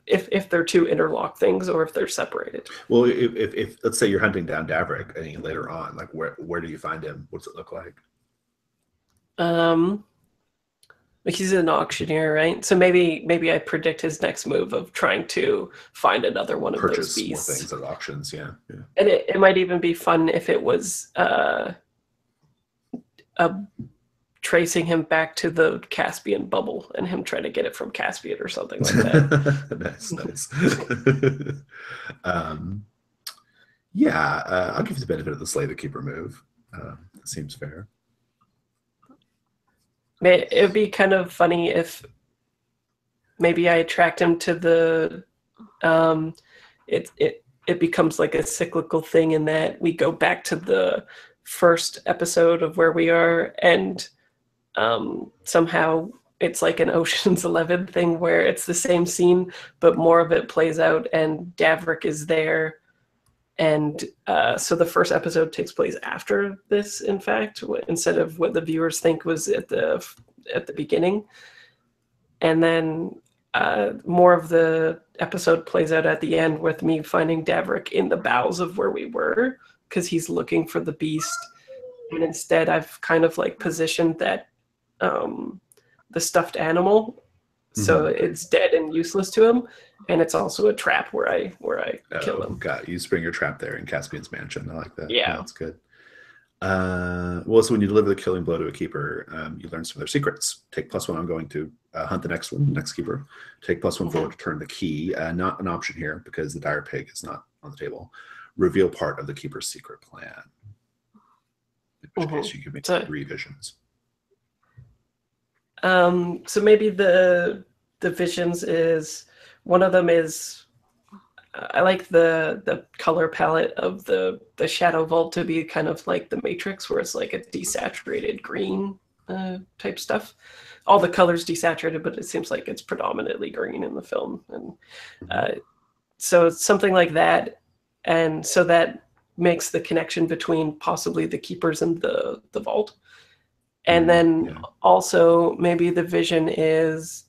if they're two interlocked things or if they're separated. Well, if let's say you're hunting down Davrick and later on, like where do you find him? What's it look like? Like, he's an auctioneer, right? So maybe I predict his next move of trying to find another one of those beasts. More things at auctions, yeah. And it might even be fun if it was tracing him back to the Caspian bubble and him trying to get it from Caspian or something like that. Nice. Yeah, I'll give you the benefit of the Slay the Keeper move. That seems fair. It'd be kind of funny if maybe I attract him to the it becomes like a cyclical thing in that we go back to the first episode of where we are, and somehow it's like an Ocean's 11 thing where it's the same scene but more of it plays out and Davrick is there. And so the first episode takes place after this, in fact, instead of what the viewers think was at the beginning. And then more of the episode plays out at the end with me finding Davrick in the bowels of where we were because he's looking for the beast. And instead, I've kind of like positioned that the stuffed animal, so it's dead and useless to him. And it's also a trap where I kill him. Got it. You spring your trap there in Caspian's mansion. I like that. Yeah, that's good. Well, so when you deliver the killing blow to a keeper, you learn some of their secrets. Take +1 on going to hunt the next keeper. Take +1 forward to turn the key. Not an option here because the dire pig is not on the table. Reveal part of the keeper's secret plan. In which case you give me 3 visions. So maybe the visions is one of them is I like the color palette of the Shadow Vault to be kind of like the Matrix, where it's like a desaturated green type stuff. All the colors desaturated, but it seems like it's predominantly green in the film, and so it's something like that, and so that makes the connection between possibly the keepers and the vault. And then also maybe the vision is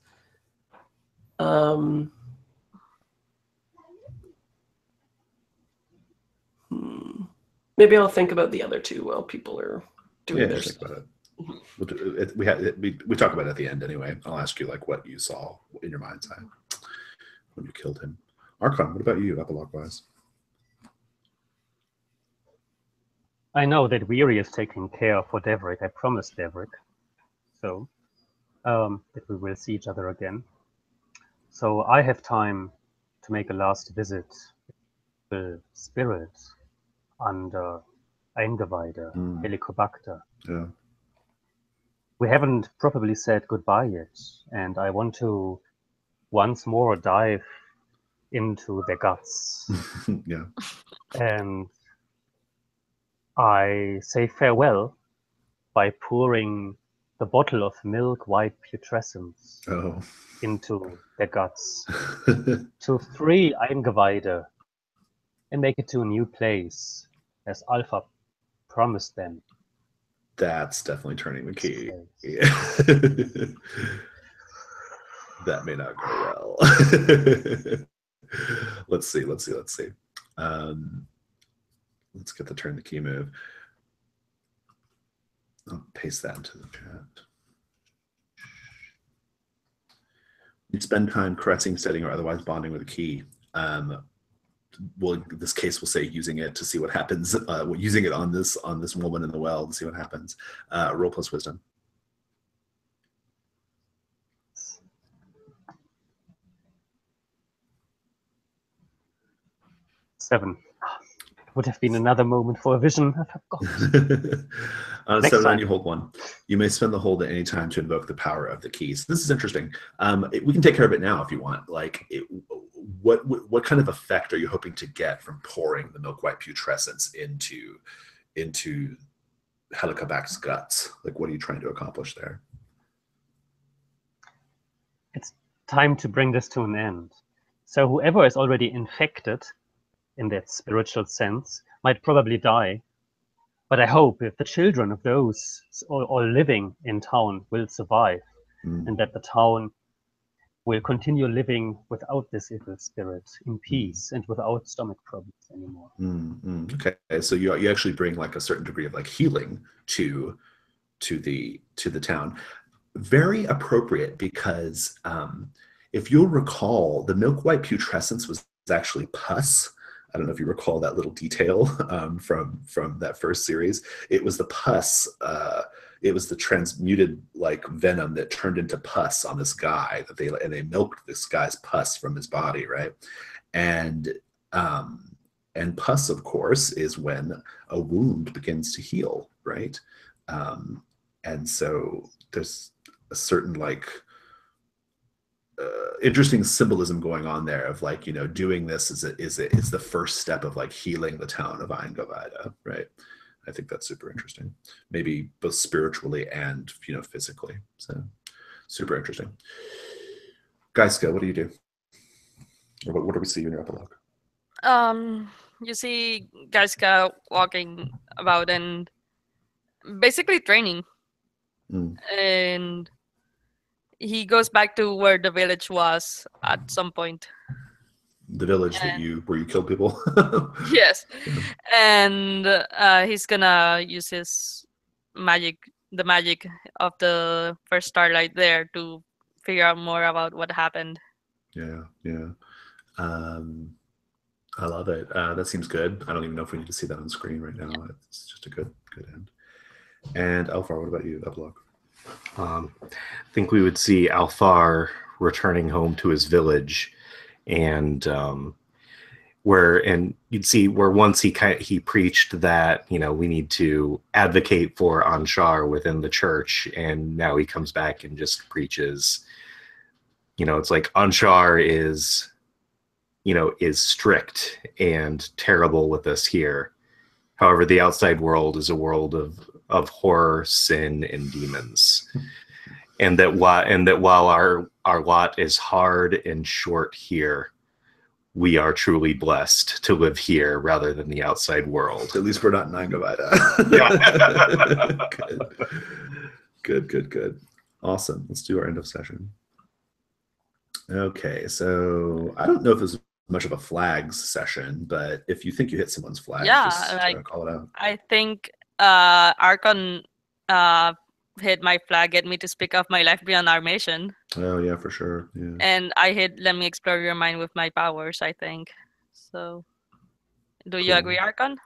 maybe I'll think about the other two while people are doing their think stuff. about it. We talk about it at the end anyway. I'll ask you like what you saw in your mind's eye when you killed him. Archon, what about you, epilogue-wise? I know that Weary is taking care for Devrick. I promised Devrick. So, that we will see each other again. So I have time to make a last visit to the spirit under Eingeweide, Helicobacter. Yeah. We haven't probably said goodbye yet, and I want to once more dive into their guts. Yeah. And I say farewell by pouring the bottle of milk white putrescence into their guts to free Eingeweide and make it to a new place, as Alpha promised them. That's definitely turning the key. Yeah. That may not go well. Let's see. Let's get the turn the key move. I'll paste that into the chat. You'd spend time caressing, setting, or otherwise bonding with a key. Well, in this case, we'll say using it to see what happens. Using it on this woman in the well to see what happens. Roll plus wisdom. 7. Would have been another moment for a vision. I forgot. On a 7 you hold 1. You may spend the hold at any time to invoke the power of the keys. This is interesting. We can take care of it now if you want. Like, what kind of effect are you hoping to get from pouring the milk white putrescence into Helicobacter's guts? Like, what are you trying to accomplish there? It's time to bring this to an end. So whoever is already infected, in that spiritual sense, might probably die. But I hope if the children of those all living in town will survive, and that the town will continue living without this evil spirit in peace and without stomach problems anymore. Okay, so you actually bring like a certain degree of like healing to the town. Very appropriate, because if you'll recall, the milk white putrescence was actually pus. I don't know if you recall that little detail from that first series. It was the pus. It was the transmuted like venom that turned into pus on this guy and they milked this guy's pus from his body, right? And pus, of course, is when a wound begins to heal, right? And so there's a certain like interesting symbolism going on there of like, you know, doing this is the first step of like healing the town of Eingeweide, right? I think that's super interesting, maybe both spiritually and, you know, physically. So super interesting. Gaiska, what do you do? Or what do we see in your epilogue? You see Gaiska walking about and basically training. And he goes back to where the village was at some point. The village And- where you killed people. Yes. And he's gonna use his the magic of the first starlight there to figure out more about what happened. Yeah. I love it. That seems good. I don't even know if we need to see that on screen right now. It's just a good end. And Alfar, what about you? Epilogue. I think we would see Alfar returning home to his village, and and you'd see where once he preached that, you know, we need to advocate for Anshar within the church, and now he comes back and just preaches, you know, it's like Anshar is, you know, is strict and terrible with us here. However, the outside world is a world of horror, sin, and demons. And that while our lot is hard and short here, we are truly blessed to live here rather than the outside world. At least we're not in Nangavada. Good. Awesome. Let's do our end of session. Okay, so I don't know if this is much of a flags session, but if you think you hit someone's flag, just call it out. I think Archon hit my flag, get me to speak of my life beyond our mission. Oh yeah, for sure. Yeah. And I hit let me explore your mind with my powers, I think. So do you agree, Archon?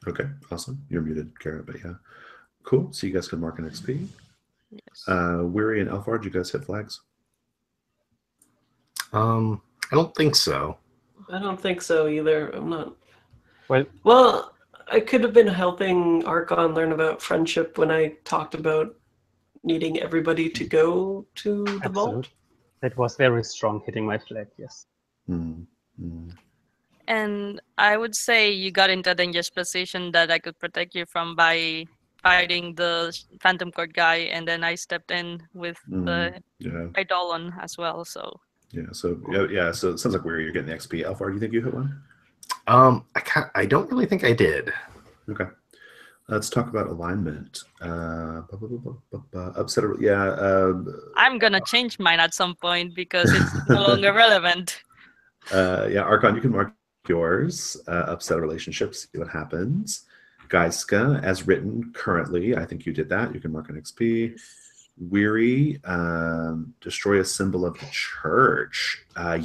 Okay, awesome. You're muted, Kara, but yeah. Cool. So you guys can mark an XP. Yes. Weary and Elfar, did you guys hit flags? I don't think so. I don't think so either. I'm not. Well, I could have been helping Archon learn about friendship when I talked about needing everybody to go to the vault. absolutely. That was very strong, hitting my flag, yes. And I would say you got into a dangerous position that I could protect you from by fighting the Phantom Court guy, and then I stepped in with the Eidolon as well. So So it sounds like you're getting the XP. Elfar, do you think you hit one? I don't really think I did. Okay. Let's talk about alignment. Upset. I'm gonna change mine at some point because it's no longer relevant. Archon, you can mark yours. Upset a relationship, see what happens. Gaiska, as written currently, I think you did that. You can mark an XP. Weary, destroy a symbol of the church. I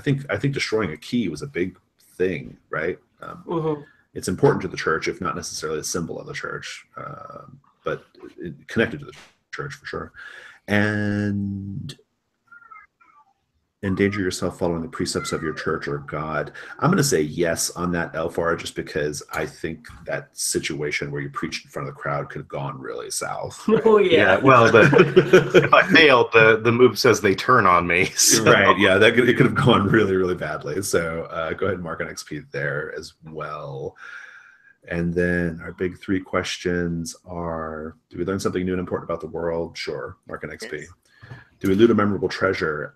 think destroying a key was a big thing, right? It's important to the church, if not necessarily a symbol of the church, but connected to the church for sure. And endanger yourself following the precepts of your church or God. I'm going to say yes on that, Elfar, just because I think that situation where you preached in front of the crowd could have gone really south. Right? Oh yeah. Well, if I failed, the move says they turn on me. So. Right. Yeah, it could have gone really, really badly. So go ahead and mark an XP there as well. And then our big three questions are: do we learn something new and important about the world? Sure. Mark an XP. Yes. Do we loot a memorable treasure?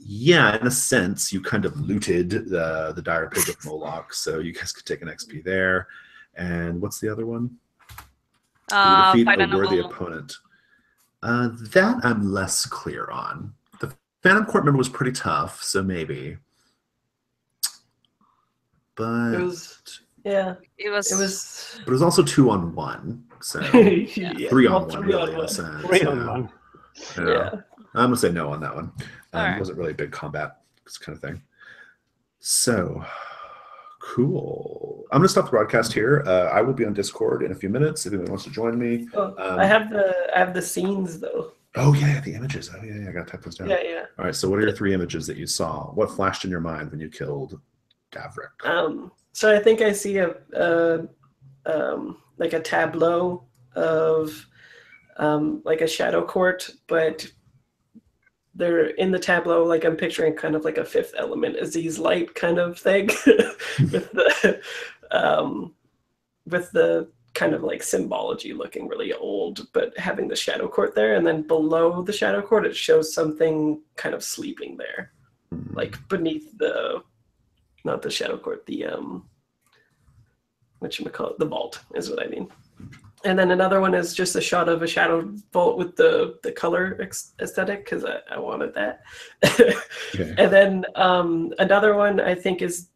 Yeah, in a sense, you kind of looted the dire pig of Moloch, so you guys could take an XP there. And what's the other one? Defeat a worthy opponent. That I'm less clear on. The Phantom Court member was pretty tough, so maybe. But it was. But it was also 2-on-1, so 3-on-1 really in a sense. 3-on-1. Yeah. I'm gonna say no on that one. Right. It wasn't really a big combat kind of thing. So cool. I'm gonna stop the broadcast here. I will be on Discord in a few minutes if anyone wants to join me. I have the scenes though. Oh yeah, the images. Oh yeah, I gotta type those down. Yeah. All right. So what are your 3 images that you saw? What flashed in your mind when you killed Davrik? So I think I see a like a tableau of like a shadow court, but they're in the tableau, like I'm picturing kind of like a Fifth Element Aziz light kind of thing with the kind of like symbology looking really old, but having the shadow court there, and then below the shadow court it shows something kind of sleeping there, like beneath not the shadow court, the whatchamacallit, the vault is what I mean. And then another one is just a shot of a shadow vault with the color aesthetic, because I wanted that. Okay. And then another one I think is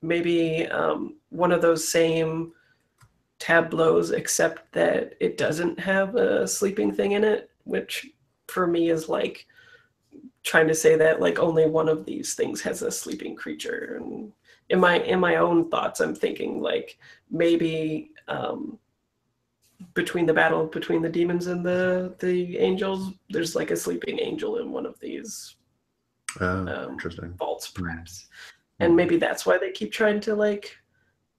maybe one of those same tableaus, except that it doesn't have a sleeping thing in it, which for me is like trying to say that like only one of these things has a sleeping creature. And in my own thoughts, I'm thinking like maybe between the battle between the demons and the angels, there's like a sleeping angel in one of these. Interesting. vaults, perhaps. And maybe that's why they keep trying to like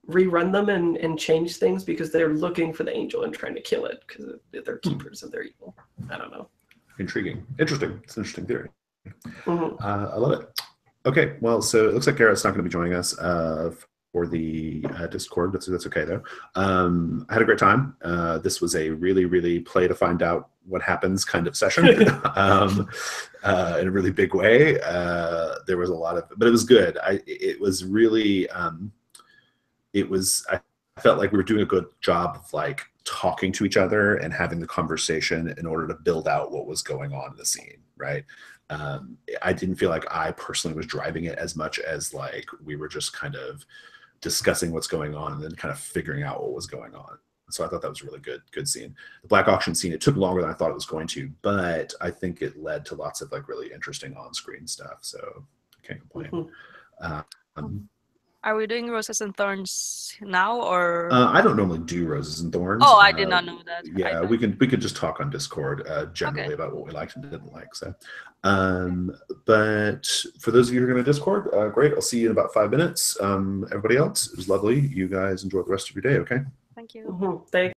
rerun them and change things, because they're looking for the angel and trying to kill it because they're keepers of their evil. I don't know. Intriguing. Interesting. It's an interesting theory. Mhm. I love it. Okay, well, so it looks like Garrett's not going to be joining us for the Discord. That's okay, though. I had a great time. This was a really, really play to find out what happens kind of session in a really big way. There was a lot of, but it was good. It was really, I felt like we were doing a good job of like talking to each other and having the conversation in order to build out what was going on in the scene, right? I didn't feel like I personally was driving it as much as like we were just kind of discussing what's going on and then kind of figuring out what was going on. So I thought that was a really good scene. The Black Auction scene, it took longer than I thought it was going to, but I think it led to lots of like really interesting on-screen stuff. So I can't complain. Are we doing Roses and Thorns now, or? I don't normally do Roses and Thorns. Oh, I did not know that. Yeah, we could just talk on Discord generally about what we liked and didn't like. So, but for those of you who are going to Discord, great. I'll see you in about 5 minutes. Everybody else, it was lovely. You guys enjoy the rest of your day. Okay. Thank you. Mhm. Thank